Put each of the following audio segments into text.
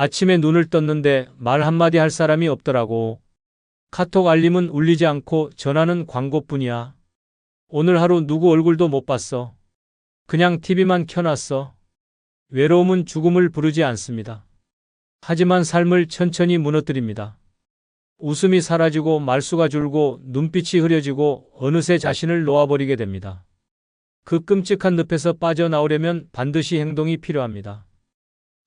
아침에 눈을 떴는데 말 한마디 할 사람이 없더라고. 카톡 알림은 울리지 않고 전화는 광고뿐이야. 오늘 하루 누구 얼굴도 못 봤어. 그냥 TV만 켜놨어. 외로움은 죽음을 부르지 않습니다. 하지만 삶을 천천히 무너뜨립니다. 웃음이 사라지고 말수가 줄고 눈빛이 흐려지고 어느새 자신을 놓아버리게 됩니다. 그 끔찍한 늪에서 빠져나오려면 반드시 행동이 필요합니다.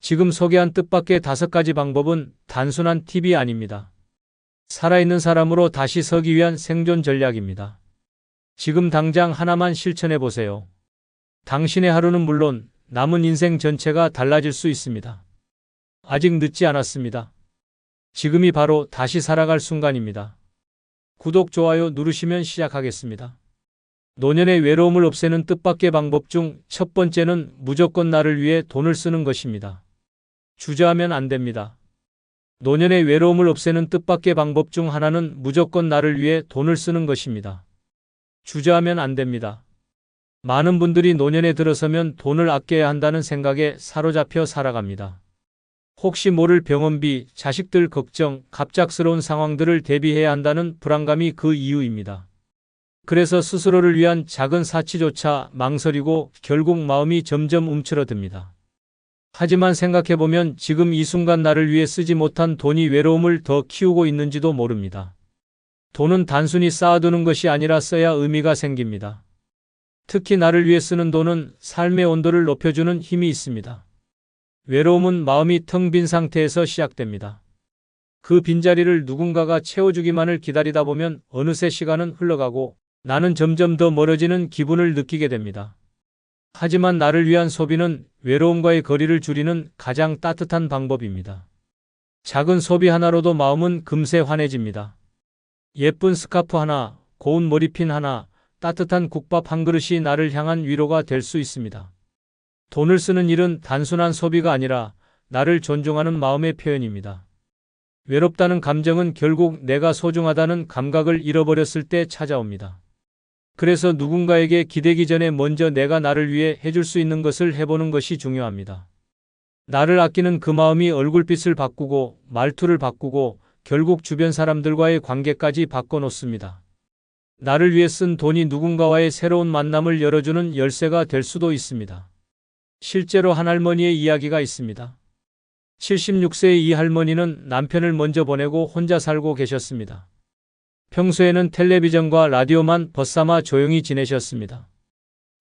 지금 소개한 뜻밖의 5가지 방법은 단순한 팁이 아닙니다. 살아있는 사람으로 다시 서기 위한 생존 전략입니다. 지금 당장 하나만 실천해 보세요. 당신의 하루는 물론 남은 인생 전체가 달라질 수 있습니다. 아직 늦지 않았습니다. 지금이 바로 다시 살아갈 순간입니다. 구독, 좋아요 누르시면 시작하겠습니다. 노년의 외로움을 없애는 뜻밖의 방법 중 첫 번째는 무조건 나를 위해 돈을 쓰는 것입니다. 주저하면 안 됩니다. 노년의 외로움을 없애는 뜻밖의 방법 중 하나는 무조건 나를 위해 돈을 쓰는 것입니다. 주저하면 안 됩니다. 많은 분들이 노년에 들어서면 돈을 아껴야 한다는 생각에 사로잡혀 살아갑니다. 혹시 모를 병원비, 자식들 걱정, 갑작스러운 상황들을 대비해야 한다는 불안감이 그 이유입니다. 그래서 스스로를 위한 작은 사치조차 망설이고 결국 마음이 점점 움츠러듭니다. 하지만 생각해보면 지금 이 순간 나를 위해 쓰지 못한 돈이 외로움을 더 키우고 있는지도 모릅니다. 돈은 단순히 쌓아두는 것이 아니라 써야 의미가 생깁니다. 특히 나를 위해 쓰는 돈은 삶의 온도를 높여주는 힘이 있습니다. 외로움은 마음이 텅 빈 상태에서 시작됩니다. 그 빈자리를 누군가가 채워주기만을 기다리다 보면 어느새 시간은 흘러가고 나는 점점 더 멀어지는 기분을 느끼게 됩니다. 하지만 나를 위한 소비는 외로움과의 거리를 줄이는 가장 따뜻한 방법입니다. 작은 소비 하나로도 마음은 금세 환해집니다. 예쁜 스카프 하나, 고운 머리핀 하나, 따뜻한 국밥 한 그릇이 나를 향한 위로가 될 수 있습니다. 돈을 쓰는 일은 단순한 소비가 아니라 나를 존중하는 마음의 표현입니다. 외롭다는 감정은 결국 내가 소중하다는 감각을 잃어버렸을 때 찾아옵니다. 그래서 누군가에게 기대기 전에 먼저 내가 나를 위해 해줄 수 있는 것을 해보는 것이 중요합니다. 나를 아끼는 그 마음이 얼굴빛을 바꾸고 말투를 바꾸고 결국 주변 사람들과의 관계까지 바꿔놓습니다. 나를 위해 쓴 돈이 누군가와의 새로운 만남을 열어주는 열쇠가 될 수도 있습니다. 실제로 한 할머니의 이야기가 있습니다. 76세의 이 할머니는 남편을 먼저 보내고 혼자 살고 계셨습니다. 평소에는 텔레비전과 라디오만 벗삼아 조용히 지내셨습니다.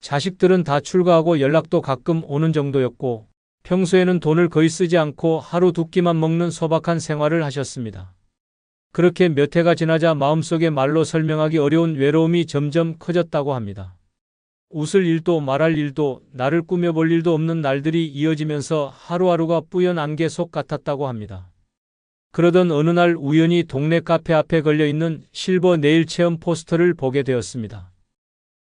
자식들은 다 출가하고 연락도 가끔 오는 정도였고 평소에는 돈을 거의 쓰지 않고 하루 2끼만 먹는 소박한 생활을 하셨습니다. 그렇게 몇 해가 지나자 마음속에 말로 설명하기 어려운 외로움이 점점 커졌다고 합니다. 웃을 일도 말할 일도 나를 꾸며볼 일도 없는 날들이 이어지면서 하루하루가 뿌연 안개 속 같았다고 합니다. 그러던 어느 날 우연히 동네 카페 앞에 걸려있는 실버 네일 체험 포스터를 보게 되었습니다.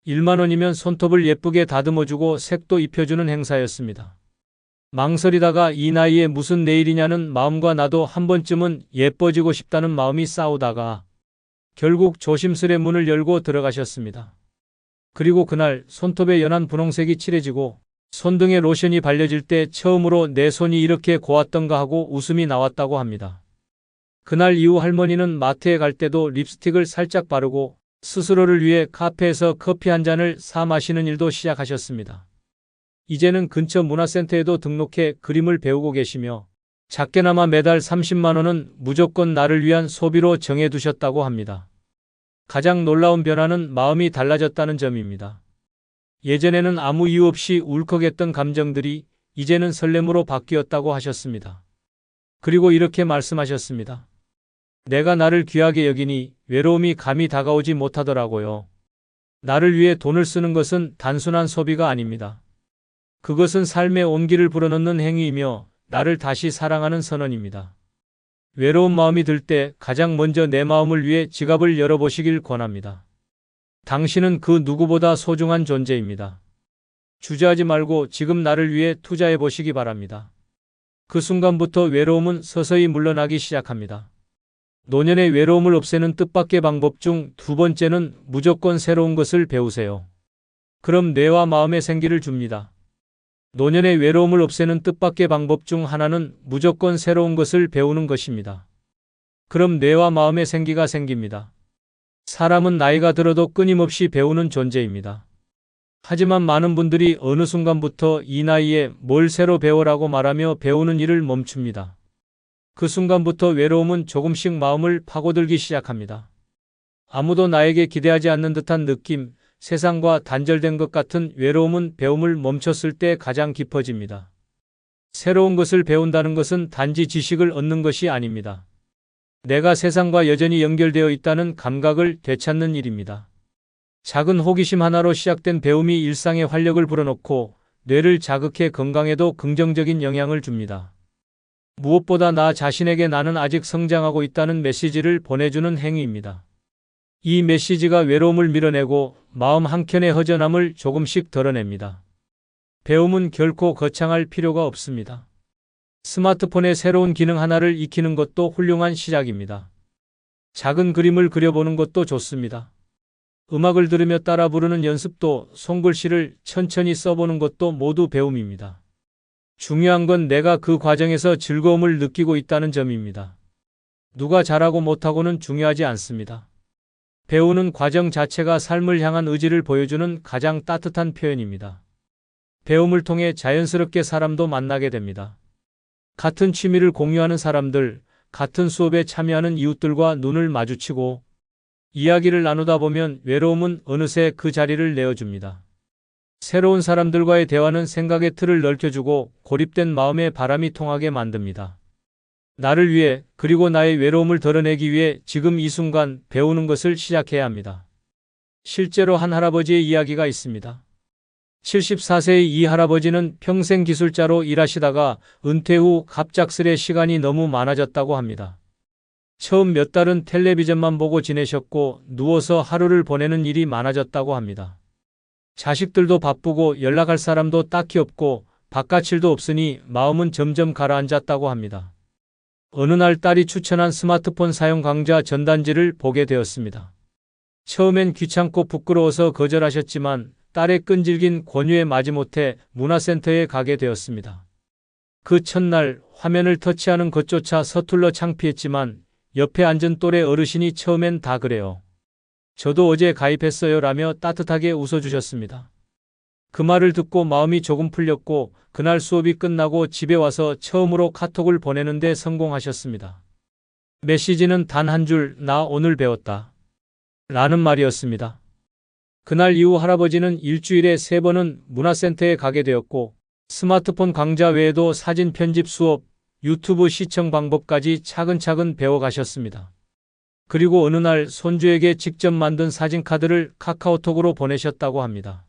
1만 원이면 손톱을 예쁘게 다듬어주고 색도 입혀주는 행사였습니다. 망설이다가 이 나이에 무슨 네일이냐는 마음과 나도 한 번쯤은 예뻐지고 싶다는 마음이 싸우다가 결국 조심스레 문을 열고 들어가셨습니다. 그리고 그날 손톱의 연한 분홍색이 칠해지고 손등에 로션이 발려질 때 처음으로 내 손이 이렇게 고왔던가 하고 웃음이 나왔다고 합니다. 그날 이후 할머니는 마트에 갈 때도 립스틱을 살짝 바르고 스스로를 위해 카페에서 커피 한 잔을 사 마시는 일도 시작하셨습니다. 이제는 근처 문화센터에도 등록해 그림을 배우고 계시며 작게나마 매달 30만 원은 무조건 나를 위한 소비로 정해두셨다고 합니다. 가장 놀라운 변화는 마음이 달라졌다는 점입니다. 예전에는 아무 이유 없이 울컥했던 감정들이 이제는 설렘으로 바뀌었다고 하셨습니다. 그리고 이렇게 말씀하셨습니다. 내가 나를 귀하게 여기니 외로움이 감히 다가오지 못하더라고요. 나를 위해 돈을 쓰는 것은 단순한 소비가 아닙니다. 그것은 삶의 온기를 불어넣는 행위이며 나를 다시 사랑하는 선언입니다. 외로운 마음이 들 때 가장 먼저 내 마음을 위해 지갑을 열어보시길 권합니다. 당신은 그 누구보다 소중한 존재입니다. 주저하지 말고 지금 나를 위해 투자해 보시기 바랍니다. 그 순간부터 외로움은 서서히 물러나기 시작합니다. 노년의 외로움을 없애는 뜻밖의 방법 중 2번째는 무조건 새로운 것을 배우세요. 그럼 뇌와 마음에 생기를 줍니다. 노년의 외로움을 없애는 뜻밖의 방법 중 하나는 무조건 새로운 것을 배우는 것입니다. 그럼 뇌와 마음의 생기가 생깁니다. 사람은 나이가 들어도 끊임없이 배우는 존재입니다. 하지만 많은 분들이 어느 순간부터 이 나이에 뭘 새로 배워라고 말하며 배우는 일을 멈춥니다. 그 순간부터 외로움은 조금씩 마음을 파고들기 시작합니다. 아무도 나에게 기대하지 않는 듯한 느낌, 세상과 단절된 것 같은 외로움은 배움을 멈췄을 때 가장 깊어집니다. 새로운 것을 배운다는 것은 단지 지식을 얻는 것이 아닙니다. 내가 세상과 여전히 연결되어 있다는 감각을 되찾는 일입니다. 작은 호기심 하나로 시작된 배움이 일상에 활력을 불어넣고 뇌를 자극해 건강에도 긍정적인 영향을 줍니다. 무엇보다 나 자신에게 나는 아직 성장하고 있다는 메시지를 보내주는 행위입니다. 이 메시지가 외로움을 밀어내고 마음 한켠의 허전함을 조금씩 덜어냅니다. 배움은 결코 거창할 필요가 없습니다. 스마트폰의 새로운 기능 하나를 익히는 것도 훌륭한 시작입니다. 작은 그림을 그려보는 것도 좋습니다. 음악을 들으며 따라 부르는 연습도, 손글씨를 천천히 써보는 것도 모두 배움입니다. 중요한 건 내가 그 과정에서 즐거움을 느끼고 있다는 점입니다. 누가 잘하고 못하고는 중요하지 않습니다. 배우는 과정 자체가 삶을 향한 의지를 보여주는 가장 따뜻한 표현입니다. 배움을 통해 자연스럽게 사람도 만나게 됩니다. 같은 취미를 공유하는 사람들, 같은 수업에 참여하는 이웃들과 눈을 마주치고 이야기를 나누다 보면 외로움은 어느새 그 자리를 내어줍니다. 새로운 사람들과의 대화는 생각의 틀을 넓혀주고 고립된 마음에 바람이 통하게 만듭니다. 나를 위해, 그리고 나의 외로움을 덜어내기 위해 지금 이 순간 배우는 것을 시작해야 합니다. 실제로 한 할아버지의 이야기가 있습니다. 74세의 이 할아버지는 평생 기술자로 일하시다가 은퇴 후 갑작스레 시간이 너무 많아졌다고 합니다. 처음 몇 달은 텔레비전만 보고 지내셨고 누워서 하루를 보내는 일이 많아졌다고 합니다. 자식들도 바쁘고 연락할 사람도 딱히 없고 바깥일도 없으니 마음은 점점 가라앉았다고 합니다. 어느 날 딸이 추천한 스마트폰 사용 강좌 전단지를 보게 되었습니다. 처음엔 귀찮고 부끄러워서 거절하셨지만 딸의 끈질긴 권유에 마지못해 문화센터에 가게 되었습니다. 그 첫날 화면을 터치하는 것조차 서툴러 창피했지만 옆에 앉은 또래 어르신이 처음엔 다 그래요. 저도 어제 가입했어요 라며 따뜻하게 웃어주셨습니다. 그 말을 듣고 마음이 조금 풀렸고 그날 수업이 끝나고 집에 와서 처음으로 카톡을 보내는데 성공하셨습니다. 메시지는 단 한 줄, 나 오늘 배웠다 라는 말이었습니다. 그날 이후 할아버지는 일주일에 3번은 문화센터에 가게 되었고 스마트폰 강좌 외에도 사진 편집 수업, 유튜브 시청 방법까지 차근차근 배워가셨습니다. 그리고 어느 날 손주에게 직접 만든 사진카드를 카카오톡으로 보내셨다고 합니다.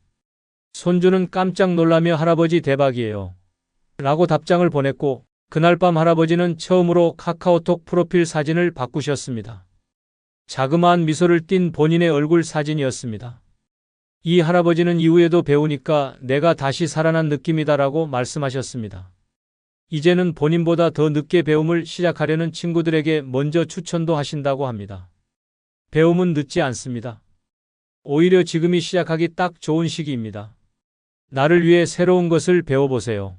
손주는 깜짝 놀라며 할아버지 대박이에요 라고 답장을 보냈고 그날 밤 할아버지는 처음으로 카카오톡 프로필 사진을 바꾸셨습니다. 자그마한 미소를 띤 본인의 얼굴 사진이었습니다. 이 할아버지는 이후에도 배우니까 내가 다시 살아난 느낌이다라고 말씀하셨습니다. 이제는 본인보다 더 늦게 배움을 시작하려는 친구들에게 먼저 추천도 하신다고 합니다. 배움은 늦지 않습니다. 오히려 지금이 시작하기 딱 좋은 시기입니다. 나를 위해 새로운 것을 배워보세요.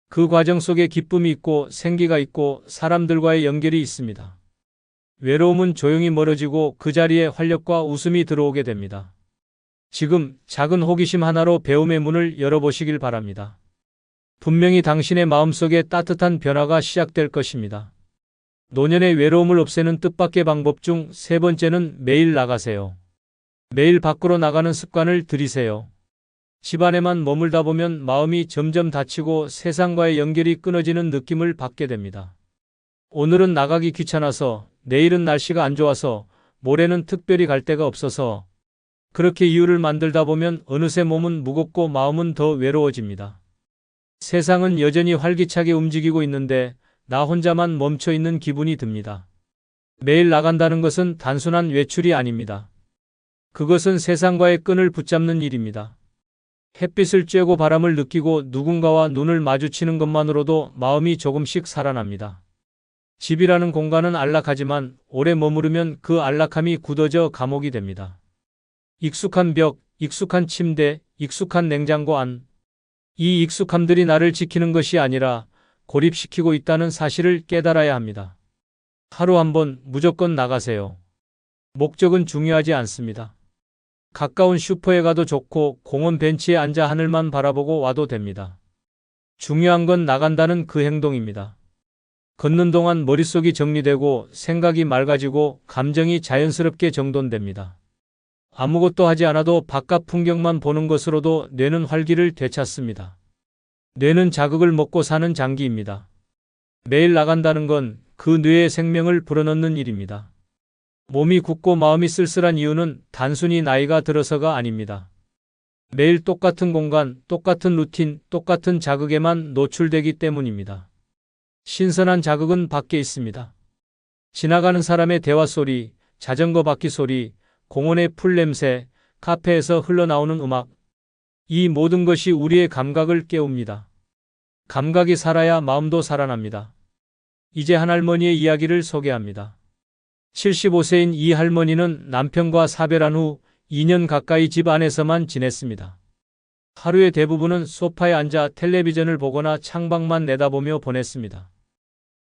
그 과정 속에 기쁨이 있고 생기가 있고 사람들과의 연결이 있습니다. 외로움은 조용히 멀어지고 그 자리에 활력과 웃음이 들어오게 됩니다. 지금 작은 호기심 하나로 배움의 문을 열어보시길 바랍니다. 분명히 당신의 마음속에 따뜻한 변화가 시작될 것입니다. 노년의 외로움을 없애는 뜻밖의 방법 중 3번째는 매일 나가세요. 매일 밖으로 나가는 습관을 들이세요. 집안에만 머물다 보면 마음이 점점 닫히고 세상과의 연결이 끊어지는 느낌을 받게 됩니다. 오늘은 나가기 귀찮아서, 내일은 날씨가 안 좋아서, 모레는 특별히 갈 데가 없어서 그렇게 이유를 만들다 보면 어느새 몸은 무겁고 마음은 더 외로워집니다. 세상은 여전히 활기차게 움직이고 있는데 나 혼자만 멈춰 있는 기분이 듭니다. 매일 나간다는 것은 단순한 외출이 아닙니다. 그것은 세상과의 끈을 붙잡는 일입니다. 햇빛을 쬐고 바람을 느끼고 누군가와 눈을 마주치는 것만으로도 마음이 조금씩 살아납니다. 집이라는 공간은 안락하지만 오래 머무르면 그 안락함이 굳어져 감옥이 됩니다. 익숙한 벽, 익숙한 침대, 익숙한 냉장고 안. 이 익숙함들이 나를 지키는 것이 아니라 고립시키고 있다는 사실을 깨달아야 합니다. 하루 한 번 무조건 나가세요. 목적은 중요하지 않습니다. 가까운 슈퍼에 가도 좋고 공원 벤치에 앉아 하늘만 바라보고 와도 됩니다. 중요한 건 나간다는 그 행동입니다. 걷는 동안 머릿속이 정리되고 생각이 맑아지고 감정이 자연스럽게 정돈됩니다. 아무것도 하지 않아도 바깥 풍경만 보는 것으로도 뇌는 활기를 되찾습니다. 뇌는 자극을 먹고 사는 장기입니다. 매일 나간다는 건 그 뇌의 생명을 불어넣는 일입니다. 몸이 굳고 마음이 쓸쓸한 이유는 단순히 나이가 들어서가 아닙니다. 매일 똑같은 공간, 똑같은 루틴, 똑같은 자극에만 노출되기 때문입니다. 신선한 자극은 밖에 있습니다. 지나가는 사람의 대화 소리, 자전거 바퀴 소리, 공원의 풀 냄새, 카페에서 흘러나오는 음악. 이 모든 것이 우리의 감각을 깨웁니다. 감각이 살아야 마음도 살아납니다. 이제 한 할머니의 이야기를 소개합니다. 75세인 이 할머니는 남편과 사별한 후 2년 가까이 집 안에서만 지냈습니다. 하루의 대부분은 소파에 앉아 텔레비전을 보거나 창밖만 내다보며 보냈습니다.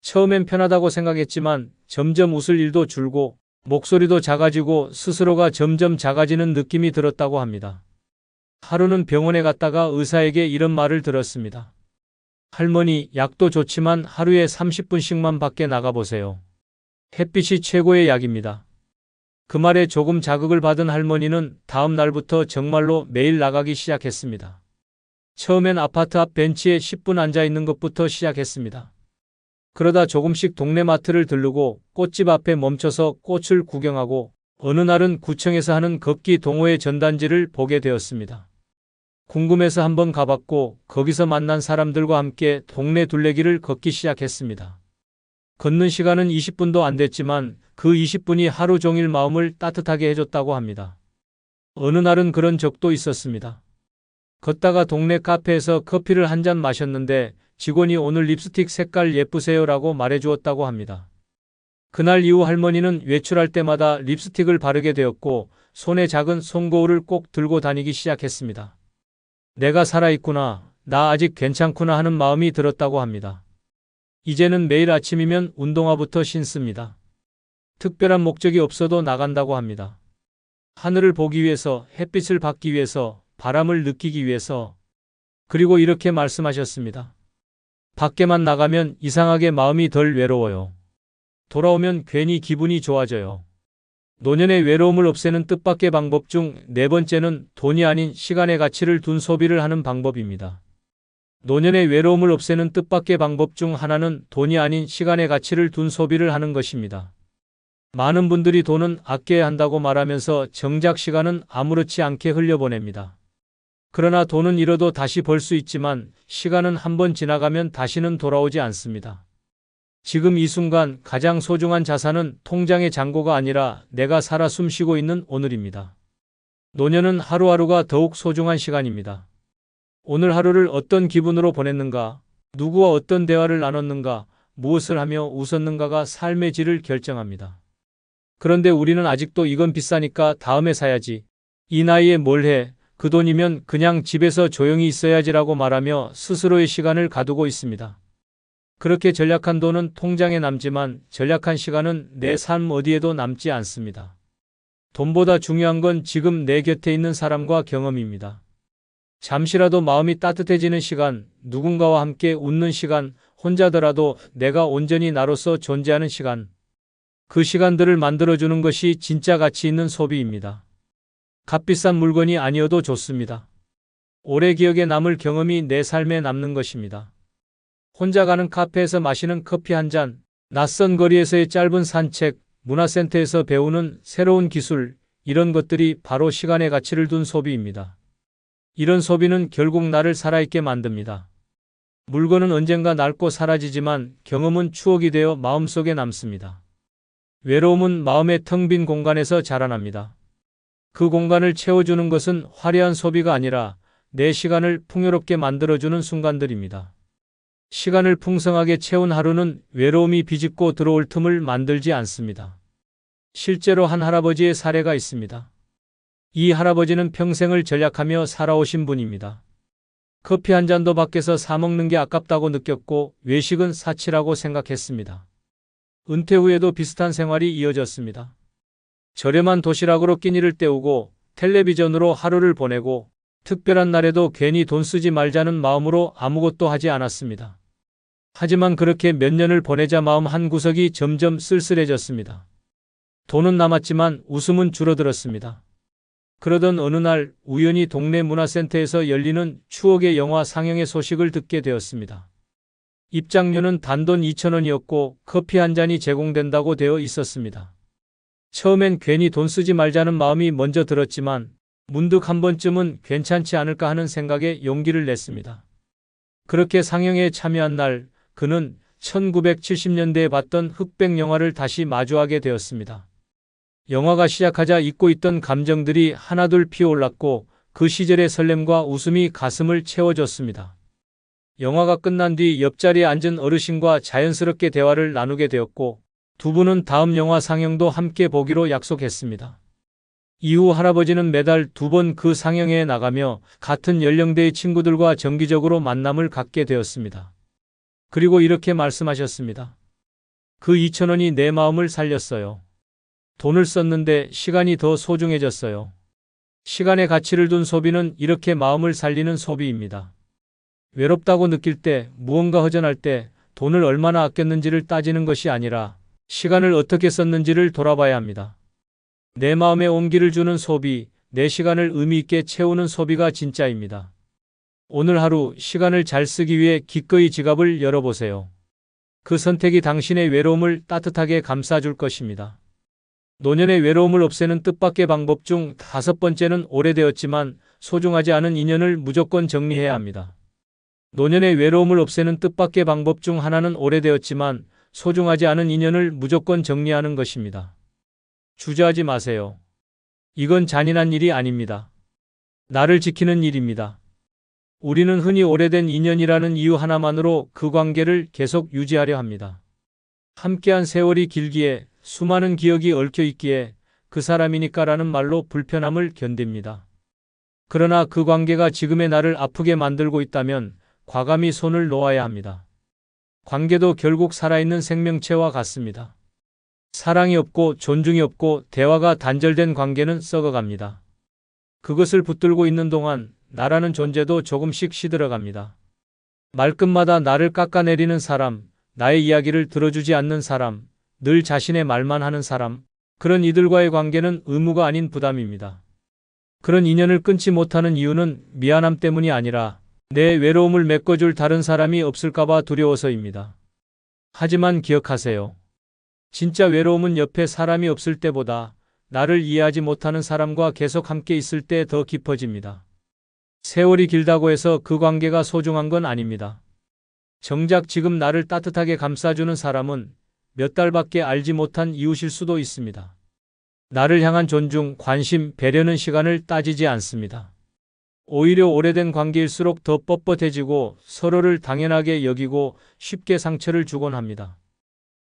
처음엔 편하다고 생각했지만 점점 웃을 일도 줄고 목소리도 작아지고 스스로가 점점 작아지는 느낌이 들었다고 합니다. 하루는 병원에 갔다가 의사에게 이런 말을 들었습니다. 할머니, 약도 좋지만 하루에 30분씩만 밖에 나가보세요. 햇빛이 최고의 약입니다. 그 말에 조금 자극을 받은 할머니는 다음 날부터 정말로 매일 나가기 시작했습니다. 처음엔 아파트 앞 벤치에 10분 앉아 있는 것부터 시작했습니다. 그러다 조금씩 동네 마트를 들르고 꽃집 앞에 멈춰서 꽃을 구경하고 어느 날은 구청에서 하는 걷기 동호회 전단지를 보게 되었습니다. 궁금해서 한번 가봤고 거기서 만난 사람들과 함께 동네 둘레길을 걷기 시작했습니다. 걷는 시간은 20분도 안 됐지만 그 20분이 하루 종일 마음을 따뜻하게 해줬다고 합니다. 어느 날은 그런 적도 있었습니다. 걷다가 동네 카페에서 커피를 한 잔 마셨는데 직원이 오늘 립스틱 색깔 예쁘세요라고 말해주었다고 합니다. 그날 이후 할머니는 외출할 때마다 립스틱을 바르게 되었고 손에 작은 손거울을 꼭 들고 다니기 시작했습니다. 내가 살아있구나, 나 아직 괜찮구나 하는 마음이 들었다고 합니다. 이제는 매일 아침이면 운동화부터 신습니다. 특별한 목적이 없어도 나간다고 합니다. 하늘을 보기 위해서, 햇빛을 받기 위해서, 바람을 느끼기 위해서. 그리고 이렇게 말씀하셨습니다. 밖에만 나가면 이상하게 마음이 덜 외로워요. 돌아오면 괜히 기분이 좋아져요. 노년의 외로움을 없애는 뜻밖의 방법 중 네 번째는 돈이 아닌 시간의 가치를 둔 소비를 하는 방법입니다. 노년의 외로움을 없애는 뜻밖의 방법 중 하나는 돈이 아닌 시간의 가치를 둔 소비를 하는 것입니다. 많은 분들이 돈은 아껴야 한다고 말하면서 정작 시간은 아무렇지 않게 흘려보냅니다. 그러나 돈은 잃어도 다시 벌 수 있지만 시간은 한번 지나가면 다시는 돌아오지 않습니다. 지금 이 순간 가장 소중한 자산은 통장의 잔고가 아니라 내가 살아 숨쉬고 있는 오늘입니다. 노년은 하루하루가 더욱 소중한 시간입니다. 오늘 하루를 어떤 기분으로 보냈는가, 누구와 어떤 대화를 나눴는가, 무엇을 하며 웃었는가가 삶의 질을 결정합니다. 그런데 우리는 아직도 이건 비싸니까 다음에 사야지, 이 나이에 뭘 해, 그 돈이면 그냥 집에서 조용히 있어야지라고 말하며 스스로의 시간을 가두고 있습니다. 그렇게 전략한 돈은 통장에 남지만 전략한 시간은 내 삶 어디에도 남지 않습니다. 돈보다 중요한 건 지금 내 곁에 있는 사람과 경험입니다. 잠시라도 마음이 따뜻해지는 시간, 누군가와 함께 웃는 시간, 혼자더라도 내가 온전히 나로서 존재하는 시간. 그 시간들을 만들어주는 것이 진짜 가치 있는 소비입니다. 값비싼 물건이 아니어도 좋습니다. 오래 기억에 남을 경험이 내 삶에 남는 것입니다. 혼자 가는 카페에서 마시는 커피 한 잔, 낯선 거리에서의 짧은 산책, 문화센터에서 배우는 새로운 기술, 이런 것들이 바로 시간의 가치를 둔 소비입니다. 이런 소비는 결국 나를 살아있게 만듭니다. 물건은 언젠가 낡고 사라지지만 경험은 추억이 되어 마음속에 남습니다. 외로움은 마음의 텅 빈 공간에서 자라납니다. 그 공간을 채워주는 것은 화려한 소비가 아니라 내 시간을 풍요롭게 만들어주는 순간들입니다. 시간을 풍성하게 채운 하루는 외로움이 비집고 들어올 틈을 만들지 않습니다. 실제로 한 할아버지의 사례가 있습니다. 이 할아버지는 평생을 전략하며 살아오신 분입니다. 커피 한 잔도 밖에서 사 먹는 게 아깝다고 느꼈고 외식은 사치라고 생각했습니다. 은퇴 후에도 비슷한 생활이 이어졌습니다. 저렴한 도시락으로 끼니를 때우고 텔레비전으로 하루를 보내고 특별한 날에도 괜히 돈 쓰지 말자는 마음으로 아무것도 하지 않았습니다. 하지만 그렇게 몇 년을 보내자 마음 한구석이 점점 쓸쓸해졌습니다. 돈은 남았지만 웃음은 줄어들었습니다. 그러던 어느 날 우연히 동네 문화센터에서 열리는 추억의 영화 상영의 소식을 듣게 되었습니다. 입장료는 단돈 2,000원이었고 커피 한 잔이 제공된다고 되어 있었습니다. 처음엔 괜히 돈 쓰지 말자는 마음이 먼저 들었지만 문득 한 번쯤은 괜찮지 않을까 하는 생각에 용기를 냈습니다. 그렇게 상영에 참여한 날 그는 1970년대에 봤던 흑백 영화를 다시 마주하게 되었습니다. 영화가 시작하자 잊고 있던 감정들이 하나둘 피어올랐고 그 시절의 설렘과 웃음이 가슴을 채워줬습니다. 영화가 끝난 뒤 옆자리에 앉은 어르신과 자연스럽게 대화를 나누게 되었고 두 분은 다음 영화 상영도 함께 보기로 약속했습니다. 이후 할아버지는 매달 2번 그 상영회에 나가며 같은 연령대의 친구들과 정기적으로 만남을 갖게 되었습니다. 그리고 이렇게 말씀하셨습니다. 그 2,000원이 내 마음을 살렸어요. 돈을 썼는데 시간이 더 소중해졌어요. 시간의 가치를 둔 소비는 이렇게 마음을 살리는 소비입니다. 외롭다고 느낄 때, 무언가 허전할 때 돈을 얼마나 아꼈는지를 따지는 것이 아니라 시간을 어떻게 썼는지를 돌아봐야 합니다. 내 마음에 온기를 주는 소비, 내 시간을 의미 있게 채우는 소비가 진짜입니다. 오늘 하루 시간을 잘 쓰기 위해 기꺼이 지갑을 열어보세요. 그 선택이 당신의 외로움을 따뜻하게 감싸줄 것입니다. 노년의 외로움을 없애는 뜻밖의 방법 중 5번째는 오래되었지만 소중하지 않은 인연을 무조건 정리해야 합니다. 노년의 외로움을 없애는 뜻밖의 방법 중 하나는 오래되었지만 소중하지 않은 인연을 무조건 정리하는 것입니다. 주저하지 마세요. 이건 잔인한 일이 아닙니다. 나를 지키는 일입니다. 우리는 흔히 오래된 인연이라는 이유 하나만으로 그 관계를 계속 유지하려 합니다. 함께한 세월이 길기에 수많은 기억이 얽혀 있기에 그 사람이니까라는 말로 불편함을 견딥니다. 그러나 그 관계가 지금의 나를 아프게 만들고 있다면 과감히 손을 놓아야 합니다. 관계도 결국 살아있는 생명체와 같습니다. 사랑이 없고 존중이 없고 대화가 단절된 관계는 썩어갑니다. 그것을 붙들고 있는 동안 나라는 존재도 조금씩 시들어갑니다. 말끝마다 나를 깎아내리는 사람, 나의 이야기를 들어주지 않는 사람, 늘 자신의 말만 하는 사람, 그런 이들과의 관계는 의무가 아닌 부담입니다. 그런 인연을 끊지 못하는 이유는 미안함 때문이 아니라 내 외로움을 메꿔줄 다른 사람이 없을까봐 두려워서입니다. 하지만 기억하세요. 진짜 외로움은 옆에 사람이 없을 때보다 나를 이해하지 못하는 사람과 계속 함께 있을 때 더 깊어집니다. 세월이 길다고 해서 그 관계가 소중한 건 아닙니다. 정작 지금 나를 따뜻하게 감싸주는 사람은 몇 달밖에 알지 못한 이웃일 수도 있습니다. 나를 향한 존중, 관심, 배려는 시간을 따지지 않습니다. 오히려 오래된 관계일수록 더 뻣뻣해지고 서로를 당연하게 여기고 쉽게 상처를 주곤 합니다.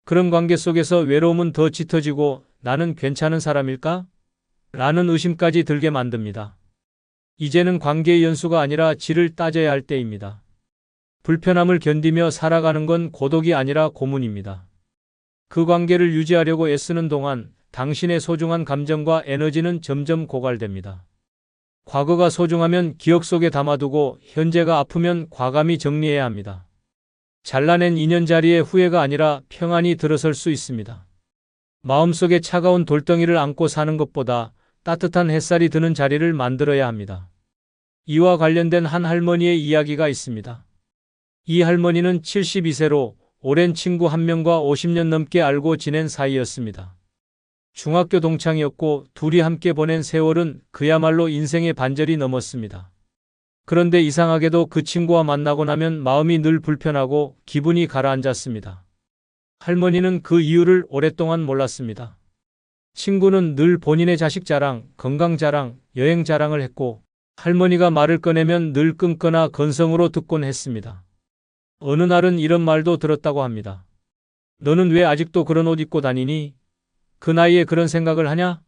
그런 관계 속에서 외로움은 더 짙어지고 나는 괜찮은 사람일까? 라는 의심까지 들게 만듭니다. 이제는 관계의 연수가 아니라 질을 따져야 할 때입니다. 불편함을 견디며 살아가는 건 고독이 아니라 고문입니다. 그 관계를 유지하려고 애쓰는 동안 당신의 소중한 감정과 에너지는 점점 고갈됩니다. 과거가 소중하면 기억 속에 담아두고 현재가 아프면 과감히 정리해야 합니다. 잘라낸 인연 자리에 후회가 아니라 평안이 들어설 수 있습니다. 마음속에 차가운 돌덩이를 안고 사는 것보다 따뜻한 햇살이 드는 자리를 만들어야 합니다. 이와 관련된 한 할머니의 이야기가 있습니다. 이 할머니는 72세로 오랜 친구 한 명과 50년 넘게 알고 지낸 사이였습니다. 중학교 동창이었고 둘이 함께 보낸 세월은 그야말로 인생의 반절이 넘었습니다. 그런데 이상하게도 그 친구와 만나고 나면 마음이 늘 불편하고 기분이 가라앉았습니다. 할머니는 그 이유를 오랫동안 몰랐습니다. 친구는 늘 본인의 자식 자랑, 건강 자랑, 여행 자랑을 했고 할머니가 말을 꺼내면 늘 끊거나 건성으로 듣곤 했습니다. 어느 날은 이런 말도 들었다고 합니다. 너는 왜 아직도 그런 옷 입고 다니니? 그 나이에 그런 생각을 하냐?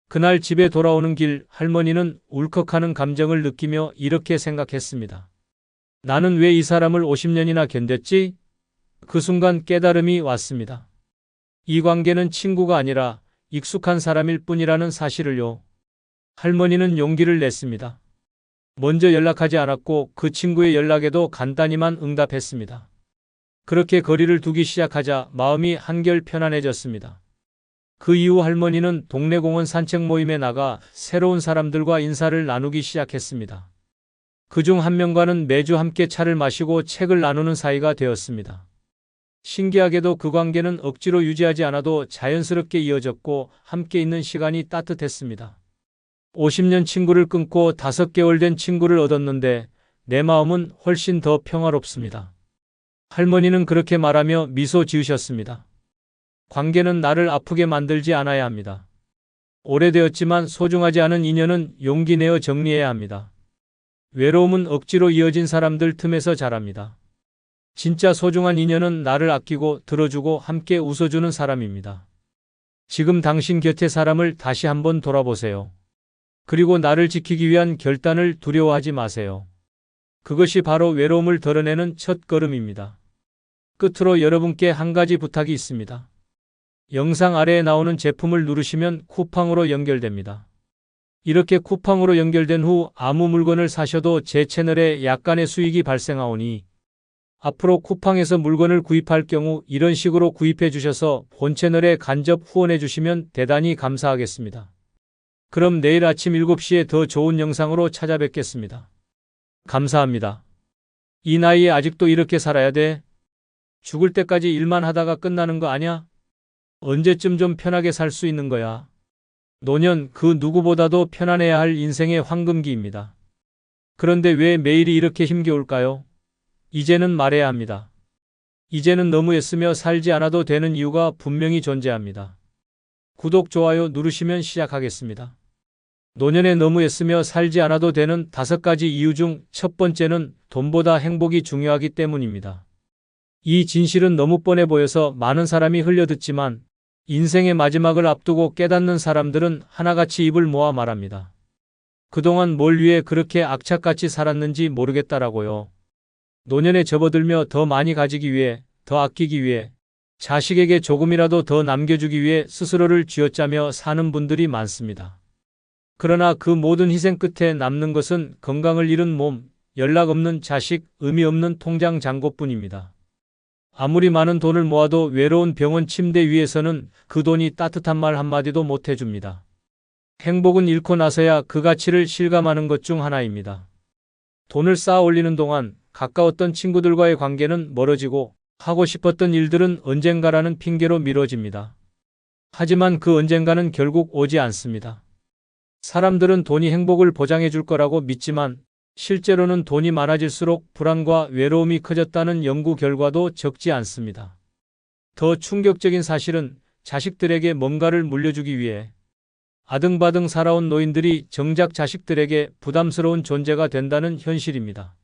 그날 집에 돌아오는 길 할머니는 울컥하는 감정을 느끼며 이렇게 생각했습니다. 나는 왜 이 사람을 50년이나 견뎠지? 그 순간 깨달음이 왔습니다. 이 관계는 친구가 아니라 익숙한 사람일 뿐이라는 사실을요. 할머니는 용기를 냈습니다. 먼저 연락하지 않았고 그 친구의 연락에도 간단히만 응답했습니다. 그렇게 거리를 두기 시작하자 마음이 한결 편안해졌습니다. 그 이후 할머니는 동네 공원 산책 모임에 나가 새로운 사람들과 인사를 나누기 시작했습니다. 그중 한 명과는 매주 함께 차를 마시고 책을 나누는 사이가 되었습니다. 신기하게도 그 관계는 억지로 유지하지 않아도 자연스럽게 이어졌고 함께 있는 시간이 따뜻했습니다. 50년 친구를 끊고 5개월 된 친구를 얻었는데 내 마음은 훨씬 더 평화롭습니다. 할머니는 그렇게 말하며 미소 지으셨습니다. 관계는 나를 아프게 만들지 않아야 합니다. 오래되었지만 소중하지 않은 인연은 용기 내어 정리해야 합니다. 외로움은 억지로 이어진 사람들 틈에서 자랍니다. 진짜 소중한 인연은 나를 아끼고 들어주고 함께 웃어주는 사람입니다. 지금 당신 곁의 사람을 다시 한번 돌아보세요. 그리고 나를 지키기 위한 결단을 두려워하지 마세요. 그것이 바로 외로움을 덜어내는 첫 걸음입니다. 끝으로 여러분께 한 가지 부탁이 있습니다. 영상 아래에 나오는 제품을 누르시면 쿠팡으로 연결됩니다. 이렇게 쿠팡으로 연결된 후 아무 물건을 사셔도 제 채널에 약간의 수익이 발생하오니 앞으로 쿠팡에서 물건을 구입할 경우 이런 식으로 구입해 주셔서 본 채널에 간접 후원해 주시면 대단히 감사하겠습니다. 그럼 내일 아침 7시에 더 좋은 영상으로 찾아뵙겠습니다. 감사합니다. 이 나이에 아직도 이렇게 살아야 돼? 죽을 때까지 일만 하다가 끝나는 거 아냐? 언제쯤 좀 편하게 살 수 있는 거야? 노년 그 누구보다도 편안해야 할 인생의 황금기입니다. 그런데 왜 매일이 이렇게 힘겨울까요? 이제는 말해야 합니다. 이제는 너무 애쓰며 살지 않아도 되는 이유가 분명히 존재합니다. 구독, 좋아요 누르시면 시작하겠습니다. 노년에 너무 애쓰며 살지 않아도 되는 5가지 이유 중 첫 번째는 돈보다 행복이 중요하기 때문입니다. 이 진실은 너무 뻔해 보여서 많은 사람이 흘려듣지만 인생의 마지막을 앞두고 깨닫는 사람들은 하나같이 입을 모아 말합니다. 그동안 뭘 위해 그렇게 악착같이 살았는지 모르겠다라고요. 노년에 접어들며 더 많이 가지기 위해, 더 아끼기 위해, 자식에게 조금이라도 더 남겨주기 위해 스스로를 쥐어짜며 사는 분들이 많습니다. 그러나 그 모든 희생 끝에 남는 것은 건강을 잃은 몸, 연락 없는 자식, 의미 없는 통장 잔고뿐입니다. 아무리 많은 돈을 모아도 외로운 병원 침대 위에서는 그 돈이 따뜻한 말 한마디도 못 해줍니다. 행복은 잃고 나서야 그 가치를 실감하는 것 중 하나입니다. 돈을 쌓아 올리는 동안 가까웠던 친구들과의 관계는 멀어지고 하고 싶었던 일들은 언젠가라는 핑계로 미뤄집니다. 하지만 그 언젠가는 결국 오지 않습니다. 사람들은 돈이 행복을 보장해 줄 거라고 믿지만 실제로는 돈이 많아질수록 불안과 외로움이 커졌다는 연구 결과도 적지 않습니다. 더 충격적인 사실은 자식들에게 뭔가를 물려주기 위해 아등바등 살아온 노인들이 정작 자식들에게 부담스러운 존재가 된다는 현실입니다.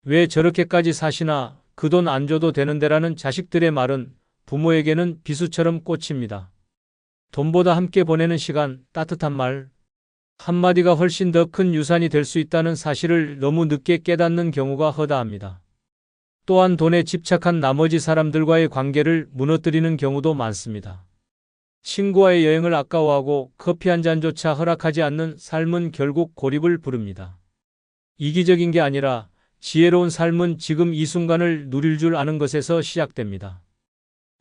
왜 저렇게까지 사시나, 그 돈 안 줘도 되는데라는 자식들의 말은 부모에게는 비수처럼 꽂힙니다. 돈보다 함께 보내는 시간, 따뜻한 말 한마디가 훨씬 더 큰 유산이 될 수 있다는 사실을 너무 늦게 깨닫는 경우가 허다합니다. 또한 돈에 집착한 나머지 사람들과의 관계를 무너뜨리는 경우도 많습니다. 친구와의 여행을 아까워하고 커피 한 잔조차 허락하지 않는 삶은 결국 고립을 부릅니다. 이기적인 게 아니라 지혜로운 삶은 지금 이 순간을 누릴 줄 아는 것에서 시작됩니다.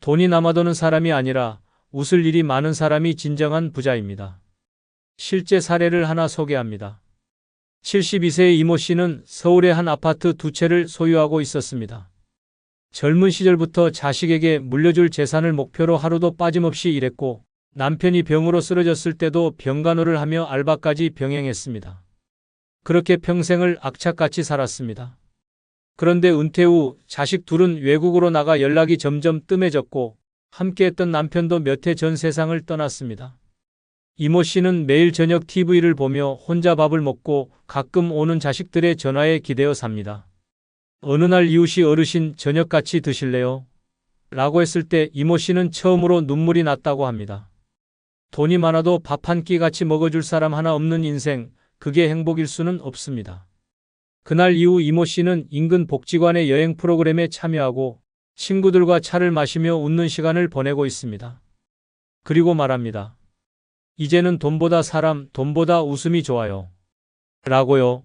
돈이 남아도는 사람이 아니라 웃을 일이 많은 사람이 진정한 부자입니다. 실제 사례를 하나 소개합니다. 72세의 이모 씨는 서울의 한 아파트 2채를 소유하고 있었습니다. 젊은 시절부터 자식에게 물려줄 재산을 목표로 하루도 빠짐없이 일했고 남편이 병으로 쓰러졌을 때도 병간호를 하며 알바까지 병행했습니다. 그렇게 평생을 악착같이 살았습니다. 그런데 은퇴 후 자식 둘은 외국으로 나가 연락이 점점 뜸해졌고 함께했던 남편도 몇 해 전 세상을 떠났습니다. 이모 씨는 매일 저녁 TV를 보며 혼자 밥을 먹고 가끔 오는 자식들의 전화에 기대어 삽니다. 어느 날 이웃이 어르신 저녁 같이 드실래요? 라고 했을 때 이모 씨는 처음으로 눈물이 났다고 합니다. 돈이 많아도 밥 한 끼 같이 먹어줄 사람 하나 없는 인생, 그게 행복일 수는 없습니다. 그날 이후 이모 씨는 인근 복지관의 여행 프로그램에 참여하고 친구들과 차를 마시며 웃는 시간을 보내고 있습니다. 그리고 말합니다. 이제는 돈보다 사람, 돈보다 웃음이 좋아요. 라고요.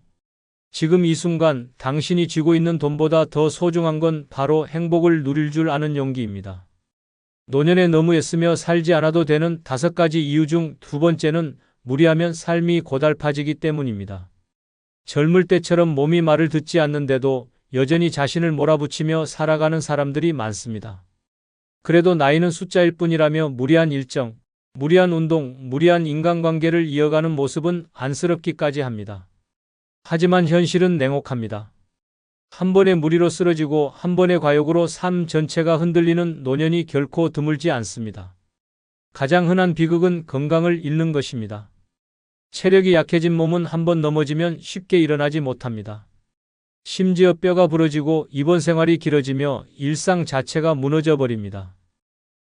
지금 이 순간 당신이 쥐고 있는 돈보다 더 소중한 건 바로 행복을 누릴 줄 아는 용기입니다. 노년에 너무 애쓰며 살지 않아도 되는 5가지 이유 중 두 번째는 무리하면 삶이 고달파지기 때문입니다. 젊을 때처럼 몸이 말을 듣지 않는데도 여전히 자신을 몰아붙이며 살아가는 사람들이 많습니다. 그래도 나이는 숫자일 뿐이라며 무리한 일정, 무리한 운동, 무리한 인간관계를 이어가는 모습은 안쓰럽기까지 합니다. 하지만 현실은 냉혹합니다. 한 번의 무리로 쓰러지고 한 번의 과욕으로 삶 전체가 흔들리는 노년이 결코 드물지 않습니다. 가장 흔한 비극은 건강을 잃는 것입니다. 체력이 약해진 몸은 한 번 넘어지면 쉽게 일어나지 못합니다. 심지어 뼈가 부러지고 입원 생활이 길어지며 일상 자체가 무너져 버립니다.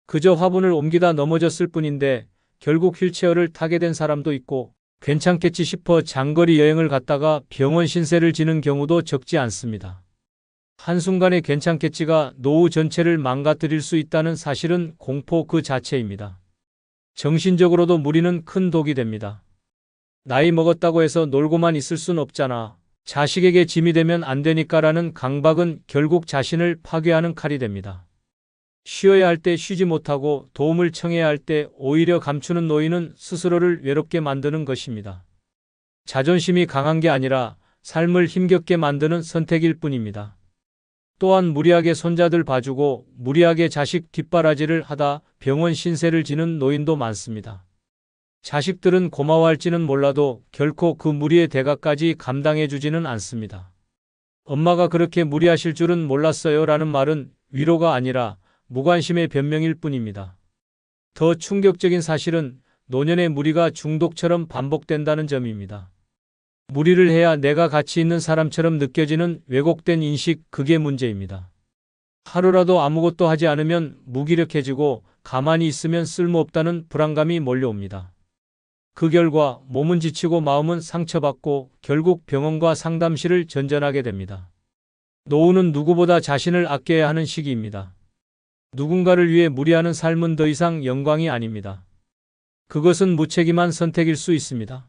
그저 화분을 옮기다 넘어졌을 뿐인데 결국 휠체어를 타게 된 사람도 있고 괜찮겠지 싶어 장거리 여행을 갔다가 병원 신세를 지는 경우도 적지 않습니다. 한순간의 괜찮겠지가 노후 전체를 망가뜨릴 수 있다는 사실은 공포 그 자체입니다. 정신적으로도 무리는 큰 독이 됩니다. 나이 먹었다고 해서 놀고만 있을 순 없잖아. 자식에게 짐이 되면 안 되니까라는 강박은 결국 자신을 파괴하는 칼이 됩니다. 쉬어야 할 때 쉬지 못하고 도움을 청해야 할 때 오히려 감추는 노인은 스스로를 외롭게 만드는 것입니다. 자존심이 강한 게 아니라 삶을 힘겹게 만드는 선택일 뿐입니다. 또한 무리하게 손자들 봐주고 무리하게 자식 뒷바라지를 하다 병원 신세를 지는 노인도 많습니다. 자식들은 고마워할지는 몰라도 결코 그 무리의 대가까지 감당해주지는 않습니다. 엄마가 그렇게 무리하실 줄은 몰랐어요 라는 말은 위로가 아니라 무관심의 변명일 뿐입니다. 더 충격적인 사실은 노년의 무리가 중독처럼 반복된다는 점입니다. 무리를 해야 내가 가치 있는 사람처럼 느껴지는 왜곡된 인식, 그게 문제입니다. 하루라도 아무것도 하지 않으면 무기력해지고 가만히 있으면 쓸모없다는 불안감이 몰려옵니다. 그 결과 몸은 지치고 마음은 상처받고 결국 병원과 상담실을 전전하게 됩니다. 노후는 누구보다 자신을 아껴야 하는 시기입니다. 누군가를 위해 무리하는 삶은 더 이상 영광이 아닙니다. 그것은 무책임한 선택일 수 있습니다.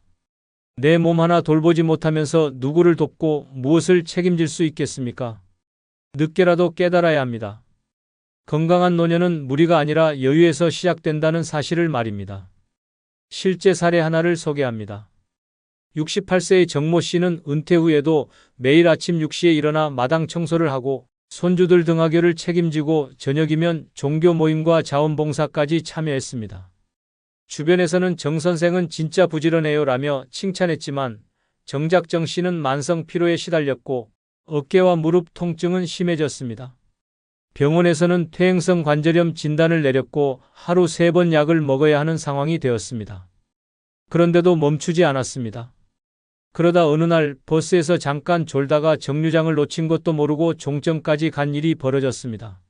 내 몸 하나 돌보지 못하면서 누구를 돕고 무엇을 책임질 수 있겠습니까? 늦게라도 깨달아야 합니다. 건강한 노년은 무리가 아니라 여유에서 시작된다는 사실을 말입니다. 실제 사례 하나를 소개합니다. 68세의 정모 씨는 은퇴 후에도 매일 아침 6시에 일어나 마당 청소를 하고 손주들 등하교를 책임지고 저녁이면 종교 모임과 자원봉사까지 참여했습니다. 주변에서는 정 선생은 진짜 부지런해요 라며 칭찬했지만 정작 정 씨는 만성 피로에 시달렸고 어깨와 무릎 통증은 심해졌습니다. 병원에서는 퇴행성 관절염 진단을 내렸고 하루 3번 약을 먹어야 하는 상황이 되었습니다. 그런데도 멈추지 않았습니다. 그러다 어느 날 버스에서 잠깐 졸다가 정류장을 놓친 것도 모르고 종점까지 간 일이 벌어졌습니다.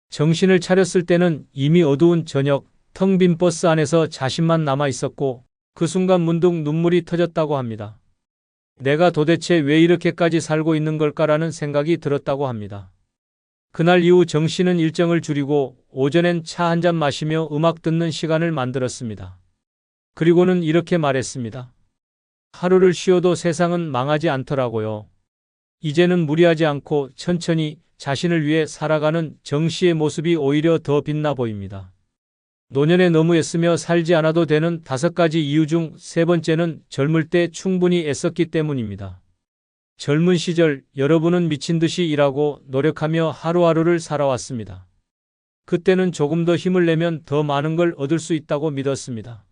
정신을 차렸을 때는 이미 어두운 저녁, 텅 빈 버스 안에서 자신만 남아 있었고 그 순간 문득 눈물이 터졌다고 합니다. 내가 도대체 왜 이렇게까지 살고 있는 걸까라는 생각이 들었다고 합니다. 그날 이후 정 씨는 일정을 줄이고 오전엔 차 한 잔 마시며 음악 듣는 시간을 만들었습니다. 그리고는 이렇게 말했습니다. 하루를 쉬어도 세상은 망하지 않더라고요. 이제는 무리하지 않고 천천히 자신을 위해 살아가는 정 씨의 모습이 오히려 더 빛나 보입니다. 노년에 너무 애쓰며 살지 않아도 되는 5가지 이유 중 3번째는 젊을 때 충분히 애썼기 때문입니다. 젊은 시절 여러분은 미친 듯이 일하고 노력하며 하루하루를 살아왔습니다. 그때는 조금 더 힘을 내면 더 많은 걸 얻을 수 있다고 믿었습니다.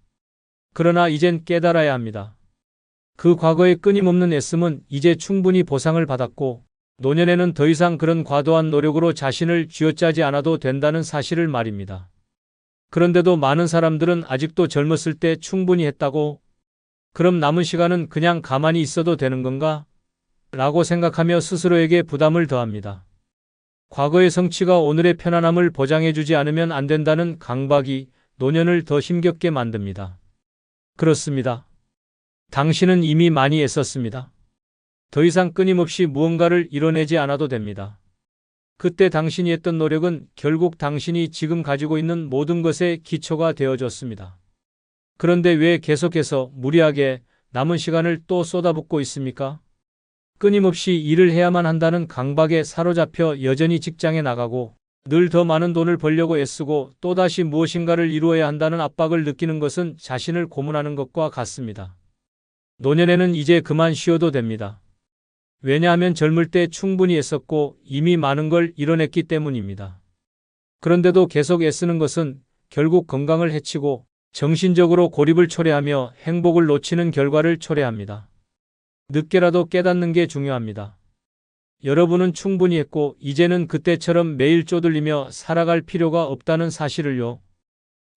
그러나 이젠 깨달아야 합니다. 그 과거의 끊임없는 애씀은 이제 충분히 보상을 받았고 노년에는 더 이상 그런 과도한 노력으로 자신을 쥐어짜지 않아도 된다는 사실을 말입니다. 그런데도 많은 사람들은 아직도 젊었을 때 충분히 했다고, 그럼 남은 시간은 그냥 가만히 있어도 되는 건가? 라고 생각하며 스스로에게 부담을 더합니다. 과거의 성취가 오늘의 편안함을 보장해주지 않으면 안 된다는 강박이 노년을 더 힘겹게 만듭니다. 그렇습니다. 당신은 이미 많이 애썼습니다. 더 이상 끊임없이 무언가를 이뤄내지 않아도 됩니다. 그때 당신이 했던 노력은 결국 당신이 지금 가지고 있는 모든 것의 기초가 되어줬습니다. 그런데 왜 계속해서 무리하게 남은 시간을 또 쏟아붓고 있습니까? 끊임없이 일을 해야만 한다는 강박에 사로잡혀 여전히 직장에 나가고 늘 더 많은 돈을 벌려고 애쓰고 또다시 무엇인가를 이루어야 한다는 압박을 느끼는 것은 자신을 고문하는 것과 같습니다. 노년에는 이제 그만 쉬어도 됩니다. 왜냐하면 젊을 때 충분히 애썼고 이미 많은 걸 이뤄냈기 때문입니다. 그런데도 계속 애쓰는 것은 결국 건강을 해치고 정신적으로 고립을 초래하며 행복을 놓치는 결과를 초래합니다. 늦게라도 깨닫는 게 중요합니다. 여러분은 충분히 했고 이제는 그때처럼 매일 쪼들리며 살아갈 필요가 없다는 사실을요.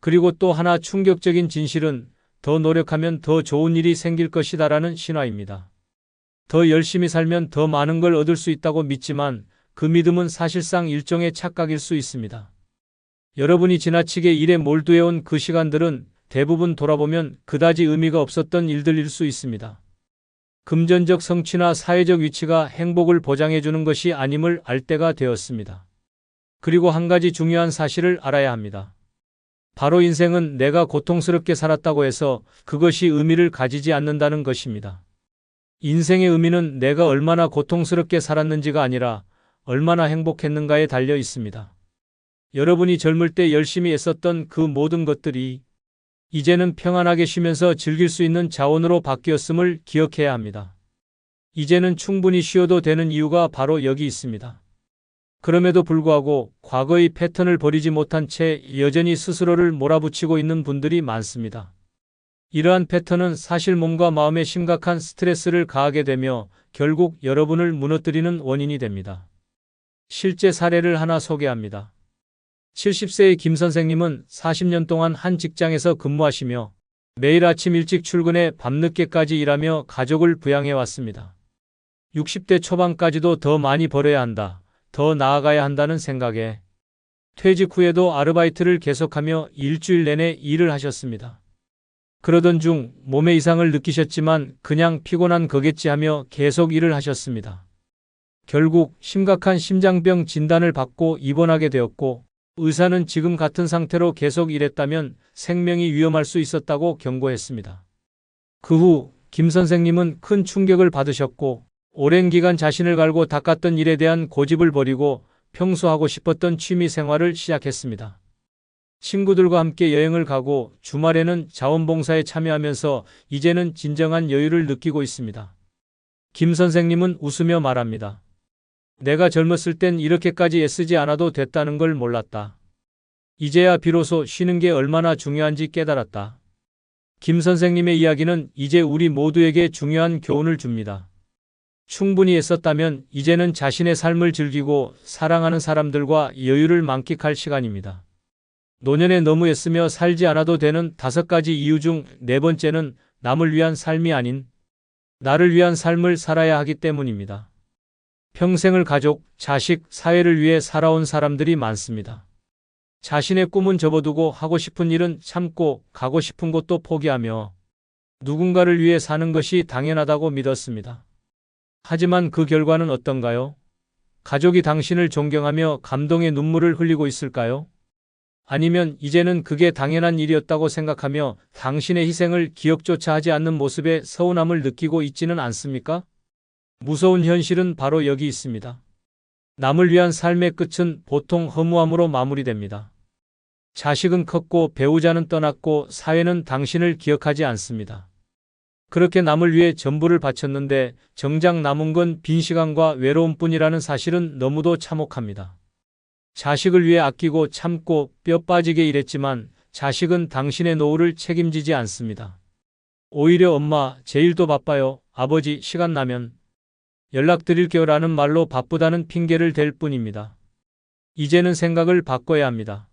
그리고 또 하나 충격적인 진실은 더 노력하면 더 좋은 일이 생길 것이다라는 신화입니다. 더 열심히 살면 더 많은 걸 얻을 수 있다고 믿지만 그 믿음은 사실상 일종의 착각일 수 있습니다. 여러분이 지나치게 일에 몰두해온 그 시간들은 대부분 돌아보면 그다지 의미가 없었던 일들일 수 있습니다. 금전적 성취나 사회적 위치가 행복을 보장해주는 것이 아님을 알 때가 되었습니다. 그리고 한 가지 중요한 사실을 알아야 합니다. 바로 인생은 내가 고통스럽게 살았다고 해서 그것이 의미를 가지지 않는다는 것입니다. 인생의 의미는 내가 얼마나 고통스럽게 살았는지가 아니라 얼마나 행복했는가에 달려 있습니다. 여러분이 젊을 때 열심히 애썼던 그 모든 것들이 이제는 평안하게 쉬면서 즐길 수 있는 자원으로 바뀌었음을 기억해야 합니다. 이제는 충분히 쉬어도 되는 이유가 바로 여기 있습니다. 그럼에도 불구하고 과거의 패턴을 버리지 못한 채 여전히 스스로를 몰아붙이고 있는 분들이 많습니다. 이러한 패턴은 사실 몸과 마음에 심각한 스트레스를 가하게 되며 결국 여러분을 무너뜨리는 원인이 됩니다. 실제 사례를 하나 소개합니다. 70세의 김 선생님은 40년 동안 한 직장에서 근무하시며 매일 아침 일찍 출근해 밤늦게까지 일하며 가족을 부양해 왔습니다. 60대 초반까지도 더 많이 벌어야 한다, 더 나아가야 한다는 생각에 퇴직 후에도 아르바이트를 계속하며 일주일 내내 일을 하셨습니다. 그러던 중 몸에 이상을 느끼셨지만 그냥 피곤한 거겠지 하며 계속 일을 하셨습니다. 결국 심각한 심장병 진단을 받고 입원하게 되었고 의사는 지금 같은 상태로 계속 일했다면 생명이 위험할 수 있었다고 경고했습니다. 그 후 김 선생님은 큰 충격을 받으셨고 오랜 기간 자신을 갈고 닦았던 일에 대한 고집을 버리고 평소 하고 싶었던 취미 생활을 시작했습니다. 친구들과 함께 여행을 가고 주말에는 자원봉사에 참여하면서 이제는 진정한 여유를 느끼고 있습니다. 김 선생님은 웃으며 말합니다. 내가 젊었을 땐 이렇게까지 애쓰지 않아도 됐다는 걸 몰랐다. 이제야 비로소 쉬는 게 얼마나 중요한지 깨달았다. 김 선생님의 이야기는 이제 우리 모두에게 중요한 교훈을 줍니다. 충분히 애썼다면 이제는 자신의 삶을 즐기고 사랑하는 사람들과 여유를 만끽할 시간입니다. 노년에 너무 애쓰며 살지 않아도 되는 5가지 이유 중 4번째는 남을 위한 삶이 아닌 나를 위한 삶을 살아야 하기 때문입니다. 평생을 가족, 자식, 사회를 위해 살아온 사람들이 많습니다. 자신의 꿈은 접어두고 하고 싶은 일은 참고 가고 싶은 곳도 포기하며 누군가를 위해 사는 것이 당연하다고 믿었습니다. 하지만 그 결과는 어떤가요? 가족이 당신을 존경하며 감동의 눈물을 흘리고 있을까요? 아니면 이제는 그게 당연한 일이었다고 생각하며 당신의 희생을 기억조차 하지 않는 모습에 서운함을 느끼고 있지는 않습니까? 무서운 현실은 바로 여기 있습니다. 남을 위한 삶의 끝은 보통 허무함으로 마무리됩니다. 자식은 컸고 배우자는 떠났고 사회는 당신을 기억하지 않습니다. 그렇게 남을 위해 전부를 바쳤는데 정작 남은 건 빈 시간과 외로움뿐이라는 사실은 너무도 참혹합니다. 자식을 위해 아끼고 참고 뼈 빠지게 일했지만 자식은 당신의 노후를 책임지지 않습니다. 오히려 엄마, 제일도 바빠요. 아버지, 시간 나면 연락드릴게요 라는 말로 바쁘다는 핑계를 댈 뿐입니다. 이제는 생각을 바꿔야 합니다.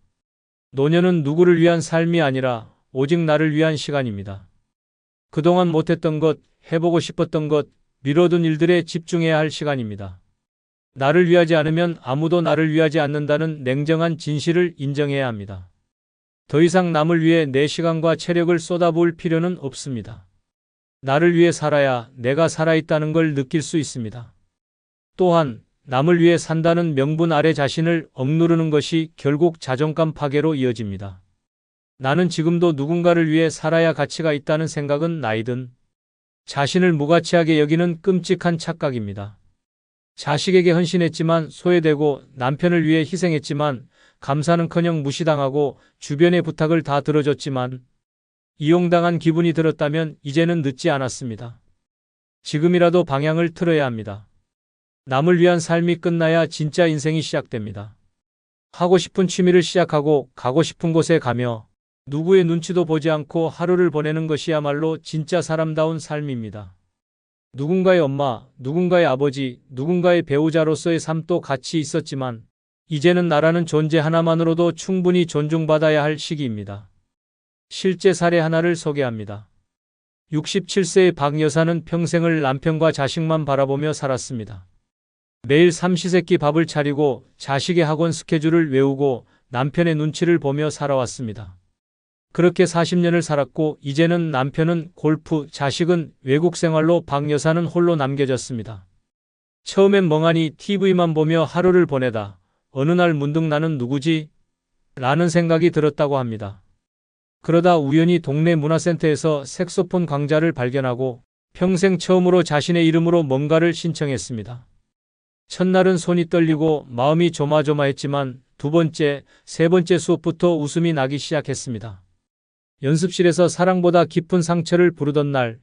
노년은 누구를 위한 삶이 아니라 오직 나를 위한 시간입니다. 그동안 못했던 것, 해보고 싶었던 것, 미뤄둔 일들에 집중해야 할 시간입니다. 나를 위하지 않으면 아무도 나를 위하지 않는다는 냉정한 진실을 인정해야 합니다. 더 이상 남을 위해 내 시간과 체력을 쏟아부을 필요는 없습니다. 나를 위해 살아야 내가 살아있다는 걸 느낄 수 있습니다. 또한 남을 위해 산다는 명분 아래 자신을 억누르는 것이 결국 자존감 파괴로 이어집니다. 나는 지금도 누군가를 위해 살아야 가치가 있다는 생각은 나이든 자신을 무가치하게 여기는 끔찍한 착각입니다. 자식에게 헌신했지만 소외되고 남편을 위해 희생했지만 감사는커녕 무시당하고 주변의 부탁을 다 들어줬지만 이용당한 기분이 들었다면 이제는 늦지 않았습니다. 지금이라도 방향을 틀어야 합니다. 남을 위한 삶이 끝나야 진짜 인생이 시작됩니다. 하고 싶은 취미를 시작하고 가고 싶은 곳에 가며 누구의 눈치도 보지 않고 하루를 보내는 것이야말로 진짜 사람다운 삶입니다. 누군가의 엄마, 누군가의 아버지, 누군가의 배우자로서의 삶도 같이 있었지만 이제는 나라는 존재 하나만으로도 충분히 존중받아야 할 시기입니다. 실제 사례 하나를 소개합니다. 67세의 박 여사는 평생을 남편과 자식만 바라보며 살았습니다. 매일 삼시세끼 밥을 차리고 자식의 학원 스케줄을 외우고 남편의 눈치를 보며 살아왔습니다. 그렇게 40년을 살았고 이제는 남편은 골프, 자식은 외국 생활로 박 여사는 홀로 남겨졌습니다. 처음엔 멍하니 TV만 보며 하루를 보내다 어느 날 문득 나는 누구지? 라는 생각이 들었다고 합니다. 그러다 우연히 동네 문화센터에서 색소폰 강좌를 발견하고 평생 처음으로 자신의 이름으로 뭔가를 신청했습니다. 첫날은 손이 떨리고 마음이 조마조마했지만 두 번째, 세 번째 수업부터 웃음이 나기 시작했습니다. 연습실에서 사랑보다 깊은 상처를 부르던 날,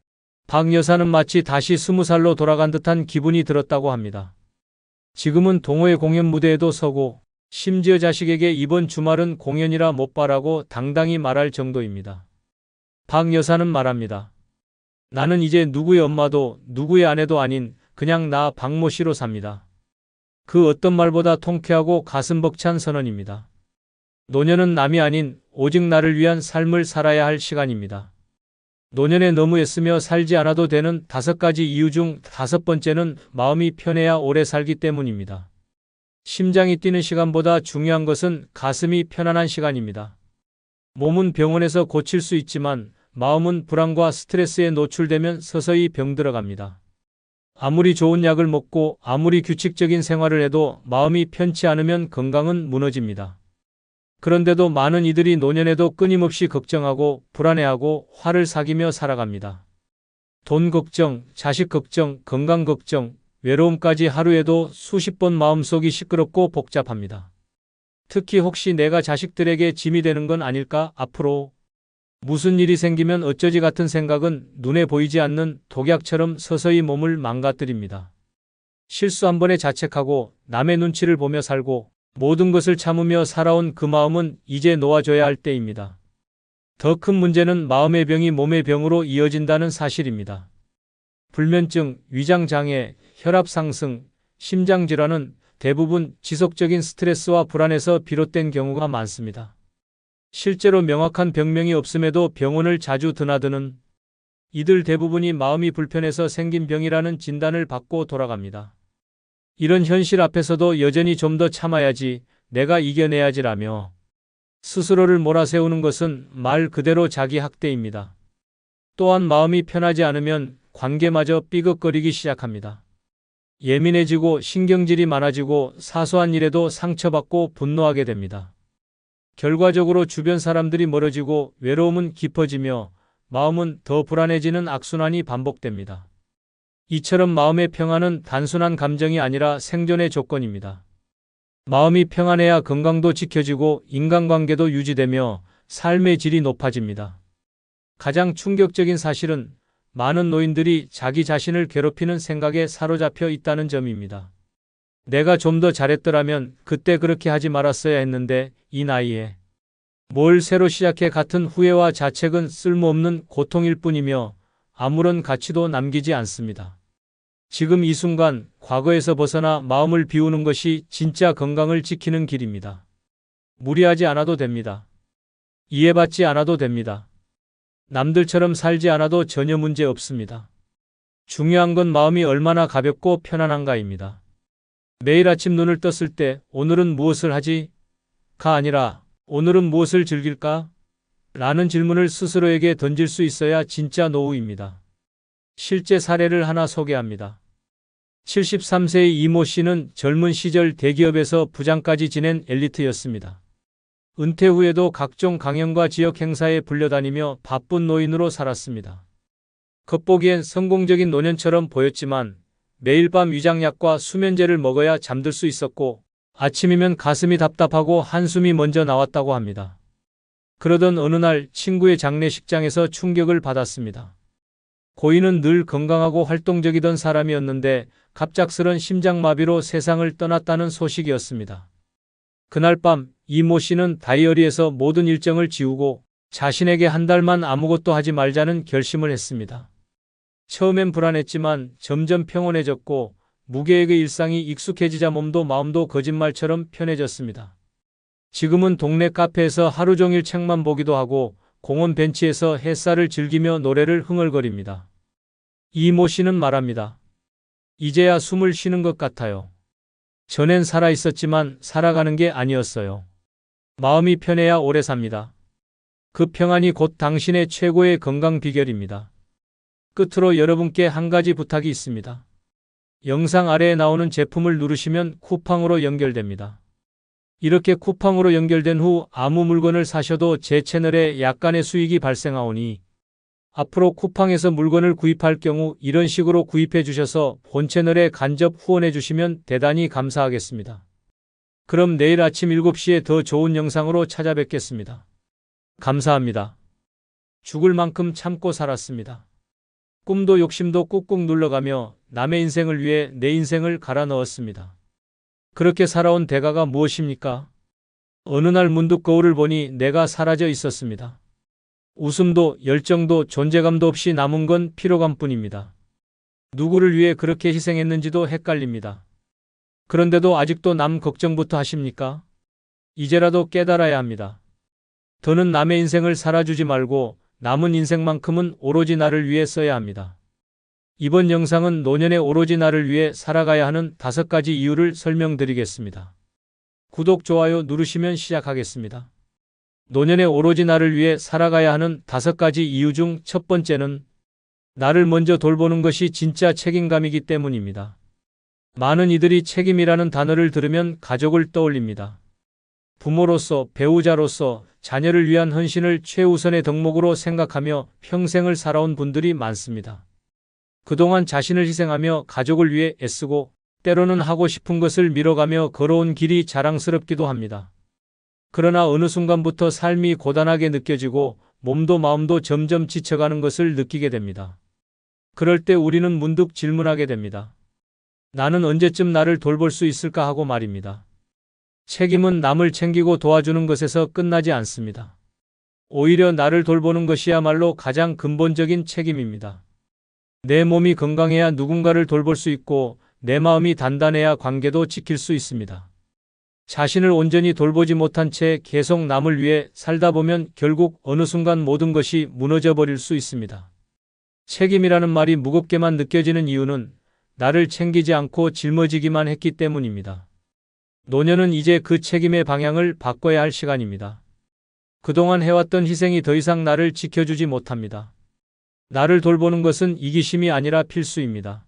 박 여사는 마치 다시 20살로 돌아간 듯한 기분이 들었다고 합니다. 지금은 동호회 공연 무대에도 서고 심지어 자식에게 이번 주말은 공연이라 못 봐라고 당당히 말할 정도입니다. 박 여사는 말합니다. 나는 이제 누구의 엄마도 누구의 아내도 아닌 그냥 나 박모 씨로 삽니다. 그 어떤 말보다 통쾌하고 가슴 벅찬 선언입니다. 노년은 남이 아닌 오직 나를 위한 삶을 살아야 할 시간입니다. 노년에 너무 애쓰며 살지 않아도 되는 5가지 이유 중 5번째는 마음이 편해야 오래 살기 때문입니다. 심장이 뛰는 시간보다 중요한 것은 가슴이 편안한 시간입니다. 몸은 병원에서 고칠 수 있지만 마음은 불안과 스트레스에 노출되면 서서히 병들어갑니다. 아무리 좋은 약을 먹고 아무리 규칙적인 생활을 해도 마음이 편치 않으면 건강은 무너집니다. 그런데도 많은 이들이 노년에도 끊임없이 걱정하고 불안해하고 화를 사귀며 살아갑니다. 돈 걱정, 자식 걱정, 건강 걱정, 외로움까지 하루에도 수십 번 마음속이 시끄럽고 복잡합니다. 특히 혹시 내가 자식들에게 짐이 되는 건 아닐까? 앞으로 무슨 일이 생기면 어쩌지 같은 생각은 눈에 보이지 않는 독약처럼 서서히 몸을 망가뜨립니다. 실수 한 번에 자책하고 남의 눈치를 보며 살고 모든 것을 참으며 살아온 그 마음은 이제 놓아줘야 할 때입니다. 더 큰 문제는 마음의 병이 몸의 병으로 이어진다는 사실입니다. 불면증, 위장장애, 혈압 상승, 심장질환은 대부분 지속적인 스트레스와 불안에서 비롯된 경우가 많습니다. 실제로 명확한 병명이 없음에도 병원을 자주 드나드는 이들 대부분이 마음이 불편해서 생긴 병이라는 진단을 받고 돌아갑니다. 이런 현실 앞에서도 여전히 좀 더 참아야지, 내가 이겨내야지라며 스스로를 몰아세우는 것은 말 그대로 자기 학대입니다. 또한 마음이 편하지 않으면 관계마저 삐걱거리기 시작합니다. 예민해지고 신경질이 많아지고 사소한 일에도 상처받고 분노하게 됩니다. 결과적으로 주변 사람들이 멀어지고 외로움은 깊어지며 마음은 더 불안해지는 악순환이 반복됩니다. 이처럼 마음의 평안은 단순한 감정이 아니라 생존의 조건입니다. 마음이 평안해야 건강도 지켜지고 인간관계도 유지되며 삶의 질이 높아집니다. 가장 충격적인 사실은 많은 노인들이 자기 자신을 괴롭히는 생각에 사로잡혀 있다는 점입니다. 내가 좀 더 잘했더라면 그때 그렇게 하지 말았어야 했는데 이 나이에 뭘 새로 시작해 같은 후회와 자책은 쓸모없는 고통일 뿐이며 아무런 가치도 남기지 않습니다. 지금 이 순간 과거에서 벗어나 마음을 비우는 것이 진짜 건강을 지키는 길입니다. 무리하지 않아도 됩니다. 이해받지 않아도 됩니다. 남들처럼 살지 않아도 전혀 문제 없습니다. 중요한 건 마음이 얼마나 가볍고 편안한가입니다. 매일 아침 눈을 떴을 때 오늘은 무엇을 하지? 가 아니라 오늘은 무엇을 즐길까? 라는 질문을 스스로에게 던질 수 있어야 진짜 노후입니다. 실제 사례를 하나 소개합니다. 73세의 이모 씨는 젊은 시절 대기업에서 부장까지 지낸 엘리트였습니다. 은퇴 후에도 각종 강연과 지역 행사에 불려다니며 바쁜 노인으로 살았습니다. 겉보기엔 성공적인 노년처럼 보였지만 매일 밤 위장약과 수면제를 먹어야 잠들 수 있었고 아침이면 가슴이 답답하고 한숨이 먼저 나왔다고 합니다. 그러던 어느 날 친구의 장례식장에서 충격을 받았습니다. 고인은 늘 건강하고 활동적이던 사람이었는데 갑작스런 심장마비로 세상을 떠났다는 소식이었습니다. 그날 밤 이모 씨는 다이어리에서 모든 일정을 지우고 자신에게 한 달만 아무것도 하지 말자는 결심을 했습니다. 처음엔 불안했지만 점점 평온해졌고 무계획의 일상이 익숙해지자 몸도 마음도 거짓말처럼 편해졌습니다. 지금은 동네 카페에서 하루 종일 책만 보기도 하고 공원 벤치에서 햇살을 즐기며 노래를 흥얼거립니다. 이모 씨는 말합니다. 이제야 숨을 쉬는 것 같아요. 전엔 살아 있었지만 살아가는 게 아니었어요. 마음이 편해야 오래 삽니다. 그 평안이 곧 당신의 최고의 건강 비결입니다. 끝으로 여러분께 한 가지 부탁이 있습니다. 영상 아래에 나오는 제품을 누르시면 쿠팡으로 연결됩니다. 이렇게 쿠팡으로 연결된 후 아무 물건을 사셔도 제 채널에 약간의 수익이 발생하오니 앞으로 쿠팡에서 물건을 구입할 경우 이런 식으로 구입해 주셔서 본 채널에 간접 후원해 주시면 대단히 감사하겠습니다. 그럼 내일 아침 7시에 더 좋은 영상으로 찾아뵙겠습니다. 감사합니다. 죽을 만큼 참고 살았습니다. 꿈도 욕심도 꾹꾹 눌러가며 남의 인생을 위해 내 인생을 갈아 넣었습니다. 그렇게 살아온 대가가 무엇입니까? 어느 날 문득 거울을 보니 내가 사라져 있었습니다. 웃음도 열정도 존재감도 없이 남은 건 피로감뿐입니다. 누구를 위해 그렇게 희생했는지도 헷갈립니다. 그런데도 아직도 남 걱정부터 하십니까? 이제라도 깨달아야 합니다. 더는 남의 인생을 살아주지 말고 남은 인생만큼은 오로지 나를 위해 써야 합니다. 이번 영상은 노년에 오로지 나를 위해 살아가야 하는 5가지 이유를 설명드리겠습니다. 구독, 좋아요 누르시면 시작하겠습니다. 노년에 오로지 나를 위해 살아가야 하는 5가지 이유 중 첫 번째는 나를 먼저 돌보는 것이 진짜 책임감이기 때문입니다. 많은 이들이 책임이라는 단어를 들으면 가족을 떠올립니다. 부모로서, 배우자로서 자녀를 위한 헌신을 최우선의 덕목으로 생각하며 평생을 살아온 분들이 많습니다. 그동안 자신을 희생하며 가족을 위해 애쓰고 때로는 하고 싶은 것을 미뤄가며 걸어온 길이 자랑스럽기도 합니다. 그러나 어느 순간부터 삶이 고단하게 느껴지고 몸도 마음도 점점 지쳐가는 것을 느끼게 됩니다. 그럴 때 우리는 문득 질문하게 됩니다. 나는 언제쯤 나를 돌볼 수 있을까 하고 말입니다. 책임은 남을 챙기고 도와주는 것에서 끝나지 않습니다. 오히려 나를 돌보는 것이야말로 가장 근본적인 책임입니다. 내 몸이 건강해야 누군가를 돌볼 수 있고 내 마음이 단단해야 관계도 지킬 수 있습니다. 자신을 온전히 돌보지 못한 채 계속 남을 위해 살다 보면 결국 어느 순간 모든 것이 무너져 버릴 수 있습니다. 책임이라는 말이 무겁게만 느껴지는 이유는 나를 챙기지 않고 짊어지기만 했기 때문입니다. 노년은 이제 그 책임의 방향을 바꿔야 할 시간입니다. 그동안 해왔던 희생이 더 이상 나를 지켜주지 못합니다. 나를 돌보는 것은 이기심이 아니라 필수입니다.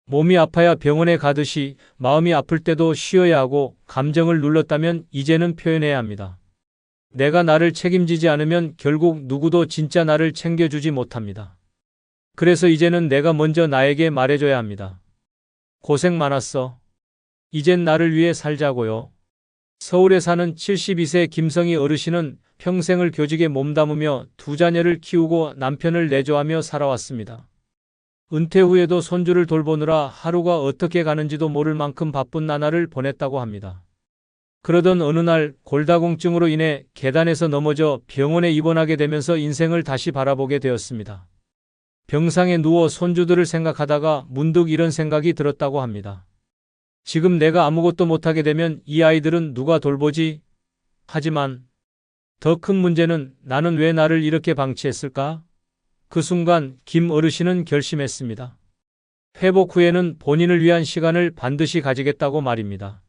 몸이 아파야 병원에 가듯이 마음이 아플 때도 쉬어야 하고 감정을 눌렀다면 이제는 표현해야 합니다. 내가 나를 책임지지 않으면 결국 누구도 진짜 나를 챙겨주지 못합니다. 그래서 이제는 내가 먼저 나에게 말해줘야 합니다. 고생 많았어. 이젠 나를 위해 살자고요. 서울에 사는 72세 김성희 어르신은 평생을 교직에 몸담으며 2자녀를 키우고 남편을 내조하며 살아왔습니다. 은퇴 후에도 손주를 돌보느라 하루가 어떻게 가는지도 모를 만큼 바쁜 나날을 보냈다고 합니다. 그러던 어느 날 골다공증으로 인해 계단에서 넘어져 병원에 입원하게 되면서 인생을 다시 바라보게 되었습니다. 병상에 누워 손주들을 생각하다가 문득 이런 생각이 들었다고 합니다. 지금 내가 아무것도 못하게 되면 이 아이들은 누가 돌보지? 하지만 더 큰 문제는 나는 왜 나를 이렇게 방치했을까? 그 순간 김 어르신은 결심했습니다. 회복 후에는 본인을 위한 시간을 반드시 가지겠다고 말입니다.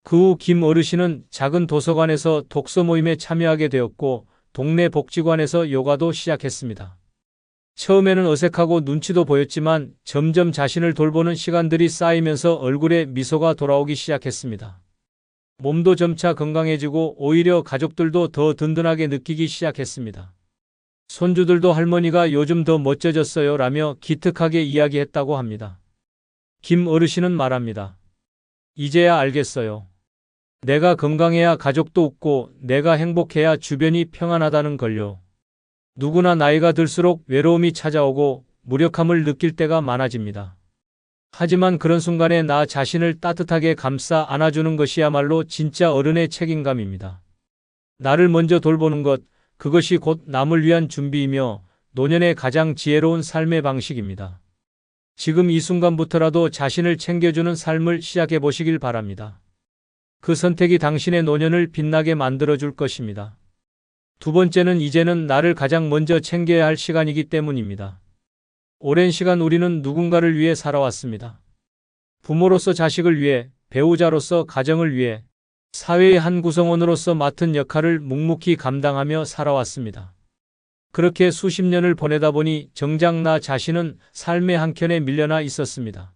그 후 김 어르신은 작은 도서관에서 독서 모임에 참여하게 되었고 동네 복지관에서 요가도 시작했습니다. 처음에는 어색하고 눈치도 보였지만 점점 자신을 돌보는 시간들이 쌓이면서 얼굴에 미소가 돌아오기 시작했습니다. 몸도 점차 건강해지고 오히려 가족들도 더 든든하게 느끼기 시작했습니다. 손주들도 할머니가 요즘 더 멋져졌어요 라며 기특하게 이야기했다고 합니다. 김 어르신은 말합니다. 이제야 알겠어요. 내가 건강해야 가족도 웃고 내가 행복해야 주변이 평안하다는 걸요. 누구나 나이가 들수록 외로움이 찾아오고 무력함을 느낄 때가 많아집니다. 하지만 그런 순간에 나 자신을 따뜻하게 감싸 안아주는 것이야말로 진짜 어른의 책임감입니다. 나를 먼저 돌보는 것, 그것이 곧 남을 위한 준비이며 노년의 가장 지혜로운 삶의 방식입니다. 지금 이 순간부터라도 자신을 챙겨주는 삶을 시작해 보시길 바랍니다. 그 선택이 당신의 노년을 빛나게 만들어줄 것입니다. 두 번째는 이제는 나를 가장 먼저 챙겨야 할 시간이기 때문입니다. 오랜 시간 우리는 누군가를 위해 살아왔습니다. 부모로서 자식을 위해, 배우자로서 가정을 위해, 사회의 한 구성원으로서 맡은 역할을 묵묵히 감당하며 살아왔습니다. 그렇게 수십 년을 보내다 보니 정작 나 자신은 삶의 한켠에 밀려나 있었습니다.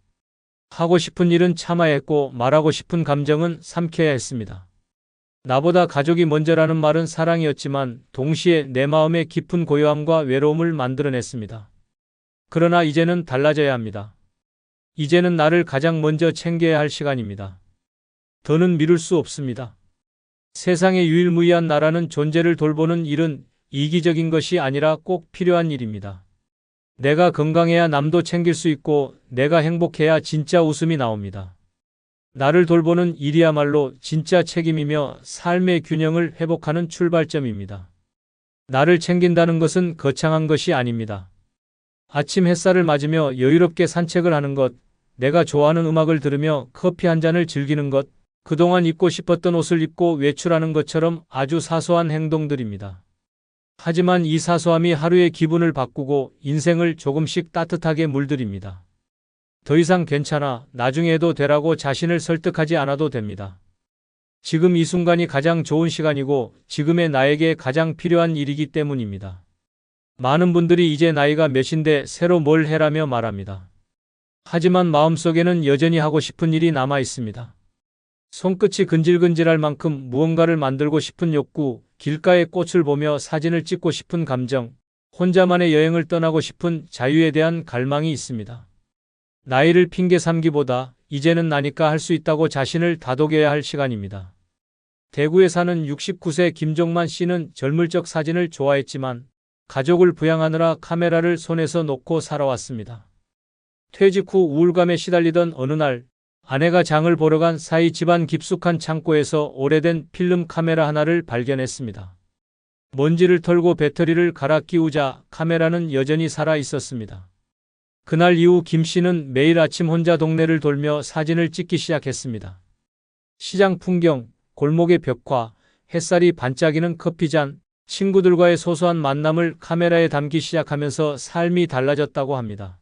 하고 싶은 일은 참아야 했고 말하고 싶은 감정은 삼켜야 했습니다. 나보다 가족이 먼저라는 말은 사랑이었지만 동시에 내 마음의 깊은 고요함과 외로움을 만들어냈습니다. 그러나 이제는 달라져야 합니다. 이제는 나를 가장 먼저 챙겨야 할 시간입니다. 더는 미룰 수 없습니다. 세상에 유일무이한 나라는 존재를 돌보는 일은 이기적인 것이 아니라 꼭 필요한 일입니다. 내가 건강해야 남도 챙길 수 있고 내가 행복해야 진짜 웃음이 나옵니다. 나를 돌보는 일이야말로 진짜 책임이며 삶의 균형을 회복하는 출발점입니다. 나를 챙긴다는 것은 거창한 것이 아닙니다. 아침 햇살을 맞으며 여유롭게 산책을 하는 것, 내가 좋아하는 음악을 들으며 커피 한 잔을 즐기는 것, 그동안 입고 싶었던 옷을 입고 외출하는 것처럼 아주 사소한 행동들입니다. 하지만 이 사소함이 하루의 기분을 바꾸고 인생을 조금씩 따뜻하게 물들입니다. 더 이상 괜찮아, 나중에 해도 되라고 자신을 설득하지 않아도 됩니다. 지금 이 순간이 가장 좋은 시간이고 지금의 나에게 가장 필요한 일이기 때문입니다. 많은 분들이 이제 나이가 몇인데 새로 뭘 해라며 말합니다. 하지만 마음속에는 여전히 하고 싶은 일이 남아 있습니다. 손끝이 근질근질할 만큼 무언가를 만들고 싶은 욕구, 길가의 꽃을 보며 사진을 찍고 싶은 감정, 혼자만의 여행을 떠나고 싶은 자유에 대한 갈망이 있습니다. 나이를 핑계 삼기보다 이제는 나니까 할 수 있다고 자신을 다독여야 할 시간입니다. 대구에 사는 69세 김종만 씨는 젊을 적 사진을 좋아했지만 가족을 부양하느라 카메라를 손에서 놓고 살아왔습니다. 퇴직 후 우울감에 시달리던 어느 날 아내가 장을 보러 간 사이 집안 깊숙한 창고에서 오래된 필름 카메라 하나를 발견했습니다. 먼지를 털고 배터리를 갈아 끼우자 카메라는 여전히 살아 있었습니다. 그날 이후 김 씨는 매일 아침 혼자 동네를 돌며 사진을 찍기 시작했습니다. 시장 풍경, 골목의 벽화, 햇살이 반짝이는 커피잔, 친구들과의 소소한 만남을 카메라에 담기 시작하면서 삶이 달라졌다고 합니다.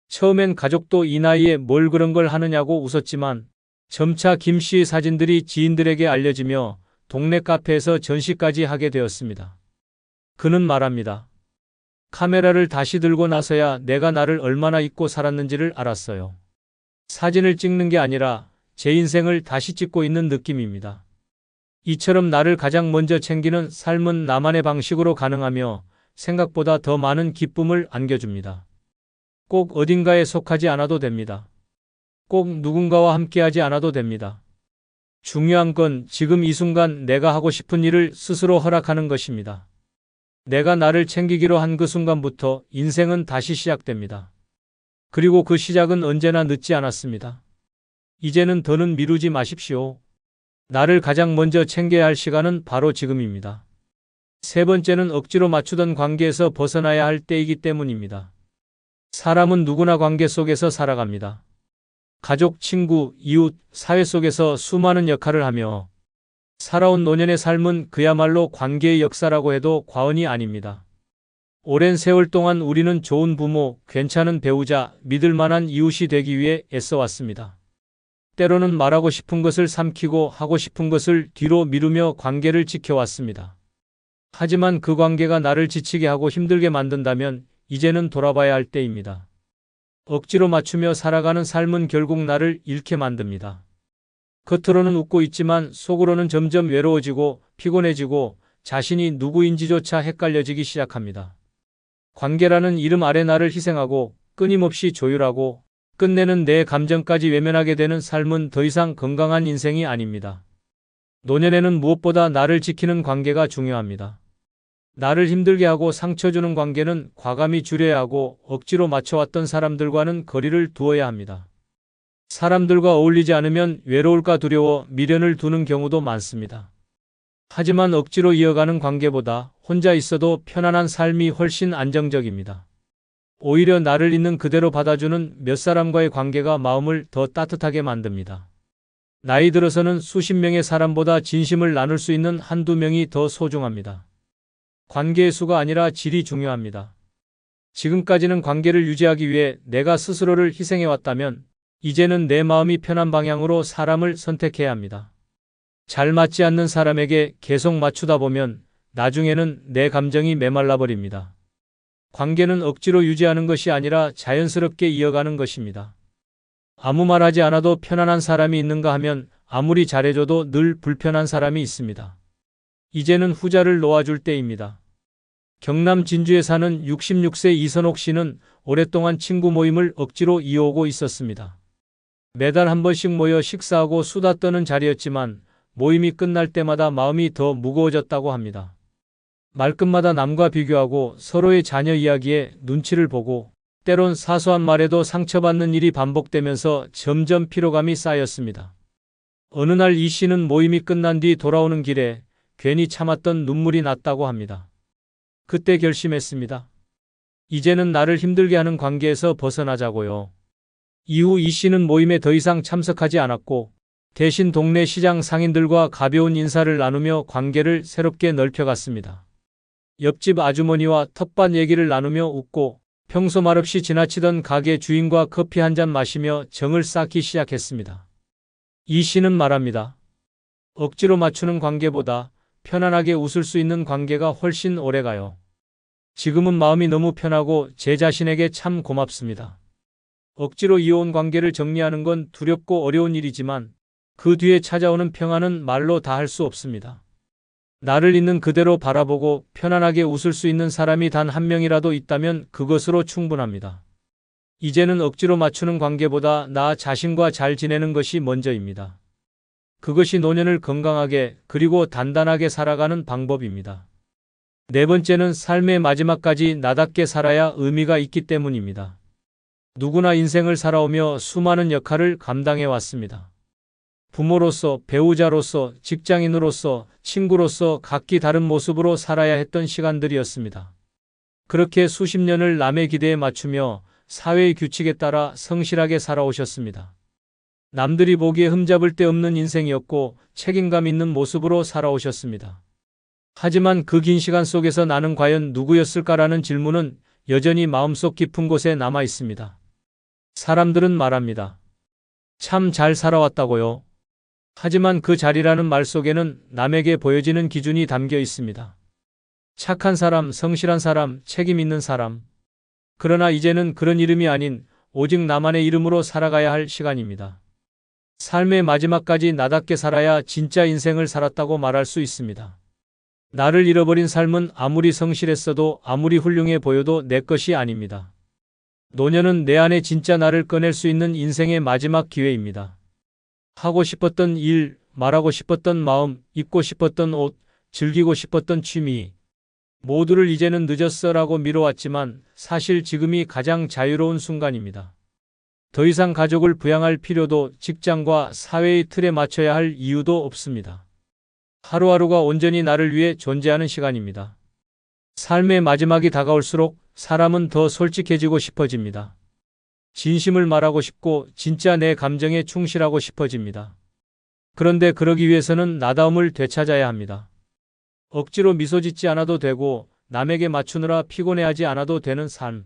처음엔 가족도 이 나이에 뭘 그런 걸 하느냐고 웃었지만 점차 김 씨의 사진들이 지인들에게 알려지며 동네 카페에서 전시까지 하게 되었습니다. 그는 말합니다. 카메라를 다시 들고 나서야 내가 나를 얼마나 잊고 살았는지를 알았어요. 사진을 찍는 게 아니라 제 인생을 다시 찍고 있는 느낌입니다. 이처럼 나를 가장 먼저 챙기는 삶은 나만의 방식으로 가능하며 생각보다 더 많은 기쁨을 안겨줍니다. 꼭 어딘가에 속하지 않아도 됩니다. 꼭 누군가와 함께하지 않아도 됩니다. 중요한 건 지금 이 순간 내가 하고 싶은 일을 스스로 허락하는 것입니다. 내가 나를 챙기기로 한 그 순간부터 인생은 다시 시작됩니다. 그리고 그 시작은 언제나 늦지 않았습니다. 이제는 더는 미루지 마십시오. 나를 가장 먼저 챙겨야 할 시간은 바로 지금입니다. 세 번째는 억지로 맞추던 관계에서 벗어나야 할 때이기 때문입니다. 사람은 누구나 관계 속에서 살아갑니다. 가족, 친구, 이웃, 사회 속에서 수많은 역할을 하며 살아온 노년의 삶은 그야말로 관계의 역사라고 해도 과언이 아닙니다. 오랜 세월 동안 우리는 좋은 부모, 괜찮은 배우자, 믿을 만한 이웃이 되기 위해 애써왔습니다. 때로는 말하고 싶은 것을 삼키고 하고 싶은 것을 뒤로 미루며 관계를 지켜왔습니다. 하지만 그 관계가 나를 지치게 하고 힘들게 만든다면 이제는 돌아봐야 할 때입니다. 억지로 맞추며 살아가는 삶은 결국 나를 잃게 만듭니다. 겉으로는 웃고 있지만 속으로는 점점 외로워지고 피곤해지고 자신이 누구인지조차 헷갈려지기 시작합니다. 관계라는 이름 아래 나를 희생하고 끊임없이 조율하고 끝내는 내 감정까지 외면하게 되는 삶은 더 이상 건강한 인생이 아닙니다. 노년에는 무엇보다 나를 지키는 관계가 중요합니다. 나를 힘들게 하고 상처 주는 관계는 과감히 줄여야 하고 억지로 맞춰왔던 사람들과는 거리를 두어야 합니다. 사람들과 어울리지 않으면 외로울까 두려워 미련을 두는 경우도 많습니다. 하지만 억지로 이어가는 관계보다 혼자 있어도 편안한 삶이 훨씬 안정적입니다. 오히려 나를 있는 그대로 받아주는 몇 사람과의 관계가 마음을 더 따뜻하게 만듭니다. 나이 들어서는 수십 명의 사람보다 진심을 나눌 수 있는 한두 명이 더 소중합니다. 관계의 수가 아니라 질이 중요합니다. 지금까지는 관계를 유지하기 위해 내가 스스로를 희생해왔다면 이제는 내 마음이 편한 방향으로 사람을 선택해야 합니다. 잘 맞지 않는 사람에게 계속 맞추다 보면 나중에는 내 감정이 메말라 버립니다. 관계는 억지로 유지하는 것이 아니라 자연스럽게 이어가는 것입니다. 아무 말 하지 않아도 편안한 사람이 있는가 하면 아무리 잘해줘도 늘 불편한 사람이 있습니다. 이제는 후자를 놓아줄 때입니다. 경남 진주에 사는 66세 이선옥 씨는 오랫동안 친구 모임을 억지로 이어오고 있었습니다. 매달 한 번씩 모여 식사하고 수다 떠는 자리였지만 모임이 끝날 때마다 마음이 더 무거워졌다고 합니다. 말끝마다 남과 비교하고 서로의 자녀 이야기에 눈치를 보고 때론 사소한 말에도 상처받는 일이 반복되면서 점점 피로감이 쌓였습니다. 어느 날 이 씨는 모임이 끝난 뒤 돌아오는 길에 괜히 참았던 눈물이 났다고 합니다. 그때 결심했습니다. 이제는 나를 힘들게 하는 관계에서 벗어나자고요. 이후 이 씨는 모임에 더 이상 참석하지 않았고 대신 동네 시장 상인들과 가벼운 인사를 나누며 관계를 새롭게 넓혀갔습니다. 옆집 아주머니와 텃밭 얘기를 나누며 웃고 평소 말없이 지나치던 가게 주인과 커피 한 잔 마시며 정을 쌓기 시작했습니다. 이 씨는 말합니다. 억지로 맞추는 관계보다 편안하게 웃을 수 있는 관계가 훨씬 오래가요. 지금은 마음이 너무 편하고 제 자신에게 참 고맙습니다. 억지로 이어온 관계를 정리하는 건 두렵고 어려운 일이지만 그 뒤에 찾아오는 평안은 말로 다 할 수 없습니다. 나를 있는 그대로 바라보고 편안하게 웃을 수 있는 사람이 단 한 명이라도 있다면 그것으로 충분합니다. 이제는 억지로 맞추는 관계보다 나 자신과 잘 지내는 것이 먼저입니다. 그것이 노년을 건강하게 그리고 단단하게 살아가는 방법입니다. 네 번째는 삶의 마지막까지 나답게 살아야 의미가 있기 때문입니다. 누구나 인생을 살아오며 수많은 역할을 감당해 왔습니다. 부모로서, 배우자로서, 직장인으로서, 친구로서 각기 다른 모습으로 살아야 했던 시간들이었습니다. 그렇게 수십 년을 남의 기대에 맞추며 사회의 규칙에 따라 성실하게 살아오셨습니다. 남들이 보기에 흠잡을 데 없는 인생이었고 책임감 있는 모습으로 살아오셨습니다. 하지만 그 긴 시간 속에서 나는 과연 누구였을까라는 질문은 여전히 마음속 깊은 곳에 남아 있습니다. 사람들은 말합니다. 참 잘 살아왔다고요. 하지만 그 잘이라는 말 속에는 남에게 보여지는 기준이 담겨 있습니다. 착한 사람, 성실한 사람, 책임 있는 사람. 그러나 이제는 그런 이름이 아닌 오직 나만의 이름으로 살아가야 할 시간입니다. 삶의 마지막까지 나답게 살아야 진짜 인생을 살았다고 말할 수 있습니다. 나를 잃어버린 삶은 아무리 성실했어도 아무리 훌륭해 보여도 내 것이 아닙니다. 노년은 내 안에 진짜 나를 꺼낼 수 있는 인생의 마지막 기회입니다. 하고 싶었던 일, 말하고 싶었던 마음, 입고 싶었던 옷, 즐기고 싶었던 취미. 모두를 이제는 늦었어라고 미뤄왔지만 사실 지금이 가장 자유로운 순간입니다. 더 이상 가족을 부양할 필요도 직장과 사회의 틀에 맞춰야 할 이유도 없습니다. 하루하루가 온전히 나를 위해 존재하는 시간입니다. 삶의 마지막이 다가올수록 사람은 더 솔직해지고 싶어집니다. 진심을 말하고 싶고 진짜 내 감정에 충실하고 싶어집니다. 그런데 그러기 위해서는 나다움을 되찾아야 합니다. 억지로 미소 짓지 않아도 되고 남에게 맞추느라 피곤해하지 않아도 되는 삶.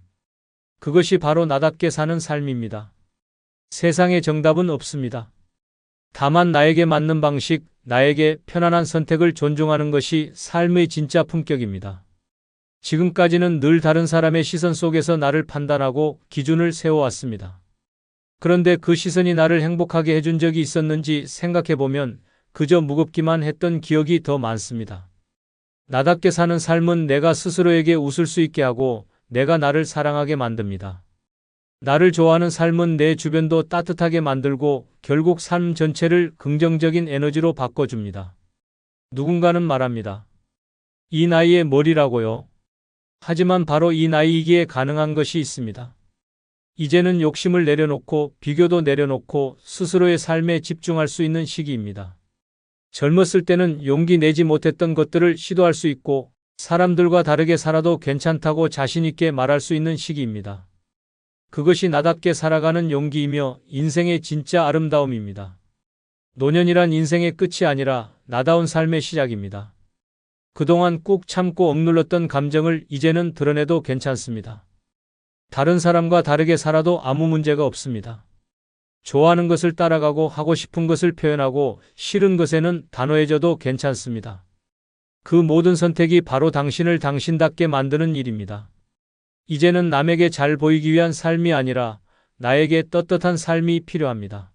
그것이 바로 나답게 사는 삶입니다. 세상에 정답은 없습니다. 다만 나에게 맞는 방식, 나에게 편안한 선택을 존중하는 것이 삶의 진짜 품격입니다. 지금까지는 늘 다른 사람의 시선 속에서 나를 판단하고 기준을 세워왔습니다. 그런데 그 시선이 나를 행복하게 해준 적이 있었는지 생각해보면 그저 무겁기만 했던 기억이 더 많습니다. 나답게 사는 삶은 내가 스스로에게 웃을 수 있게 하고 내가 나를 사랑하게 만듭니다. 나를 좋아하는 삶은 내 주변도 따뜻하게 만들고 결국 삶 전체를 긍정적인 에너지로 바꿔줍니다. 누군가는 말합니다. 이 나이에 뭘이라고요? 하지만 바로 이 나이이기에 가능한 것이 있습니다. 이제는 욕심을 내려놓고 비교도 내려놓고 스스로의 삶에 집중할 수 있는 시기입니다. 젊었을 때는 용기 내지 못했던 것들을 시도할 수 있고 사람들과 다르게 살아도 괜찮다고 자신 있게 말할 수 있는 시기입니다. 그것이 나답게 살아가는 용기이며 인생의 진짜 아름다움입니다. 노년이란 인생의 끝이 아니라 나다운 삶의 시작입니다. 그동안 꾹 참고 억눌렀던 감정을 이제는 드러내도 괜찮습니다. 다른 사람과 다르게 살아도 아무 문제가 없습니다. 좋아하는 것을 따라가고 하고 싶은 것을 표현하고 싫은 것에는 단호해져도 괜찮습니다. 그 모든 선택이 바로 당신을 당신답게 만드는 일입니다. 이제는 남에게 잘 보이기 위한 삶이 아니라 나에게 떳떳한 삶이 필요합니다.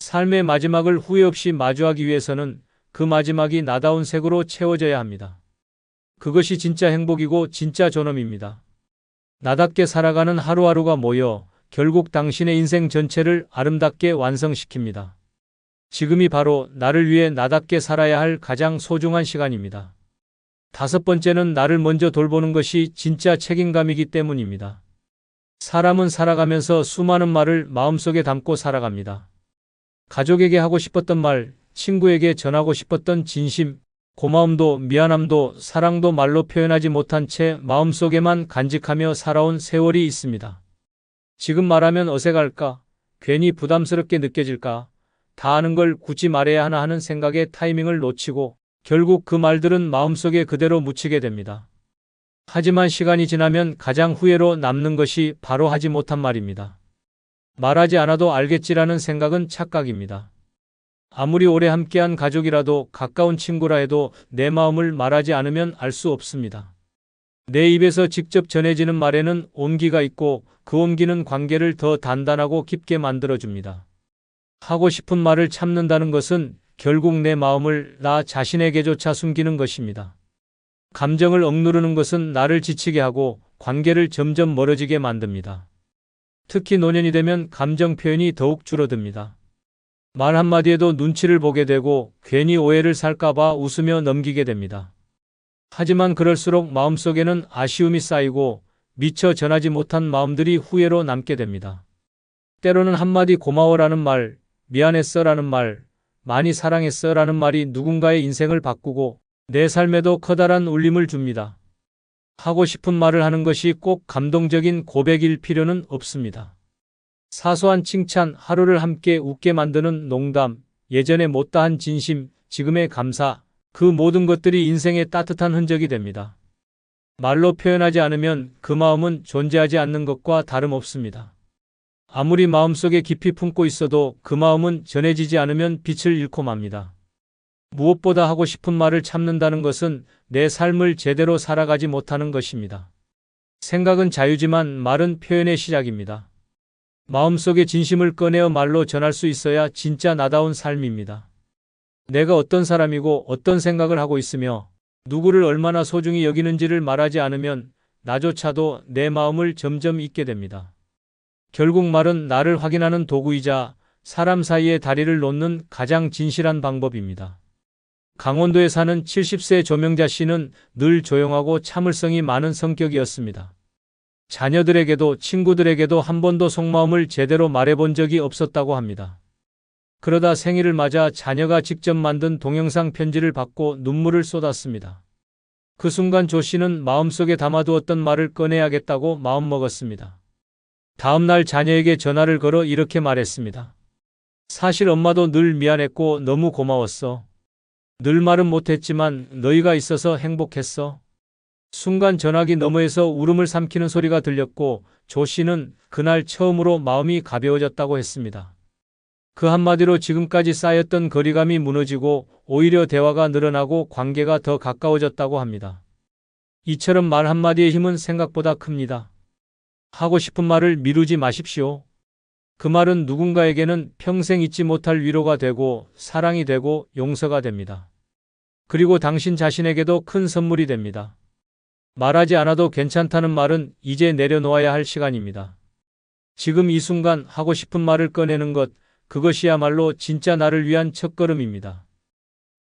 삶의 마지막을 후회 없이 마주하기 위해서는 그 마지막이 나다운 색으로 채워져야 합니다. 그것이 진짜 행복이고 진짜 존엄입니다. 나답게 살아가는 하루하루가 모여 결국 당신의 인생 전체를 아름답게 완성시킵니다. 지금이 바로 나를 위해 나답게 살아야 할 가장 소중한 시간입니다. 5번째는 나를 먼저 돌보는 것이 진짜 책임감이기 때문입니다. 사람은 살아가면서 수많은 말을 마음속에 담고 살아갑니다. 가족에게 하고 싶었던 말, 친구에게 전하고 싶었던 진심, 고마움도 미안함도 사랑도 말로 표현하지 못한 채 마음속에만 간직하며 살아온 세월이 있습니다. 지금 말하면 어색할까? 괜히 부담스럽게 느껴질까? 다 아는 걸 굳이 말해야 하나 하는 생각에 타이밍을 놓치고 결국 그 말들은 마음속에 그대로 묻히게 됩니다. 하지만 시간이 지나면 가장 후회로 남는 것이 바로 하지 못한 말입니다. 말하지 않아도 알겠지라는 생각은 착각입니다. 아무리 오래 함께한 가족이라도 가까운 친구라 해도 내 마음을 말하지 않으면 알 수 없습니다. 내 입에서 직접 전해지는 말에는 온기가 있고 그 온기는 관계를 더 단단하고 깊게 만들어줍니다. 하고 싶은 말을 참는다는 것은 결국 내 마음을 나 자신에게조차 숨기는 것입니다. 감정을 억누르는 것은 나를 지치게 하고 관계를 점점 멀어지게 만듭니다. 특히 노년이 되면 감정 표현이 더욱 줄어듭니다. 말 한마디에도 눈치를 보게 되고 괜히 오해를 살까봐 웃으며 넘기게 됩니다. 하지만 그럴수록 마음속에는 아쉬움이 쌓이고 미처 전하지 못한 마음들이 후회로 남게 됩니다. 때로는 한마디 고마워라는 말, 미안했어라는 말, 많이 사랑했어라는 말이 누군가의 인생을 바꾸고 내 삶에도 커다란 울림을 줍니다. 하고 싶은 말을 하는 것이 꼭 감동적인 고백일 필요는 없습니다. 사소한 칭찬, 하루를 함께 웃게 만드는 농담, 예전에 못다한 진심, 지금의 감사, 그 모든 것들이 인생의 따뜻한 흔적이 됩니다. 말로 표현하지 않으면 그 마음은 존재하지 않는 것과 다름없습니다. 아무리 마음속에 깊이 품고 있어도 그 마음은 전해지지 않으면 빛을 잃고 맙니다. 무엇보다 하고 싶은 말을 참는다는 것은 내 삶을 제대로 살아가지 못하는 것입니다. 생각은 자유지만 말은 표현의 시작입니다. 마음속의 진심을 꺼내어 말로 전할 수 있어야 진짜 나다운 삶입니다. 내가 어떤 사람이고 어떤 생각을 하고 있으며 누구를 얼마나 소중히 여기는지를 말하지 않으면 나조차도 내 마음을 점점 잊게 됩니다. 결국 말은 나를 확인하는 도구이자 사람 사이에 다리를 놓는 가장 진실한 방법입니다. 강원도에 사는 70세 조명자 씨는 늘 조용하고 참을성이 많은 성격이었습니다. 자녀들에게도 친구들에게도 한 번도 속마음을 제대로 말해본 적이 없었다고 합니다. 그러다 생일을 맞아 자녀가 직접 만든 동영상 편지를 받고 눈물을 쏟았습니다. 그 순간 조 씨는 마음속에 담아두었던 말을 꺼내야겠다고 마음먹었습니다. 다음 날 자녀에게 전화를 걸어 이렇게 말했습니다. 사실 엄마도 늘 미안했고 너무 고마웠어. 늘 말은 못했지만 너희가 있어서 행복했어. 순간 전화기 너머에서 울음을 삼키는 소리가 들렸고 조 씨는 그날 처음으로 마음이 가벼워졌다고 했습니다. 그 한마디로 지금까지 쌓였던 거리감이 무너지고 오히려 대화가 늘어나고 관계가 더 가까워졌다고 합니다. 이처럼 말 한마디의 힘은 생각보다 큽니다. 하고 싶은 말을 미루지 마십시오. 그 말은 누군가에게는 평생 잊지 못할 위로가 되고 사랑이 되고 용서가 됩니다. 그리고 당신 자신에게도 큰 선물이 됩니다. 말하지 않아도 괜찮다는 말은 이제 내려놓아야 할 시간입니다. 지금 이 순간 하고 싶은 말을 꺼내는 것, 그것이야말로 진짜 나를 위한 첫걸음입니다.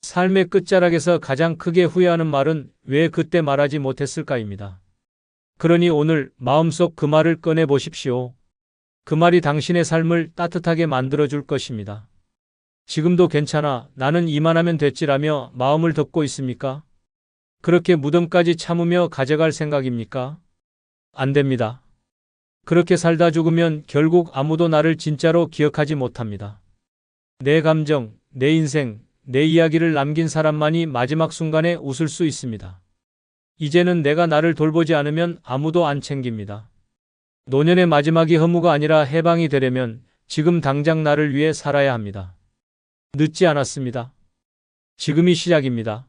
삶의 끝자락에서 가장 크게 후회하는 말은 왜 그때 말하지 못했을까입니다. 그러니 오늘 마음속 그 말을 꺼내 보십시오. 그 말이 당신의 삶을 따뜻하게 만들어줄 것입니다. 지금도 괜찮아, 나는 이만하면 됐지라며 마음을 덮고 있습니까? 그렇게 무덤까지 참으며 가져갈 생각입니까? 안 됩니다. 그렇게 살다 죽으면 결국 아무도 나를 진짜로 기억하지 못합니다. 내 감정, 내 인생, 내 이야기를 남긴 사람만이 마지막 순간에 웃을 수 있습니다. 이제는 내가 나를 돌보지 않으면 아무도 안 챙깁니다. 노년의 마지막이 허무가 아니라 해방이 되려면 지금 당장 나를 위해 살아야 합니다. 늦지 않았습니다. 지금이 시작입니다.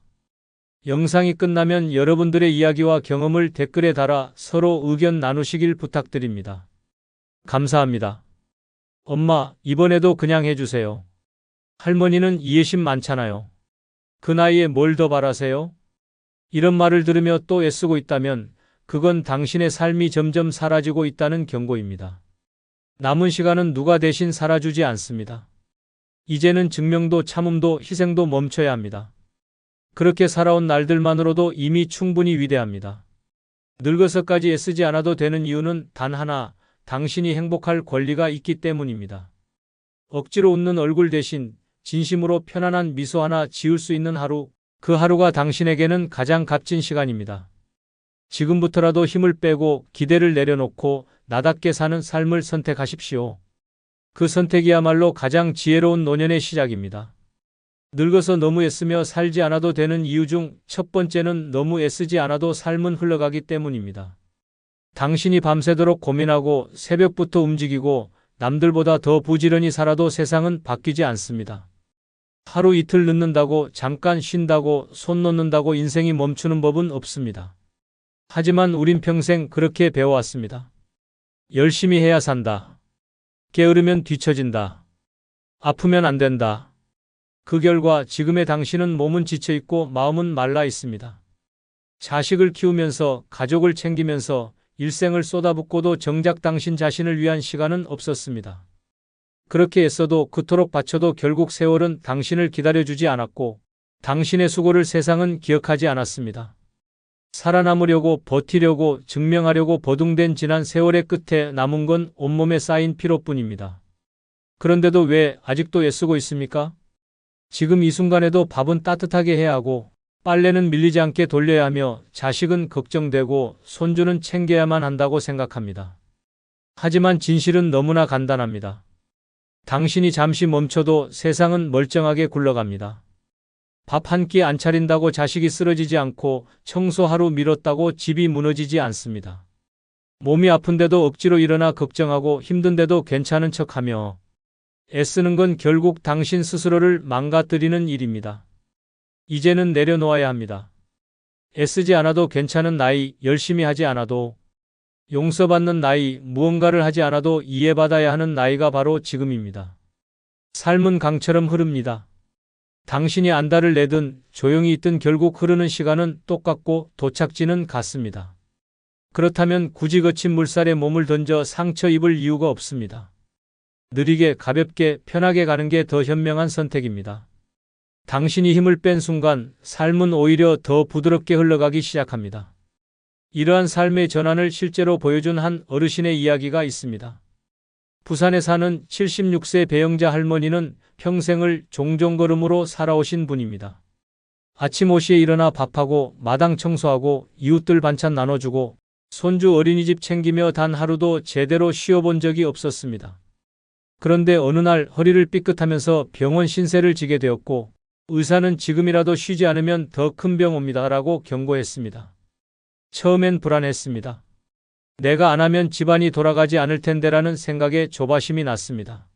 영상이 끝나면 여러분들의 이야기와 경험을 댓글에 달아 서로 의견 나누시길 부탁드립니다. 감사합니다. 엄마, 이번에도 그냥 해주세요. 할머니는 이해심 많잖아요. 그 나이에 뭘 더 바라세요? 이런 말을 들으며 또 애쓰고 있다면 그건 당신의 삶이 점점 사라지고 있다는 경고입니다. 남은 시간은 누가 대신 살아주지 않습니다. 이제는 증명도 참음도 희생도 멈춰야 합니다. 그렇게 살아온 날들만으로도 이미 충분히 위대합니다. 늙어서까지 애쓰지 않아도 되는 이유는 단 하나, 당신이 행복할 권리가 있기 때문입니다. 억지로 웃는 얼굴 대신 진심으로 편안한 미소 하나 지을 수 있는 하루, 그 하루가 당신에게는 가장 값진 시간입니다. 지금부터라도 힘을 빼고 기대를 내려놓고 나답게 사는 삶을 선택하십시오. 그 선택이야말로 가장 지혜로운 노년의 시작입니다. 늙어서 너무 애쓰며 살지 않아도 되는 이유 중 첫 번째는 너무 애쓰지 않아도 삶은 흘러가기 때문입니다. 당신이 밤새도록 고민하고 새벽부터 움직이고 남들보다 더 부지런히 살아도 세상은 바뀌지 않습니다. 하루 이틀 늦는다고, 잠깐 쉰다고, 손 놓는다고 인생이 멈추는 법은 없습니다. 하지만 우린 평생 그렇게 배워왔습니다. 열심히 해야 산다. 게으르면 뒤처진다. 아프면 안 된다. 그 결과 지금의 당신은 몸은 지쳐있고 마음은 말라 있습니다. 자식을 키우면서 가족을 챙기면서 일생을 쏟아붓고도 정작 당신 자신을 위한 시간은 없었습니다. 그렇게 애써도 그토록 바쳐도 결국 세월은 당신을 기다려주지 않았고 당신의 수고를 세상은 기억하지 않았습니다. 살아남으려고 버티려고 증명하려고 버둥댄 지난 세월의 끝에 남은 건 온몸에 쌓인 피로뿐입니다. 그런데도 왜 아직도 애쓰고 있습니까? 지금 이 순간에도 밥은 따뜻하게 해야 하고 빨래는 밀리지 않게 돌려야 하며 자식은 걱정되고 손주는 챙겨야만 한다고 생각합니다. 하지만 진실은 너무나 간단합니다. 당신이 잠시 멈춰도 세상은 멀쩡하게 굴러갑니다. 밥 한 끼 안 차린다고 자식이 쓰러지지 않고 청소 하루 미뤘다고 집이 무너지지 않습니다. 몸이 아픈데도 억지로 일어나 걱정하고 힘든데도 괜찮은 척하며 애쓰는 건 결국 당신 스스로를 망가뜨리는 일입니다. 이제는 내려놓아야 합니다. 애쓰지 않아도 괜찮은 나이, 열심히 하지 않아도 용서받는 나이, 무언가를 하지 않아도 이해받아야 하는 나이가 바로 지금입니다. 삶은 강처럼 흐릅니다. 당신이 안달을 내든 조용히 있든 결국 흐르는 시간은 똑같고 도착지는 같습니다. 그렇다면 굳이 거친 물살에 몸을 던져 상처 입을 이유가 없습니다. 느리게, 가볍게, 편하게 가는 게 더 현명한 선택입니다. 당신이 힘을 뺀 순간 삶은 오히려 더 부드럽게 흘러가기 시작합니다. 이러한 삶의 전환을 실제로 보여준 한 어르신의 이야기가 있습니다. 부산에 사는 76세 배영자 할머니는 평생을 종종걸음으로 살아오신 분입니다. 아침 5시에 일어나 밥하고 마당 청소하고 이웃들 반찬 나눠주고 손주 어린이집 챙기며 단 하루도 제대로 쉬어본 적이 없었습니다. 그런데 어느 날 허리를 삐끗하면서 병원 신세를 지게 되었고 의사는 지금이라도 쉬지 않으면 더 큰 병 옵니다 라고 경고했습니다. 처음엔 불안했습니다. 내가 안 하면 집안이 돌아가지 않을 텐데라는 생각에 조바심이 났습니다.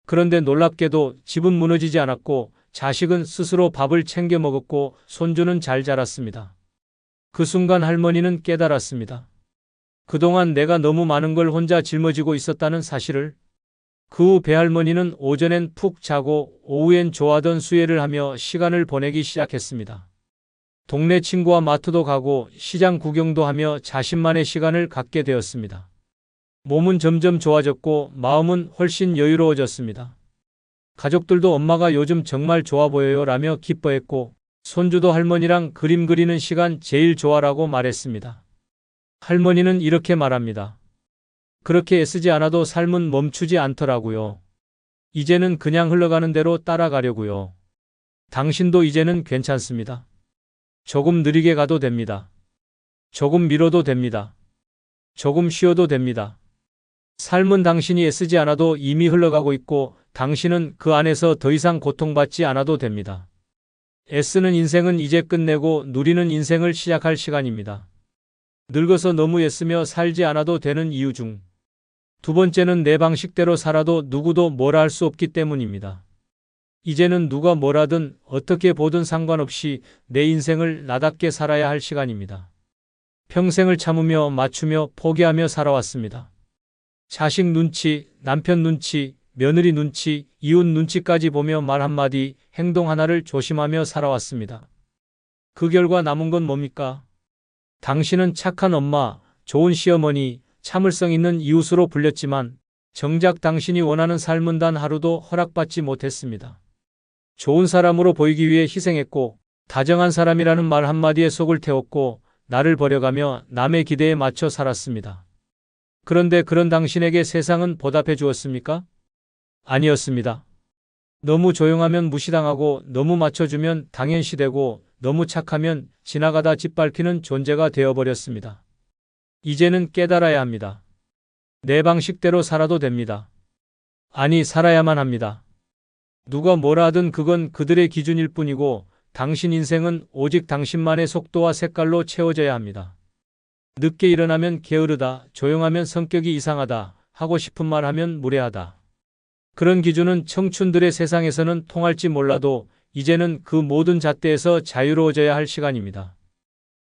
그런데 놀랍게도 집은 무너지지 않았고 자식은 스스로 밥을 챙겨 먹었고 손주는 잘 자랐습니다. 그 순간 할머니는 깨달았습니다. 그동안 내가 너무 많은 걸 혼자 짊어지고 있었다는 사실을. 그 후 배할머니는 오전엔 푹 자고 오후엔 좋아하던 수혜를 하며 시간을 보내기 시작했습니다. 동네 친구와 마트도 가고 시장 구경도 하며 자신만의 시간을 갖게 되었습니다. 몸은 점점 좋아졌고 마음은 훨씬 여유로워졌습니다. 가족들도 엄마가 요즘 정말 좋아 보여요 라며 기뻐했고 손주도 할머니랑 그림 그리는 시간 제일 좋아라고 말했습니다. 할머니는 이렇게 말합니다. 그렇게 애쓰지 않아도 삶은 멈추지 않더라고요. 이제는 그냥 흘러가는 대로 따라가려고요. 당신도 이제는 괜찮습니다. 조금 느리게 가도 됩니다. 조금 미뤄도 됩니다. 조금 쉬어도 됩니다. 삶은 당신이 애쓰지 않아도 이미 흘러가고 있고 당신은 그 안에서 더 이상 고통받지 않아도 됩니다. 애쓰는 인생은 이제 끝내고 누리는 인생을 시작할 시간입니다. 늙어서 너무 애쓰며 살지 않아도 되는 이유 중 두 번째는 내 방식대로 살아도 누구도 뭐라 할 수 없기 때문입니다. 이제는 누가 뭐라든 어떻게 보든 상관없이 내 인생을 나답게 살아야 할 시간입니다. 평생을 참으며 맞추며 포기하며 살아왔습니다. 자식 눈치, 남편 눈치, 며느리 눈치, 이웃 눈치까지 보며 말 한마디, 행동 하나를 조심하며 살아왔습니다. 그 결과 남은 건 뭡니까? 당신은 착한 엄마, 좋은 시어머니, 참을성 있는 이웃으로 불렸지만 정작 당신이 원하는 삶은 단 하루도 허락받지 못했습니다. 좋은 사람으로 보이기 위해 희생했고 다정한 사람이라는 말 한마디에 속을 태웠고 나를 버려가며 남의 기대에 맞춰 살았습니다. 그런데 그런 당신에게 세상은 보답해 주었습니까? 아니었습니다. 너무 조용하면 무시당하고 너무 맞춰주면 당연시되고 너무 착하면 지나가다 짓밟히는 존재가 되어버렸습니다. 이제는 깨달아야 합니다. 내 방식대로 살아도 됩니다. 아니, 살아야만 합니다. 누가 뭐라 하든 그건 그들의 기준일 뿐이고 당신 인생은 오직 당신만의 속도와 색깔로 채워져야 합니다. 늦게 일어나면 게으르다, 조용하면 성격이 이상하다, 하고 싶은 말 하면 무례하다. 그런 기준은 청춘들의 세상에서는 통할지 몰라도 이제는 그 모든 잣대에서 자유로워져야 할 시간입니다.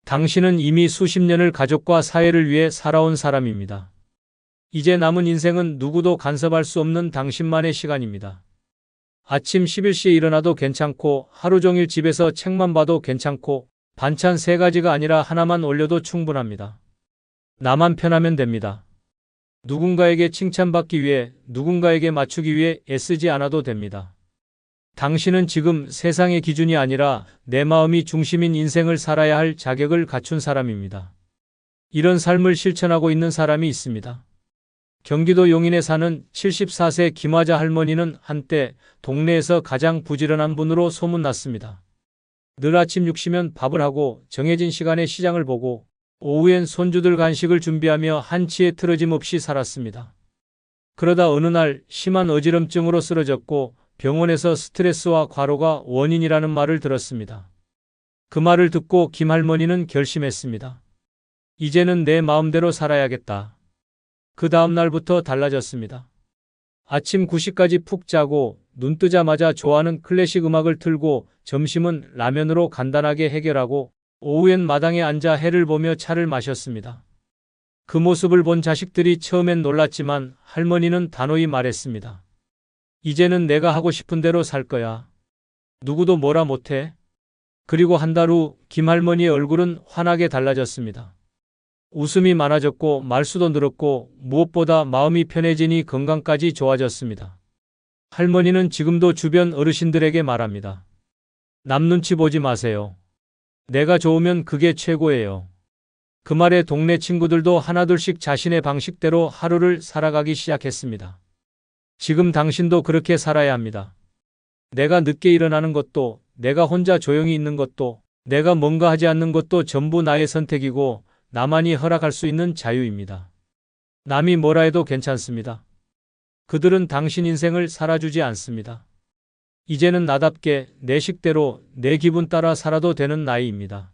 당신은 이미 수십 년을 가족과 사회를 위해 살아온 사람입니다. 이제 남은 인생은 누구도 간섭할 수 없는 당신만의 시간입니다. 아침 11시에 일어나도 괜찮고 하루 종일 집에서 책만 봐도 괜찮고 반찬 3가지가 아니라 하나만 올려도 충분합니다. 나만 편하면 됩니다. 누군가에게 칭찬받기 위해 누군가에게 맞추기 위해 애쓰지 않아도 됩니다. 당신은 지금 세상의 기준이 아니라 내 마음이 중심인 인생을 살아야 할 자격을 갖춘 사람입니다. 이런 삶을 실천하고 있는 사람이 있습니다. 경기도 용인에 사는 74세 김화자 할머니는 한때 동네에서 가장 부지런한 분으로 소문났습니다. 늘 아침 6시면 밥을 하고 정해진 시간에 시장을 보고 오후엔 손주들 간식을 준비하며 한치의 틀어짐 없이 살았습니다. 그러다 어느 날 심한 어지럼증으로 쓰러졌고 병원에서 스트레스와 과로가 원인이라는 말을 들었습니다. 그 말을 듣고 김 할머니는 결심했습니다. 이제는 내 마음대로 살아야겠다. 그 다음 날부터 달라졌습니다. 아침 9시까지 푹 자고 눈 뜨자마자 좋아하는 클래식 음악을 틀고 점심은 라면으로 간단하게 해결하고 오후엔 마당에 앉아 해를 보며 차를 마셨습니다. 그 모습을 본 자식들이 처음엔 놀랐지만 할머니는 단호히 말했습니다. 이제는 내가 하고 싶은 대로 살 거야. 누구도 뭐라 못해. 그리고 한 달 후 김할머니의 얼굴은 환하게 달라졌습니다. 웃음이 많아졌고 말수도 늘었고 무엇보다 마음이 편해지니 건강까지 좋아졌습니다. 할머니는 지금도 주변 어르신들에게 말합니다. 남 눈치 보지 마세요. 내가 좋으면 그게 최고예요. 그 말에 동네 친구들도 하나둘씩 자신의 방식대로 하루를 살아가기 시작했습니다. 지금 당신도 그렇게 살아야 합니다. 내가 늦게 일어나는 것도, 내가 혼자 조용히 있는 것도, 내가 뭔가 하지 않는 것도 전부 나의 선택이고 나만이 허락할 수 있는 자유입니다. 남이 뭐라 해도 괜찮습니다. 그들은 당신 인생을 살아주지 않습니다. 이제는 나답게 내 식대로 내 기분 따라 살아도 되는 나이입니다.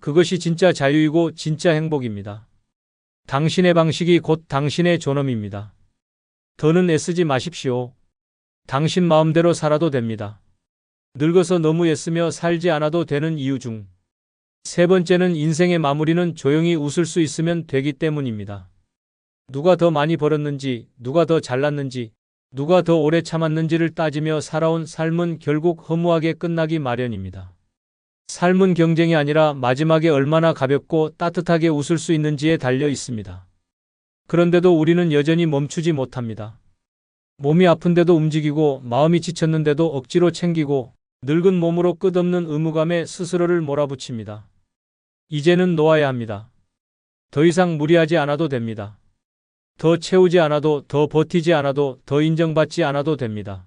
그것이 진짜 자유이고 진짜 행복입니다. 당신의 방식이 곧 당신의 존엄입니다. 더는 애쓰지 마십시오. 당신 마음대로 살아도 됩니다. 늙어서 너무 애쓰며 살지 않아도 되는 이유 중 세 번째는 인생의 마무리는 조용히 웃을 수 있으면 되기 때문입니다. 누가 더 많이 벌었는지, 누가 더 잘났는지, 누가 더 오래 참았는지를 따지며 살아온 삶은 결국 허무하게 끝나기 마련입니다. 삶은 경쟁이 아니라 마지막에 얼마나 가볍고 따뜻하게 웃을 수 있는지에 달려 있습니다. 그런데도 우리는 여전히 멈추지 못합니다. 몸이 아픈데도 움직이고 마음이 지쳤는데도 억지로 챙기고 늙은 몸으로 끝없는 의무감에 스스로를 몰아붙입니다. 이제는 놓아야 합니다. 더 이상 무리하지 않아도 됩니다. 더 채우지 않아도, 더 버티지 않아도, 더 인정받지 않아도 됩니다.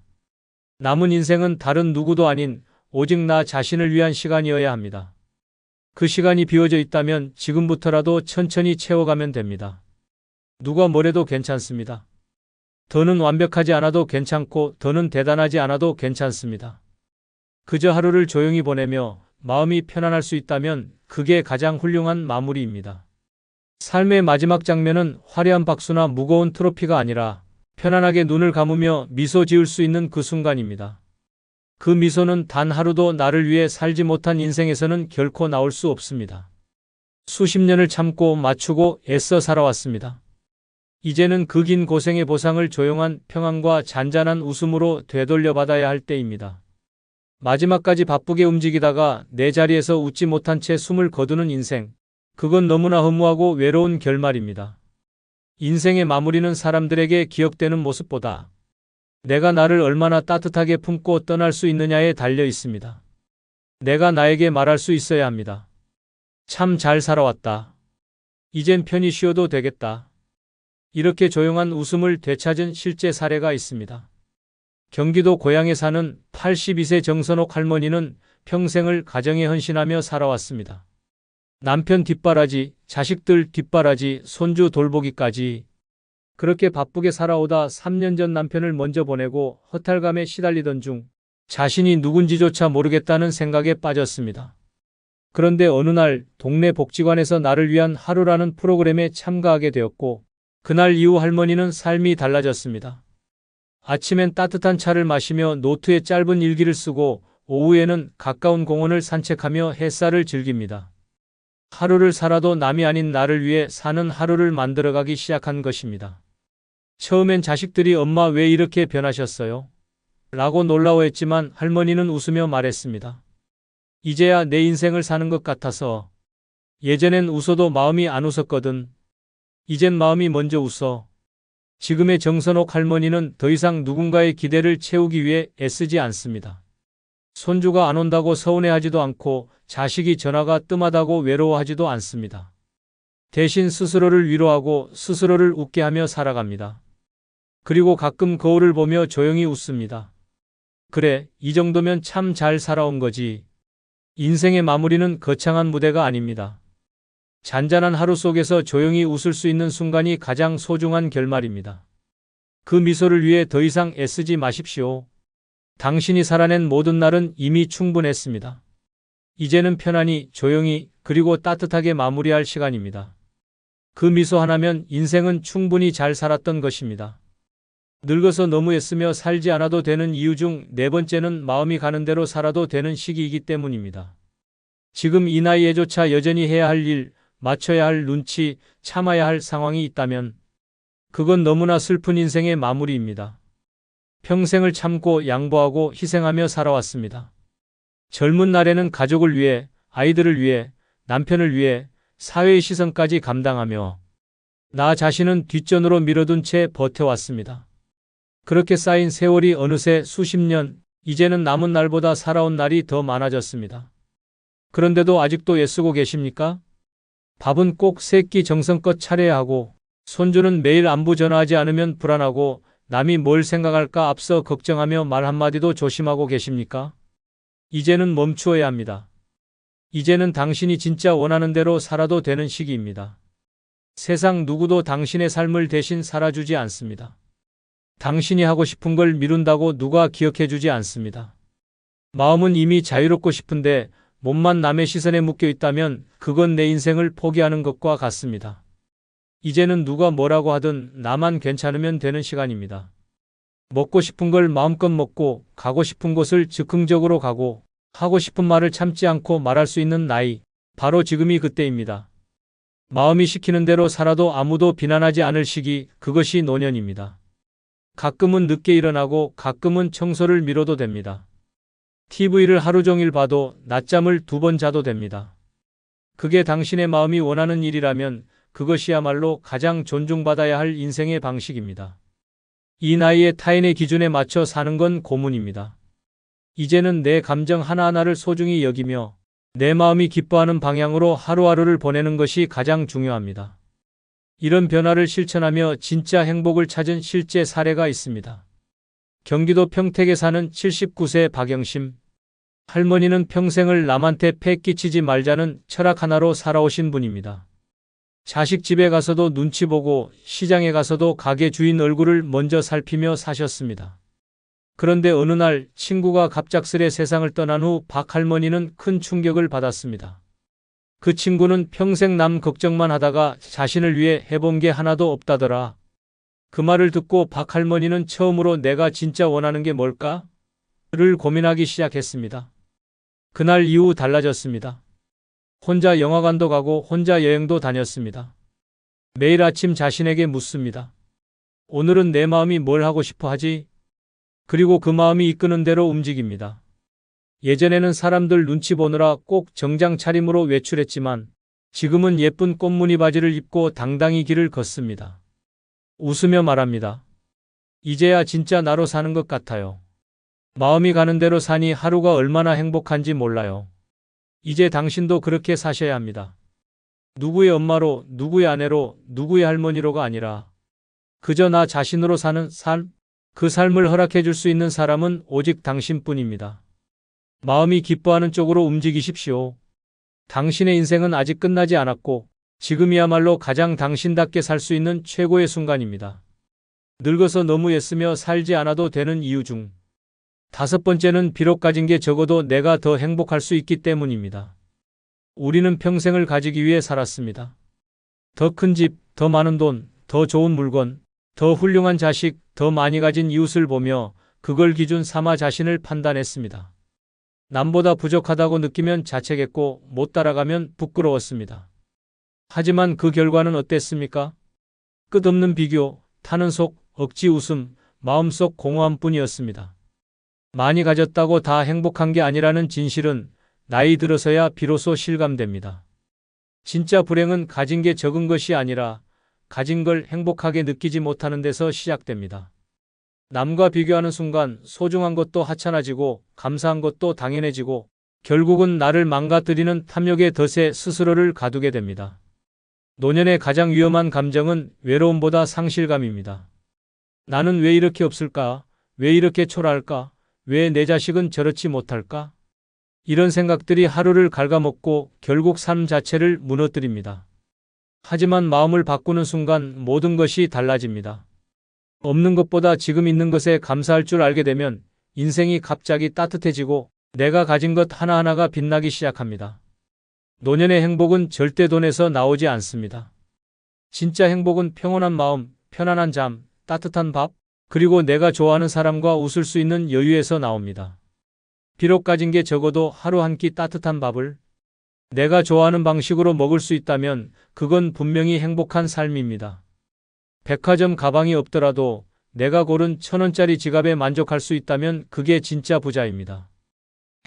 남은 인생은 다른 누구도 아닌 오직 나 자신을 위한 시간이어야 합니다. 그 시간이 비워져 있다면 지금부터라도 천천히 채워가면 됩니다. 누가 뭐래도 괜찮습니다. 더는 완벽하지 않아도 괜찮고 더는 대단하지 않아도 괜찮습니다. 그저 하루를 조용히 보내며 마음이 편안할 수 있다면 그게 가장 훌륭한 마무리입니다. 삶의 마지막 장면은 화려한 박수나 무거운 트로피가 아니라 편안하게 눈을 감으며 미소 지을 수 있는 그 순간입니다. 그 미소는 단 하루도 나를 위해 살지 못한 인생에서는 결코 나올 수 없습니다. 수십 년을 참고 맞추고 애써 살아왔습니다. 이제는 그 긴 고생의 보상을 조용한 평안과 잔잔한 웃음으로 되돌려받아야 할 때입니다. 마지막까지 바쁘게 움직이다가 내 자리에서 웃지 못한 채 숨을 거두는 인생. 그건 너무나 허무하고 외로운 결말입니다. 인생의 마무리는 사람들에게 기억되는 모습보다 내가 나를 얼마나 따뜻하게 품고 떠날 수 있느냐에 달려 있습니다. 내가 나에게 말할 수 있어야 합니다. 참 잘 살아왔다. 이젠 편히 쉬어도 되겠다. 이렇게 조용한 웃음을 되찾은 실제 사례가 있습니다. 경기도 고양에 사는 82세 정선옥 할머니는 평생을 가정에 헌신하며 살아왔습니다. 남편 뒷바라지, 자식들 뒷바라지, 손주 돌보기까지 그렇게 바쁘게 살아오다 3년 전 남편을 먼저 보내고 허탈감에 시달리던 중 자신이 누군지조차 모르겠다는 생각에 빠졌습니다. 그런데 어느 날 동네 복지관에서 나를 위한 하루라는 프로그램에 참가하게 되었고 그날 이후 할머니는 삶이 달라졌습니다. 아침엔 따뜻한 차를 마시며 노트에 짧은 일기를 쓰고 오후에는 가까운 공원을 산책하며 햇살을 즐깁니다. 하루를 살아도 남이 아닌 나를 위해 사는 하루를 만들어가기 시작한 것입니다. 처음엔 자식들이 엄마 왜 이렇게 변하셨어요? 라고 놀라워했지만 할머니는 웃으며 말했습니다. 이제야 내 인생을 사는 것 같아서. 예전엔 웃어도 마음이 안 웃었거든. 이젠 마음이 먼저 웃어. 지금의 정선옥 할머니는 더 이상 누군가의 기대를 채우기 위해 애쓰지 않습니다. 손주가 안 온다고 서운해하지도 않고 자식이 전화가 뜸하다고 외로워하지도 않습니다. 대신 스스로를 위로하고 스스로를 웃게 하며 살아갑니다. 그리고 가끔 거울을 보며 조용히 웃습니다. 그래, 이 정도면 참 잘 살아온 거지. 인생의 마무리는 거창한 무대가 아닙니다. 잔잔한 하루 속에서 조용히 웃을 수 있는 순간이 가장 소중한 결말입니다. 그 미소를 위해 더 이상 애쓰지 마십시오. 당신이 살아낸 모든 날은 이미 충분했습니다. 이제는 편안히, 조용히, 그리고 따뜻하게 마무리할 시간입니다. 그 미소 하나면 인생은 충분히 잘 살았던 것입니다. 늙어서 너무 애쓰며 살지 않아도 되는 이유 중 네 번째는 마음이 가는 대로 살아도 되는 시기이기 때문입니다. 지금 이 나이에조차 여전히 해야 할 일, 맞춰야 할 눈치, 참아야 할 상황이 있다면 그건 너무나 슬픈 인생의 마무리입니다. 평생을 참고 양보하고 희생하며 살아왔습니다. 젊은 날에는 가족을 위해, 아이들을 위해, 남편을 위해 사회의 시선까지 감당하며 나 자신은 뒷전으로 밀어둔 채 버텨왔습니다. 그렇게 쌓인 세월이 어느새 수십 년, 이제는 남은 날보다 살아온 날이 더 많아졌습니다. 그런데도 아직도 애쓰고 계십니까? 밥은 꼭 세 끼 정성껏 차려야 하고 손주는 매일 안부 전화하지 않으면 불안하고 남이 뭘 생각할까 앞서 걱정하며 말 한마디도 조심하고 계십니까? 이제는 멈추어야 합니다. 이제는 당신이 진짜 원하는 대로 살아도 되는 시기입니다. 세상 누구도 당신의 삶을 대신 살아주지 않습니다. 당신이 하고 싶은 걸 미룬다고 누가 기억해주지 않습니다. 마음은 이미 자유롭고 싶은데 몸만 남의 시선에 묶여 있다면 그건 내 인생을 포기하는 것과 같습니다. 이제는 누가 뭐라고 하든 나만 괜찮으면 되는 시간입니다. 먹고 싶은 걸 마음껏 먹고 가고 싶은 곳을 즉흥적으로 가고 하고 싶은 말을 참지 않고 말할 수 있는 나이, 바로 지금이 그때입니다. 마음이 시키는 대로 살아도 아무도 비난하지 않을 시기, 그것이 노년입니다. 가끔은 늦게 일어나고 가끔은 청소를 미뤄도 됩니다. TV를 하루 종일 봐도 낮잠을 2번 자도 됩니다. 그게 당신의 마음이 원하는 일이라면 그것이야말로 가장 존중받아야 할 인생의 방식입니다. 이 나이에 타인의 기준에 맞춰 사는 건 고문입니다. 이제는 내 감정 하나하나를 소중히 여기며 내 마음이 기뻐하는 방향으로 하루하루를 보내는 것이 가장 중요합니다. 이런 변화를 실천하며 진짜 행복을 찾은 실제 사례가 있습니다. 경기도 평택에 사는 79세 박영심 할머니는 평생을 남한테 패 끼치지 말자는 철학 하나로 살아오신 분입니다. 자식 집에 가서도 눈치 보고 시장에 가서도 가게 주인 얼굴을 먼저 살피며 사셨습니다. 그런데 어느 날 친구가 갑작스레 세상을 떠난 후 박 할머니는 큰 충격을 받았습니다. 그 친구는 평생 남 걱정만 하다가 자신을 위해 해본 게 하나도 없다더라. 그 말을 듣고 박 할머니는 처음으로 내가 진짜 원하는 게 뭘까? 를 고민하기 시작했습니다. 그날 이후 달라졌습니다. 혼자 영화관도 가고 혼자 여행도 다녔습니다. 매일 아침 자신에게 묻습니다. 오늘은 내 마음이 뭘 하고 싶어 하지? 그리고 그 마음이 이끄는 대로 움직입니다. 예전에는 사람들 눈치 보느라 꼭 정장 차림으로 외출했지만 지금은 예쁜 꽃무늬 바지를 입고 당당히 길을 걷습니다. 웃으며 말합니다. 이제야 진짜 나로 사는 것 같아요. 마음이 가는 대로 사니 하루가 얼마나 행복한지 몰라요. 이제 당신도 그렇게 사셔야 합니다. 누구의 엄마로, 누구의 아내로, 누구의 할머니로가 아니라 그저 나 자신으로 사는 삶, 그 삶을 허락해 줄 수 있는 사람은 오직 당신뿐입니다. 마음이 기뻐하는 쪽으로 움직이십시오. 당신의 인생은 아직 끝나지 않았고 지금이야말로 가장 당신답게 살 수 있는 최고의 순간입니다. 늙어서 너무 애쓰며 살지 않아도 되는 이유 중 5번째는 비록 가진 게 적어도 내가 더 행복할 수 있기 때문입니다. 우리는 평생을 가지기 위해 살았습니다. 더 큰 집, 더 많은 돈, 더 좋은 물건, 더 훌륭한 자식, 더 많이 가진 이웃을 보며 그걸 기준 삼아 자신을 판단했습니다. 남보다 부족하다고 느끼면 자책했고 못 따라가면 부끄러웠습니다. 하지만 그 결과는 어땠습니까? 끝없는 비교, 타는 속, 억지 웃음, 마음속 공허함뿐이었습니다. 많이 가졌다고 다 행복한 게 아니라는 진실은 나이 들어서야 비로소 실감됩니다. 진짜 불행은 가진 게 적은 것이 아니라 가진 걸 행복하게 느끼지 못하는 데서 시작됩니다. 남과 비교하는 순간 소중한 것도 하찮아지고 감사한 것도 당연해지고 결국은 나를 망가뜨리는 탐욕의 덫에 스스로를 가두게 됩니다. 노년의 가장 위험한 감정은 외로움보다 상실감입니다. 나는 왜 이렇게 없을까? 왜 이렇게 초라할까? 왜 내 자식은 저렇지 못할까? 이런 생각들이 하루를 갉아먹고 결국 삶 자체를 무너뜨립니다. 하지만 마음을 바꾸는 순간 모든 것이 달라집니다. 없는 것보다 지금 있는 것에 감사할 줄 알게 되면 인생이 갑자기 따뜻해지고 내가 가진 것 하나하나가 빛나기 시작합니다. 노년의 행복은 절대 돈에서 나오지 않습니다. 진짜 행복은 평온한 마음, 편안한 잠, 따뜻한 밥, 그리고 내가 좋아하는 사람과 웃을 수 있는 여유에서 나옵니다. 비록 가진 게 적어도 하루 한 끼 따뜻한 밥을 내가 좋아하는 방식으로 먹을 수 있다면 그건 분명히 행복한 삶입니다. 백화점 가방이 없더라도 내가 고른 1,000원짜리 지갑에 만족할 수 있다면 그게 진짜 부자입니다.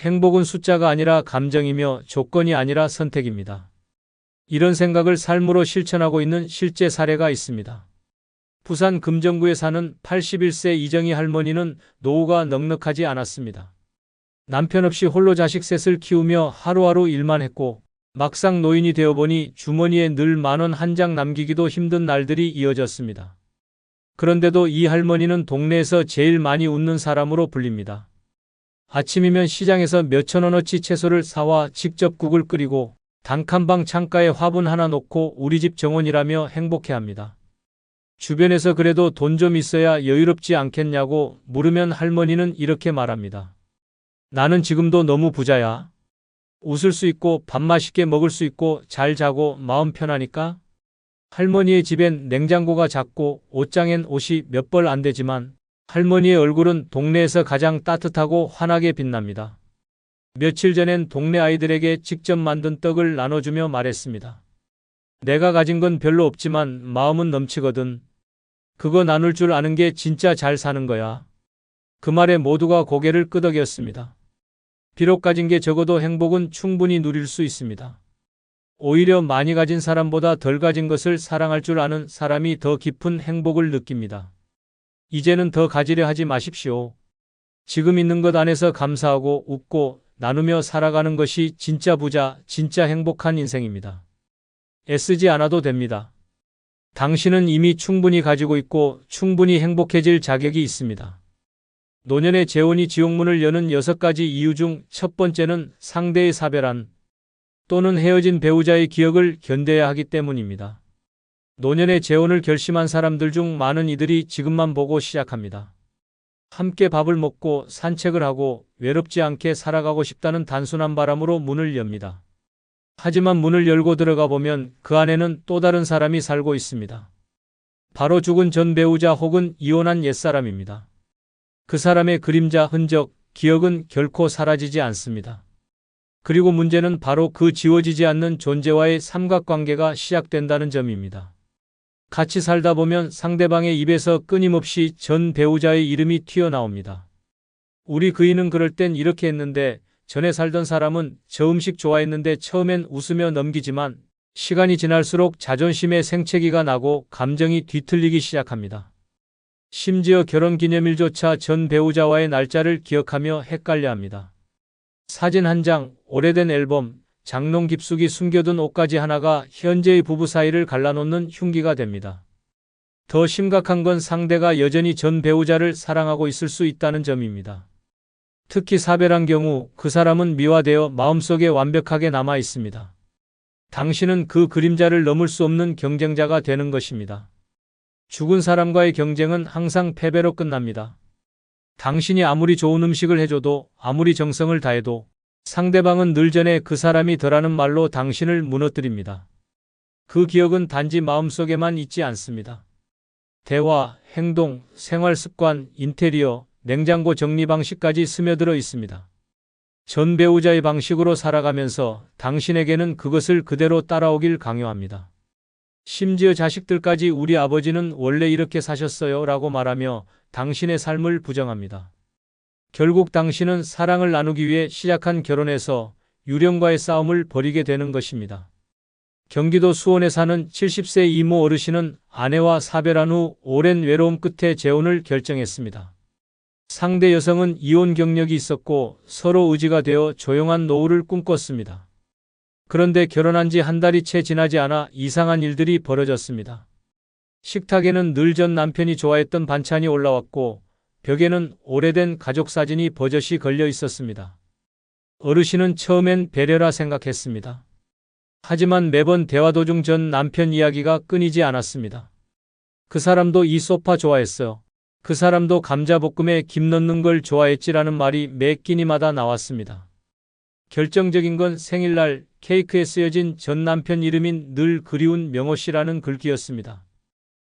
행복은 숫자가 아니라 감정이며 조건이 아니라 선택입니다. 이런 생각을 삶으로 실천하고 있는 실제 사례가 있습니다. 부산 금정구에 사는 81세 이정희 할머니는 노후가 넉넉하지 않았습니다. 남편 없이 홀로 자식 셋을 키우며 하루하루 일만 했고 막상 노인이 되어보니 주머니에 늘 10,000원 한 장 남기기도 힘든 날들이 이어졌습니다. 그런데도 이 할머니는 동네에서 제일 많이 웃는 사람으로 불립니다. 아침이면 시장에서 몇천 원어치 채소를 사와 직접 국을 끓이고 단칸방 창가에 화분 하나 놓고 우리 집 정원이라며 행복해합니다. 주변에서 그래도 돈 좀 있어야 여유롭지 않겠냐고 물으면 할머니는 이렇게 말합니다. 나는 지금도 너무 부자야. 웃을 수 있고 밥 맛있게 먹을 수 있고 잘 자고 마음 편하니까. 할머니의 집엔 냉장고가 작고 옷장엔 옷이 몇 벌 안 되지만 할머니의 얼굴은 동네에서 가장 따뜻하고 환하게 빛납니다. 며칠 전엔 동네 아이들에게 직접 만든 떡을 나눠주며 말했습니다. 내가 가진 건 별로 없지만 마음은 넘치거든. 그거 나눌 줄 아는 게 진짜 잘 사는 거야. 그 말에 모두가 고개를 끄덕였습니다. 비록 가진 게 적어도 행복은 충분히 누릴 수 있습니다. 오히려 많이 가진 사람보다 덜 가진 것을 사랑할 줄 아는 사람이 더 깊은 행복을 느낍니다. 이제는 더 가지려 하지 마십시오. 지금 있는 것 안에서 감사하고 웃고 나누며 살아가는 것이 진짜 부자, 진짜 행복한 인생입니다. 애쓰지 않아도 됩니다. 당신은 이미 충분히 가지고 있고 충분히 행복해질 자격이 있습니다. 노년의 재혼이 지옥문을 여는 6가지 이유 중 첫 번째는 상대의 사별한 또는 헤어진 배우자의 기억을 견뎌야 하기 때문입니다. 노년의 재혼을 결심한 사람들 중 많은 이들이 지금만 보고 시작합니다. 함께 밥을 먹고 산책을 하고 외롭지 않게 살아가고 싶다는 단순한 바람으로 문을 엽니다. 하지만 문을 열고 들어가 보면 그 안에는 또 다른 사람이 살고 있습니다. 바로 죽은 전 배우자 혹은 이혼한 옛사람입니다. 그 사람의 그림자, 흔적, 기억은 결코 사라지지 않습니다. 그리고 문제는 바로 그 지워지지 않는 존재와의 삼각관계가 시작된다는 점입니다. 같이 살다 보면 상대방의 입에서 끊임없이 전 배우자의 이름이 튀어나옵니다. 우리 그이는 그럴 땐 이렇게 했는데, 전에 살던 사람은 저 음식 좋아했는데 처음엔 웃으며 넘기지만 시간이 지날수록 자존심에 생채기가 나고 감정이 뒤틀리기 시작합니다. 심지어 결혼기념일조차 전 배우자와의 날짜를 기억하며 헷갈려합니다. 사진 한 장, 오래된 앨범, 장롱 깊숙이 숨겨둔 옷가지 하나가 현재의 부부 사이를 갈라놓는 흉기가 됩니다. 더 심각한 건 상대가 여전히 전 배우자를 사랑하고 있을 수 있다는 점입니다. 특히 사별한 경우 그 사람은 미화되어 마음속에 완벽하게 남아 있습니다. 당신은 그 그림자를 넘을 수 없는 경쟁자가 되는 것입니다. 죽은 사람과의 경쟁은 항상 패배로 끝납니다. 당신이 아무리 좋은 음식을 해줘도 아무리 정성을 다해도 상대방은 늘 전에 그 사람이 더라는 말로 당신을 무너뜨립니다. 그 기억은 단지 마음속에만 있지 않습니다. 대화, 행동, 생활 습관, 인테리어, 냉장고 정리 방식까지 스며들어 있습니다. 전 배우자의 방식으로 살아가면서 당신에게는 그것을 그대로 따라오길 강요합니다. 심지어 자식들까지 우리 아버지는 원래 이렇게 사셨어요 라고 말하며 당신의 삶을 부정합니다. 결국 당신은 사랑을 나누기 위해 시작한 결혼에서 유령과의 싸움을 벌이게 되는 것입니다. 경기도 수원에 사는 70세 이모 어르신은 아내와 사별한 후 오랜 외로움 끝에 재혼을 결정했습니다. 상대 여성은 이혼 경력이 있었고 서로 의지가 되어 조용한 노후를 꿈꿨습니다. 그런데 결혼한 지 한 달이 채 지나지 않아 이상한 일들이 벌어졌습니다. 식탁에는 늘 전 남편이 좋아했던 반찬이 올라왔고 벽에는 오래된 가족 사진이 버젓이 걸려 있었습니다. 어르신은 처음엔 배려라 생각했습니다. 하지만 매번 대화 도중 전 남편 이야기가 끊이지 않았습니다. 그 사람도 이 소파 좋아했어요. 그 사람도 감자볶음에 김 넣는 걸 좋아했지라는 말이 매 끼니마다 나왔습니다. 결정적인 건 생일날 케이크에 쓰여진 전 남편 이름인 늘 그리운 명호 씨라는 글귀였습니다.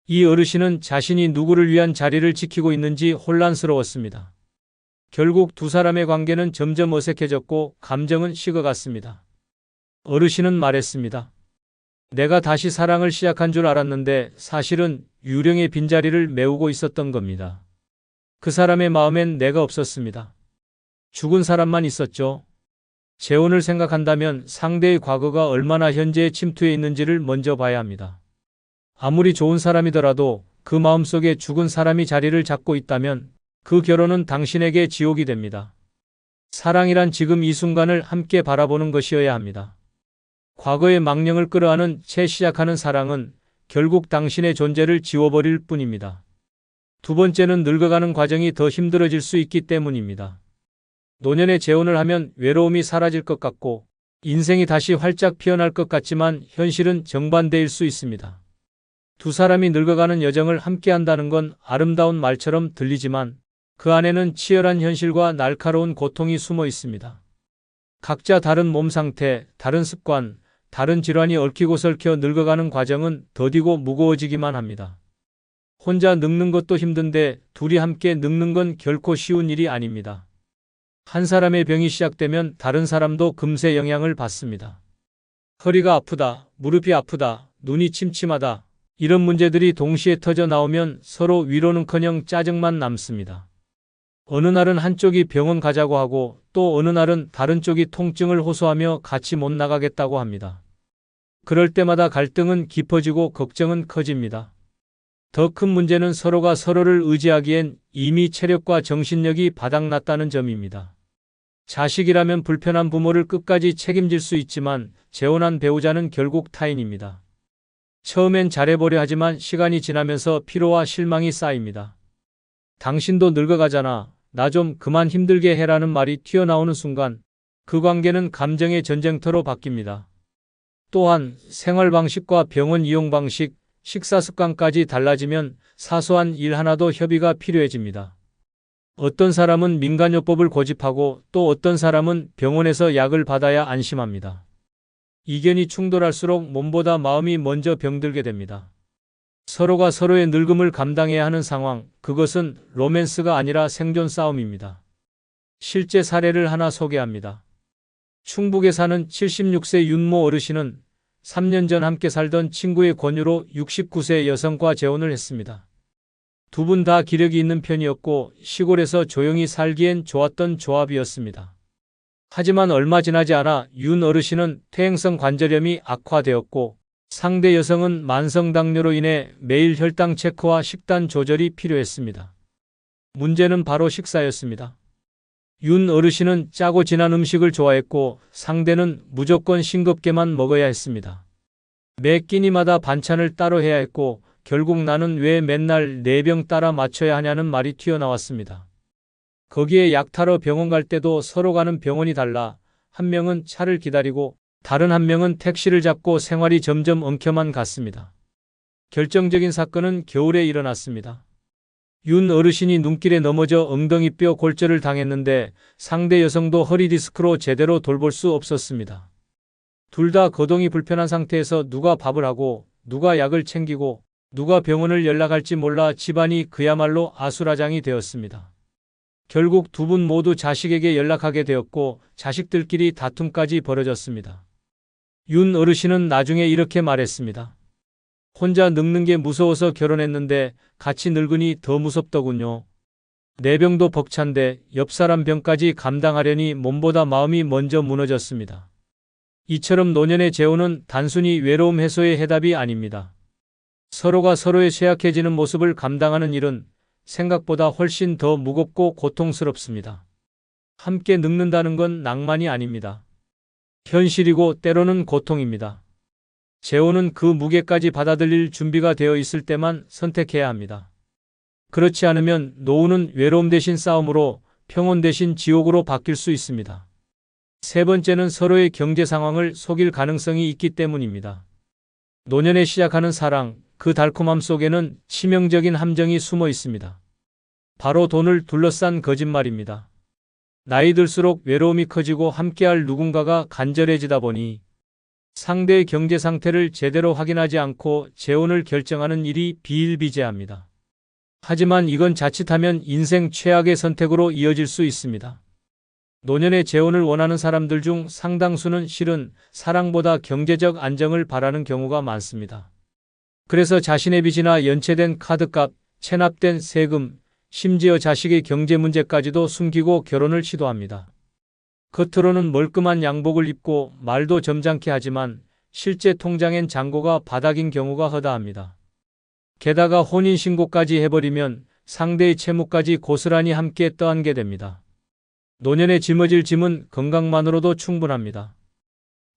이 어르신은 자신이 누구를 위한 자리를 지키고 있는지 혼란스러웠습니다. 결국 두 사람의 관계는 점점 어색해졌고 감정은 식어갔습니다. 어르신은 말했습니다. 내가 다시 사랑을 시작한 줄 알았는데 사실은 유령의 빈자리를 메우고 있었던 겁니다. 그 사람의 마음엔 내가 없었습니다. 죽은 사람만 있었죠. 재혼을 생각한다면 상대의 과거가 얼마나 현재에 침투해 있는지를 먼저 봐야 합니다. 아무리 좋은 사람이더라도 그 마음속에 죽은 사람이 자리를 잡고 있다면 그 결혼은 당신에게 지옥이 됩니다. 사랑이란 지금 이 순간을 함께 바라보는 것이어야 합니다. 과거의 망령을 끌어안은 채 시작하는 사랑은 결국 당신의 존재를 지워버릴 뿐입니다. 두 번째는 늙어가는 과정이 더 힘들어질 수 있기 때문입니다. 노년에 재혼을 하면 외로움이 사라질 것 같고 인생이 다시 활짝 피어날 것 같지만 현실은 정반대일 수 있습니다. 두 사람이 늙어가는 여정을 함께 한다는 건 아름다운 말처럼 들리지만 그 안에는 치열한 현실과 날카로운 고통이 숨어 있습니다. 각자 다른 몸 상태, 다른 습관, 다른 질환이 얽히고 설켜 늙어가는 과정은 더디고 무거워지기만 합니다. 혼자 늙는 것도 힘든데 둘이 함께 늙는 건 결코 쉬운 일이 아닙니다. 한 사람의 병이 시작되면 다른 사람도 금세 영향을 받습니다. 허리가 아프다, 무릎이 아프다, 눈이 침침하다. 이런 문제들이 동시에 터져 나오면 서로 위로는커녕 짜증만 남습니다. 어느 날은 한쪽이 병원 가자고 하고 또 어느 날은 다른 쪽이 통증을 호소하며 같이 못 나가겠다고 합니다. 그럴 때마다 갈등은 깊어지고 걱정은 커집니다. 더 큰 문제는 서로가 서로를 의지하기엔 이미 체력과 정신력이 바닥났다는 점입니다. 자식이라면 불편한 부모를 끝까지 책임질 수 있지만 재혼한 배우자는 결국 타인입니다. 처음엔 잘해보려 하지만 시간이 지나면서 피로와 실망이 쌓입니다. 당신도 늙어가잖아. 나 좀 그만 힘들게 해라는 말이 튀어나오는 순간 그 관계는 감정의 전쟁터로 바뀝니다. 또한 생활 방식과 병원 이용 방식, 식사 습관까지 달라지면 사소한 일 하나도 협의가 필요해집니다. 어떤 사람은 민간요법을 고집하고 또 어떤 사람은 병원에서 약을 받아야 안심합니다. 이견이 충돌할수록 몸보다 마음이 먼저 병들게 됩니다. 서로가 서로의 늙음을 감당해야 하는 상황, 그것은 로맨스가 아니라 생존 싸움입니다. 실제 사례를 하나 소개합니다. 충북에 사는 76세 윤모 어르신은 3년 전 함께 살던 친구의 권유로 69세 여성과 재혼을 했습니다. 두 분 다 기력이 있는 편이었고 시골에서 조용히 살기엔 좋았던 조합이었습니다. 하지만 얼마 지나지 않아 윤 어르신은 퇴행성 관절염이 악화되었고 상대 여성은 만성당뇨로 인해 매일 혈당 체크와 식단 조절이 필요했습니다. 문제는 바로 식사였습니다. 윤 어르신은 짜고 진한 음식을 좋아했고 상대는 무조건 싱겁게만 먹어야 했습니다. 매 끼니마다 반찬을 따로 해야 했고 결국 나는 왜 맨날 내 병 따라 맞춰야 하냐는 말이 튀어나왔습니다. 거기에 약 타러 병원 갈 때도 서로 가는 병원이 달라 한 명은 차를 기다리고 다른 한 명은 택시를 잡고 생활이 점점 엉켜만 갔습니다. 결정적인 사건은 겨울에 일어났습니다. 윤 어르신이 눈길에 넘어져 엉덩이뼈 골절을 당했는데 상대 여성도 허리 디스크로 제대로 돌볼 수 없었습니다. 둘 다 거동이 불편한 상태에서 누가 밥을 하고 누가 약을 챙기고 누가 병원을 연락할지 몰라 집안이 그야말로 아수라장이 되었습니다. 결국 두 분 모두 자식에게 연락하게 되었고 자식들끼리 다툼까지 벌어졌습니다. 윤 어르신은 나중에 이렇게 말했습니다. 혼자 늙는 게 무서워서 결혼했는데 같이 늙으니 더 무섭더군요. 내 병도 벅찬데 옆 사람 병까지 감당하려니 몸보다 마음이 먼저 무너졌습니다. 이처럼 노년의 재혼은 단순히 외로움 해소의 해답이 아닙니다. 서로가 서로의 쇠약해지는 모습을 감당하는 일은 생각보다 훨씬 더 무겁고 고통스럽습니다. 함께 늙는다는 건 낭만이 아닙니다. 현실이고 때로는 고통입니다. 재혼은 그 무게까지 받아들일 준비가 되어 있을 때만 선택해야 합니다. 그렇지 않으면 노후는 외로움 대신 싸움으로 평온 대신 지옥으로 바뀔 수 있습니다. 세 번째는 서로의 경제 상황을 속일 가능성이 있기 때문입니다. 노년에 시작하는 사랑, 그 달콤함 속에는 치명적인 함정이 숨어 있습니다. 바로 돈을 둘러싼 거짓말입니다. 나이 들수록 외로움이 커지고 함께할 누군가가 간절해지다 보니 상대의 경제 상태를 제대로 확인하지 않고 재혼을 결정하는 일이 비일비재합니다. 하지만 이건 자칫하면 인생 최악의 선택으로 이어질 수 있습니다. 노년에 재혼을 원하는 사람들 중 상당수는 실은 사랑보다 경제적 안정을 바라는 경우가 많습니다. 그래서 자신의 빚이나 연체된 카드값, 체납된 세금, 심지어 자식의 경제 문제까지도 숨기고 결혼을 시도합니다. 겉으로는 멀끔한 양복을 입고 말도 점잖게 하지만 실제 통장엔 잔고가 바닥인 경우가 허다합니다. 게다가 혼인신고까지 해버리면 상대의 채무까지 고스란히 함께 떠안게 됩니다. 노년에 짊어질 짐은 건강만으로도 충분합니다.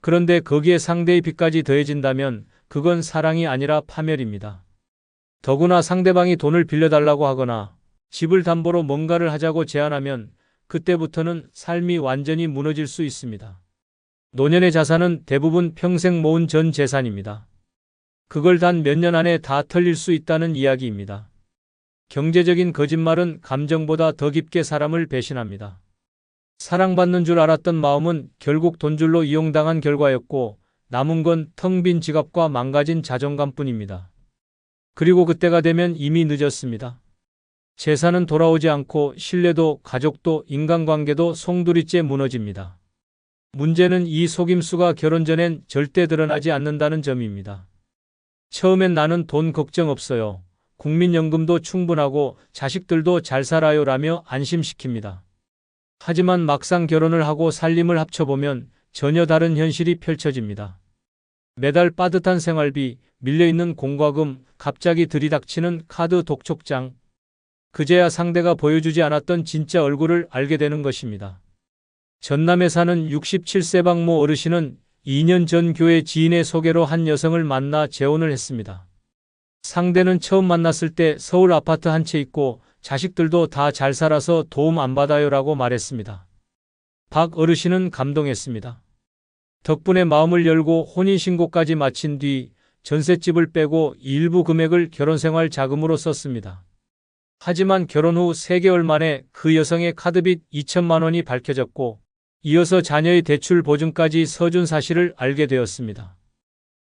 그런데 거기에 상대의 빚까지 더해진다면 그건 사랑이 아니라 파멸입니다. 더구나 상대방이 돈을 빌려달라고 하거나 집을 담보로 뭔가를 하자고 제안하면 그때부터는 삶이 완전히 무너질 수 있습니다. 노년의 자산은 대부분 평생 모은 전 재산입니다. 그걸 단 몇 년 안에 다 털릴 수 있다는 이야기입니다. 경제적인 거짓말은 감정보다 더 깊게 사람을 배신합니다. 사랑받는 줄 알았던 마음은 결국 돈줄로 이용당한 결과였고 남은 건 텅 빈 지갑과 망가진 자존감뿐입니다. 그리고 그때가 되면 이미 늦었습니다. 재산은 돌아오지 않고 신뢰도, 가족도, 인간관계도 송두리째 무너집니다. 문제는 이 속임수가 결혼 전엔 절대 드러나지 않는다는 점입니다. 처음엔 나는 돈 걱정 없어요. 국민연금도 충분하고 자식들도 잘 살아요 라며 안심시킵니다. 하지만 막상 결혼을 하고 살림을 합쳐보면 전혀 다른 현실이 펼쳐집니다. 매달 빠듯한 생활비, 밀려있는 공과금, 갑자기 들이닥치는 카드 독촉장. 그제야 상대가 보여주지 않았던 진짜 얼굴을 알게 되는 것입니다. 전남에 사는 67세 박모 어르신은 2년 전 교회 지인의 소개로 한 여성을 만나 재혼을 했습니다. 상대는 처음 만났을 때 서울 아파트 한 채 있고 자식들도 다 잘 살아서 도움 안 받아요 라고 말했습니다. 박 어르신은 감동했습니다. 덕분에 마음을 열고 혼인신고까지 마친 뒤 전셋집을 빼고 일부 금액을 결혼생활 자금으로 썼습니다. 하지만 결혼 후 3개월 만에 그 여성의 카드빚 2천만 원이 밝혀졌고 이어서 자녀의 대출 보증까지 서준 사실을 알게 되었습니다.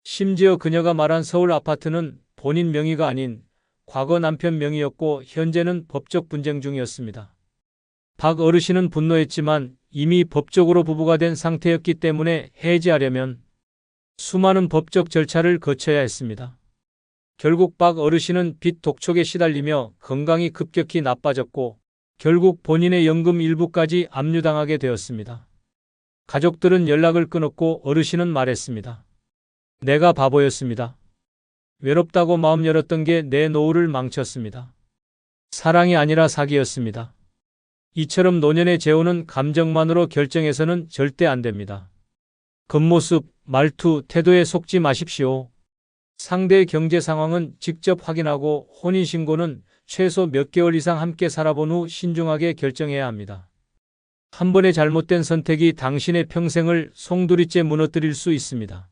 심지어 그녀가 말한 서울 아파트는 본인 명의가 아닌 과거 남편 명의였고 현재는 법적 분쟁 중이었습니다. 박 어르신은 분노했지만 이미 법적으로 부부가 된 상태였기 때문에 해지하려면 수많은 법적 절차를 거쳐야 했습니다. 결국 박 어르신은 빚 독촉에 시달리며 건강이 급격히 나빠졌고 결국 본인의 연금 일부까지 압류당하게 되었습니다. 가족들은 연락을 끊었고 어르신은 말했습니다. 내가 바보였습니다. 외롭다고 마음 열었던 게 내 노후를 망쳤습니다. 사랑이 아니라 사기였습니다. 이처럼 노년의 재혼은 감정만으로 결정해서는 절대 안 됩니다. 겉모습, 말투, 태도에 속지 마십시오. 상대의 경제 상황은 직접 확인하고 혼인신고는 최소 몇 개월 이상 함께 살아본 후 신중하게 결정해야 합니다. 한 번의 잘못된 선택이 당신의 평생을 송두리째 무너뜨릴 수 있습니다.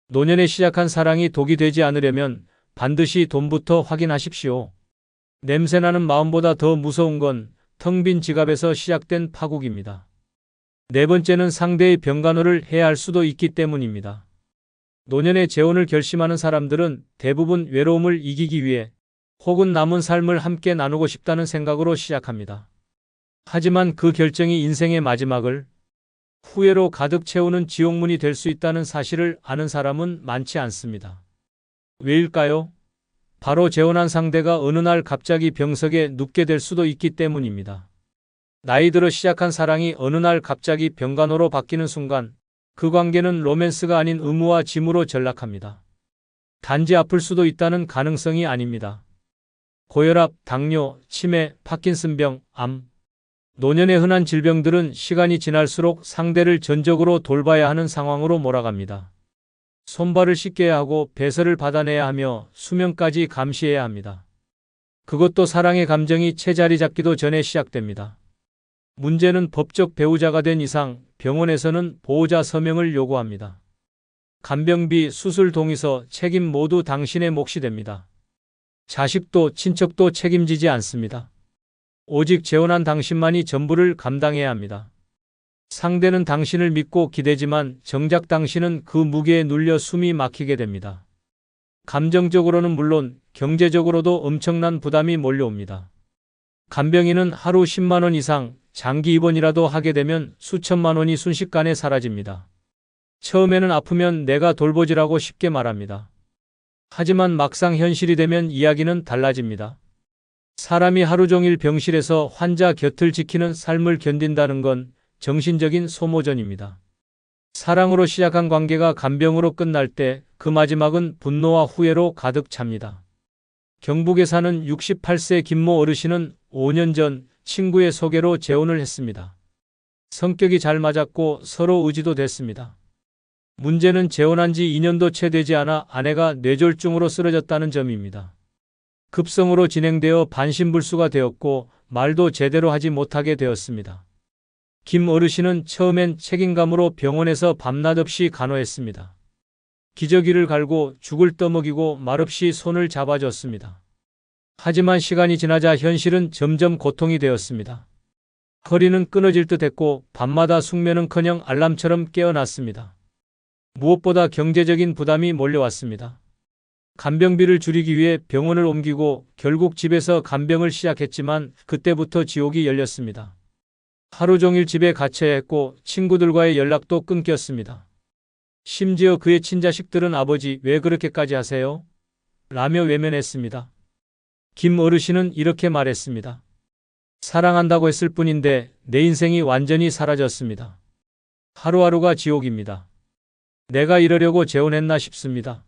노년에 시작한 사랑이 독이 되지 않으려면 반드시 돈부터 확인하십시오. 냄새나는 마음보다 더 무서운 건 텅 빈 지갑에서 시작된 파국입니다. 네 번째는 상대의 병간호를 해야 할 수도 있기 때문입니다. 노년에 재혼을 결심하는 사람들은 대부분 외로움을 이기기 위해 혹은 남은 삶을 함께 나누고 싶다는 생각으로 시작합니다. 하지만 그 결정이 인생의 마지막을 후회로 가득 채우는 지옥문이 될 수 있다는 사실을 아는 사람은 많지 않습니다. 왜일까요? 바로 재혼한 상대가 어느 날 갑자기 병석에 눕게 될 수도 있기 때문입니다. 나이 들어 시작한 사랑이 어느 날 갑자기 병간호로 바뀌는 순간 그 관계는 로맨스가 아닌 의무와 짐으로 전락합니다. 단지 아플 수도 있다는 가능성이 아닙니다. 고혈압, 당뇨, 치매, 파킨슨병, 암. 노년의 흔한 질병들은 시간이 지날수록 상대를 전적으로 돌봐야 하는 상황으로 몰아갑니다. 손발을 씻겨야 하고 배설을 받아내야 하며 수면까지 감시해야 합니다. 그것도 사랑의 감정이 채자리 잡기도 전에 시작됩니다. 문제는 법적 배우자가 된 이상 병원에서는 보호자 서명을 요구합니다. 간병비, 수술 동의서, 책임 모두 당신의 몫이 됩니다. 자식도 친척도 책임지지 않습니다. 오직 재혼한 당신만이 전부를 감당해야 합니다. 상대는 당신을 믿고 기대지만 정작 당신은 그 무게에 눌려 숨이 막히게 됩니다. 감정적으로는 물론 경제적으로도 엄청난 부담이 몰려옵니다. 간병인은 하루 10만 원 이상, 장기 입원이라도 하게 되면 수천만 원이 순식간에 사라집니다. 처음에는 아프면 내가 돌보지라고 쉽게 말합니다. 하지만 막상 현실이 되면 이야기는 달라집니다. 사람이 하루 종일 병실에서 환자 곁을 지키는 삶을 견딘다는 건 정신적인 소모전입니다. 사랑으로 시작한 관계가 간병으로 끝날 때 그 마지막은 분노와 후회로 가득 찹니다. 경북에 사는 68세 김모 어르신은 5년 전 친구의 소개로 재혼을 했습니다. 성격이 잘 맞았고 서로 의지도 됐습니다. 문제는 재혼한 지 2년도 채 되지 않아 아내가 뇌졸중으로 쓰러졌다는 점입니다. 급성으로 진행되어 반신불수가 되었고 말도 제대로 하지 못하게 되었습니다. 김 어르신은 처음엔 책임감으로 병원에서 밤낮 없이 간호했습니다. 기저귀를 갈고 죽을 떠먹이고 말없이 손을 잡아줬습니다. 하지만 시간이 지나자 현실은 점점 고통이 되었습니다. 허리는 끊어질 듯 했고 밤마다 숙면은커녕 알람처럼 깨어났습니다. 무엇보다 경제적인 부담이 몰려왔습니다. 간병비를 줄이기 위해 병원을 옮기고 결국 집에서 간병을 시작했지만 그때부터 지옥이 열렸습니다. 하루 종일 집에 갇혀야 했고 친구들과의 연락도 끊겼습니다. 심지어 그의 친자식들은 아버지 왜 그렇게까지 하세요? 라며 외면했습니다. 김 어르신은 이렇게 말했습니다. 사랑한다고 했을 뿐인데 내 인생이 완전히 사라졌습니다. 하루하루가 지옥입니다. 내가 이러려고 재혼했나 싶습니다.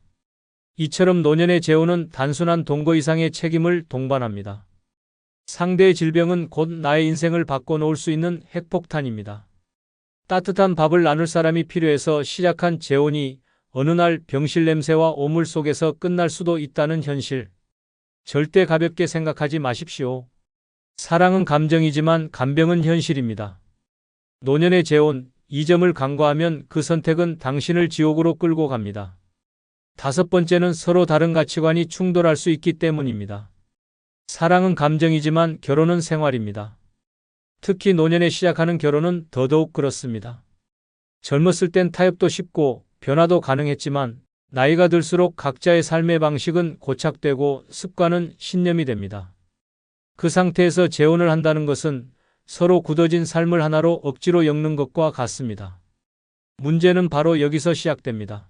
이처럼 노년의 재혼은 단순한 동거 이상의 책임을 동반합니다. 상대의 질병은 곧 나의 인생을 바꿔놓을 수 있는 핵폭탄입니다. 따뜻한 밥을 나눌 사람이 필요해서 시작한 재혼이 어느 날 병실 냄새와 오물 속에서 끝날 수도 있다는 현실. 절대 가볍게 생각하지 마십시오. 사랑은 감정이지만 간병은 현실입니다. 노년의 재혼, 이 점을 간과하면 그 선택은 당신을 지옥으로 끌고 갑니다. 다섯 번째는 서로 다른 가치관이 충돌할 수 있기 때문입니다. 사랑은 감정이지만 결혼은 생활입니다. 특히 노년에 시작하는 결혼은 더더욱 그렇습니다. 젊었을 땐 타협도 쉽고 변화도 가능했지만 나이가 들수록 각자의 삶의 방식은 고착되고 습관은 신념이 됩니다. 그 상태에서 재혼을 한다는 것은 서로 굳어진 삶을 하나로 억지로 엮는 것과 같습니다. 문제는 바로 여기서 시작됩니다.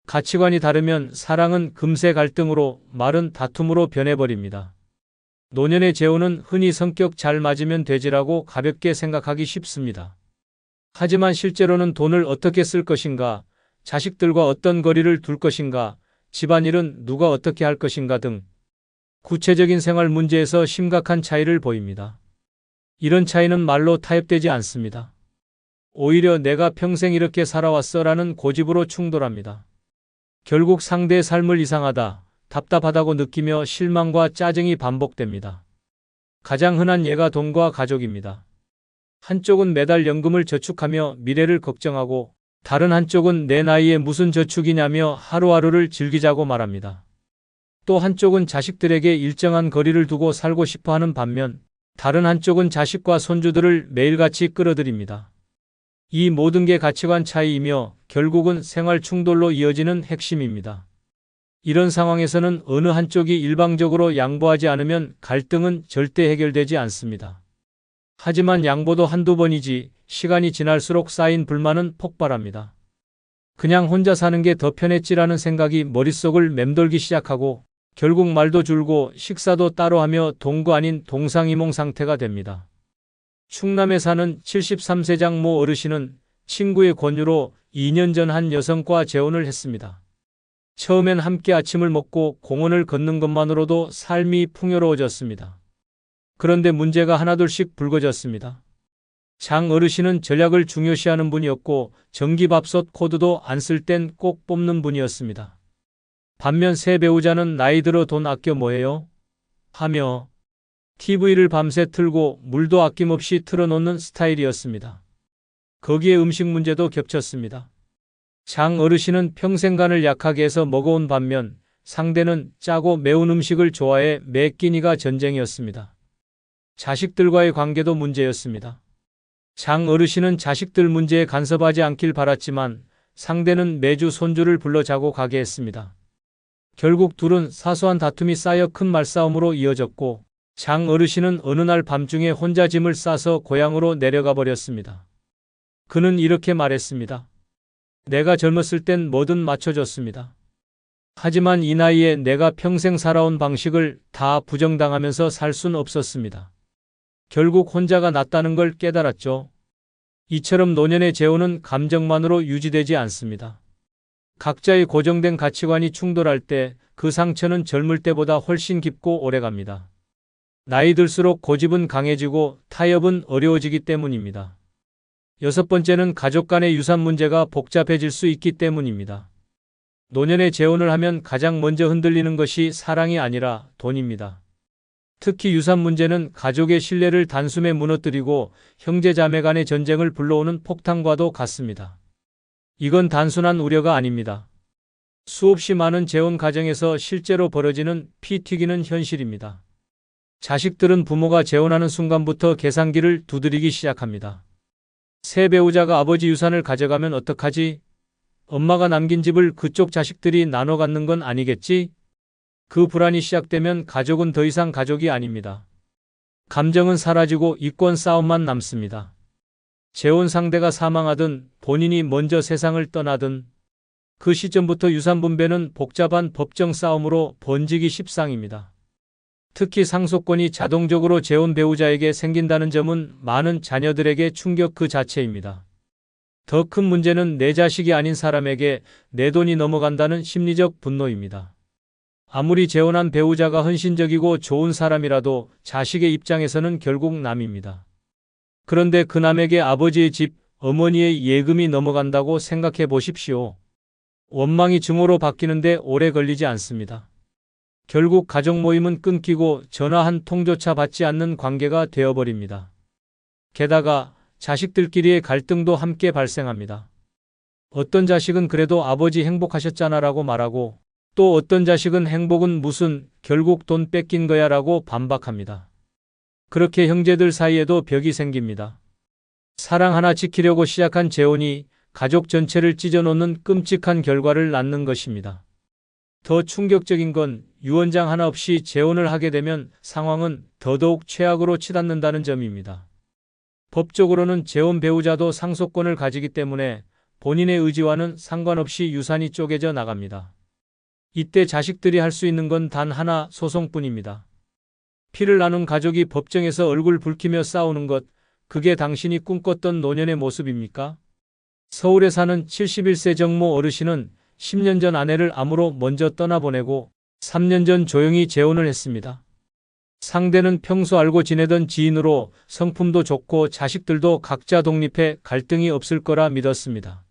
가치관이 다르면 사랑은 금세 갈등으로, 말은 다툼으로 변해버립니다. 노년의 재혼은 흔히 성격 잘 맞으면 되지라고 가볍게 생각하기 쉽습니다. 하지만 실제로는 돈을 어떻게 쓸 것인가, 자식들과 어떤 거리를 둘 것인가, 집안일은 누가 어떻게 할 것인가 등 구체적인 생활 문제에서 심각한 차이를 보입니다. 이런 차이는 말로 타협되지 않습니다. 오히려 내가 평생 이렇게 살아왔어라는 고집으로 충돌합니다. 결국 상대의 삶을 이상하다, 답답하다고 느끼며 실망과 짜증이 반복됩니다. 가장 흔한 예가 돈과 가족입니다. 한쪽은 매달 연금을 저축하며 미래를 걱정하고 다른 한쪽은 내 나이에 무슨 저축이냐며 하루하루를 즐기자고 말합니다. 또 한쪽은 자식들에게 일정한 거리를 두고 살고 싶어 하는 반면 다른 한쪽은 자식과 손주들을 매일같이 끌어들입니다. 이 모든 게 가치관 차이이며 결국은 생활 충돌로 이어지는 핵심입니다. 이런 상황에서는 어느 한쪽이 일방적으로 양보하지 않으면 갈등은 절대 해결되지 않습니다. 하지만 양보도 한두 번이지 시간이 지날수록 쌓인 불만은 폭발합니다. 그냥 혼자 사는 게 더 편했지라는 생각이 머릿속을 맴돌기 시작하고 결국 말도 줄고 식사도 따로 하며 동거 아닌 동상이몽 상태가 됩니다. 충남에 사는 73세 장모 어르신은 친구의 권유로 2년 전 한 여성과 재혼을 했습니다. 처음엔 함께 아침을 먹고 공원을 걷는 것만으로도 삶이 풍요로워졌습니다. 그런데 문제가 하나둘씩 불거졌습니다. 장 어르신은 전략을 중요시하는 분이었고 전기밥솥 코드도 안 쓸 땐 꼭 뽑는 분이었습니다. 반면 새 배우자는 나이 들어 돈 아껴 뭐해요? 하며 TV를 밤새 틀고 물도 아낌없이 틀어놓는 스타일이었습니다. 거기에 음식 문제도 겹쳤습니다. 장 어르신은 평생 간을 약하게 해서 먹어온 반면 상대는 짜고 매운 음식을 좋아해 매 끼니가 전쟁이었습니다. 자식들과의 관계도 문제였습니다. 장 어르신은 자식들 문제에 간섭하지 않길 바랐지만 상대는 매주 손주를 불러 자고 가게 했습니다. 결국 둘은 사소한 다툼이 쌓여 큰 말싸움으로 이어졌고 장 어르신은 어느 날 밤중에 혼자 짐을 싸서 고향으로 내려가 버렸습니다. 그는 이렇게 말했습니다. 내가 젊었을 땐 뭐든 맞춰줬습니다. 하지만 이 나이에 내가 평생 살아온 방식을 다 부정당하면서 살 순 없었습니다. 결국 혼자가 낫다는 걸 깨달았죠. 이처럼 노년의 재혼은 감정만으로 유지되지 않습니다. 각자의 고정된 가치관이 충돌할 때 그 상처는 젊을 때보다 훨씬 깊고 오래갑니다. 나이 들수록 고집은 강해지고 타협은 어려워지기 때문입니다. 여섯 번째는 가족 간의 유산 문제가 복잡해질 수 있기 때문입니다. 노년의 재혼을 하면 가장 먼저 흔들리는 것이 사랑이 아니라 돈입니다. 특히 유산 문제는 가족의 신뢰를 단숨에 무너뜨리고 형제자매 간의 전쟁을 불러오는 폭탄과도 같습니다. 이건 단순한 우려가 아닙니다. 수없이 많은 재혼 가정에서 실제로 벌어지는 피 튀기는 현실입니다. 자식들은 부모가 재혼하는 순간부터 계산기를 두드리기 시작합니다. 새 배우자가 아버지 유산을 가져가면 어떡하지? 엄마가 남긴 집을 그쪽 자식들이 나눠 갖는 건 아니겠지? 그 불안이 시작되면 가족은 더 이상 가족이 아닙니다. 감정은 사라지고 이권 싸움만 남습니다. 재혼 상대가 사망하든 본인이 먼저 세상을 떠나든 그 시점부터 유산 분배는 복잡한 법정 싸움으로 번지기 십상입니다. 특히 상속권이 자동적으로 재혼 배우자에게 생긴다는 점은 많은 자녀들에게 충격 그 자체입니다. 더 큰 문제는 내 자식이 아닌 사람에게 내 돈이 넘어간다는 심리적 분노입니다. 아무리 재혼한 배우자가 헌신적이고 좋은 사람이라도 자식의 입장에서는 결국 남입니다. 그런데 그 남에게 아버지의 집, 어머니의 예금이 넘어간다고 생각해 보십시오. 원망이 증오로 바뀌는데 오래 걸리지 않습니다. 결국 가족 모임은 끊기고 전화 한 통조차 받지 않는 관계가 되어버립니다. 게다가 자식들끼리의 갈등도 함께 발생합니다. 어떤 자식은 그래도 아버지 행복하셨잖아라고 말하고 또 어떤 자식은 행복은 무슨 결국 돈 뺏긴 거야라고 반박합니다. 그렇게 형제들 사이에도 벽이 생깁니다. 사랑 하나 지키려고 시작한 재혼이 가족 전체를 찢어놓는 끔찍한 결과를 낳는 것입니다. 더 충격적인 건 유언장 하나 없이 재혼을 하게 되면 상황은 더더욱 최악으로 치닫는다는 점입니다. 법적으로는 재혼 배우자도 상속권을 가지기 때문에 본인의 의지와는 상관없이 유산이 쪼개져 나갑니다. 이때 자식들이 할 수 있는 건 단 하나, 소송뿐입니다. 피를 나눈 가족이 법정에서 얼굴 붉히며 싸우는 것, 그게 당신이 꿈꿨던 노년의 모습입니까? 서울에 사는 71세 정모 어르신은 10년 전 아내를 암으로 먼저 떠나보내고 3년 전 조용히 재혼을 했습니다. 상대는 평소 알고 지내던 지인으로 성품도 좋고 자식들도 각자 독립해 갈등이 없을 거라 믿었습니다.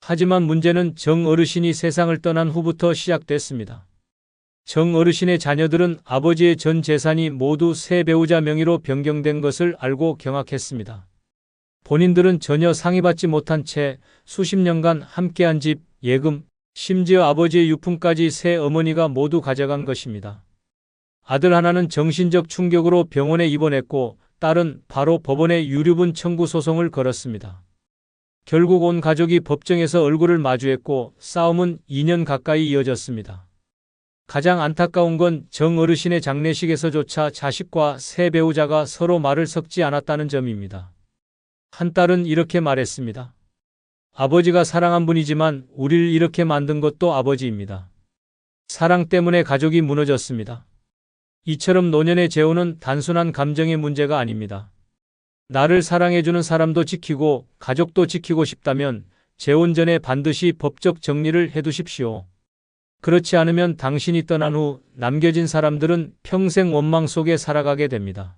하지만 문제는 정 어르신이 세상을 떠난 후부터 시작됐습니다. 정 어르신의 자녀들은 아버지의 전 재산이 모두 새 배우자 명의로 변경된 것을 알고 경악했습니다. 본인들은 전혀 상의받지 못한 채 수십 년간 함께한 집, 예금, 심지어 아버지의 유품까지 새 어머니가 모두 가져간 것입니다. 아들 하나는 정신적 충격으로 병원에 입원했고 딸은 바로 법원에 유류분 청구 소송을 걸었습니다. 결국 온 가족이 법정에서 얼굴을 마주했고 싸움은 2년 가까이 이어졌습니다. 가장 안타까운 건 정 어르신의 장례식에서조차 자식과 새 배우자가 서로 말을 섞지 않았다는 점입니다. 한 딸은 이렇게 말했습니다. 아버지가 사랑한 분이지만 우리를 이렇게 만든 것도 아버지입니다. 사랑 때문에 가족이 무너졌습니다. 이처럼 노년의 재혼은 단순한 감정의 문제가 아닙니다. 나를 사랑해주는 사람도 지키고 가족도 지키고 싶다면 재혼 전에 반드시 법적 정리를 해두십시오. 그렇지 않으면 당신이 떠난 후 남겨진 사람들은 평생 원망 속에 살아가게 됩니다.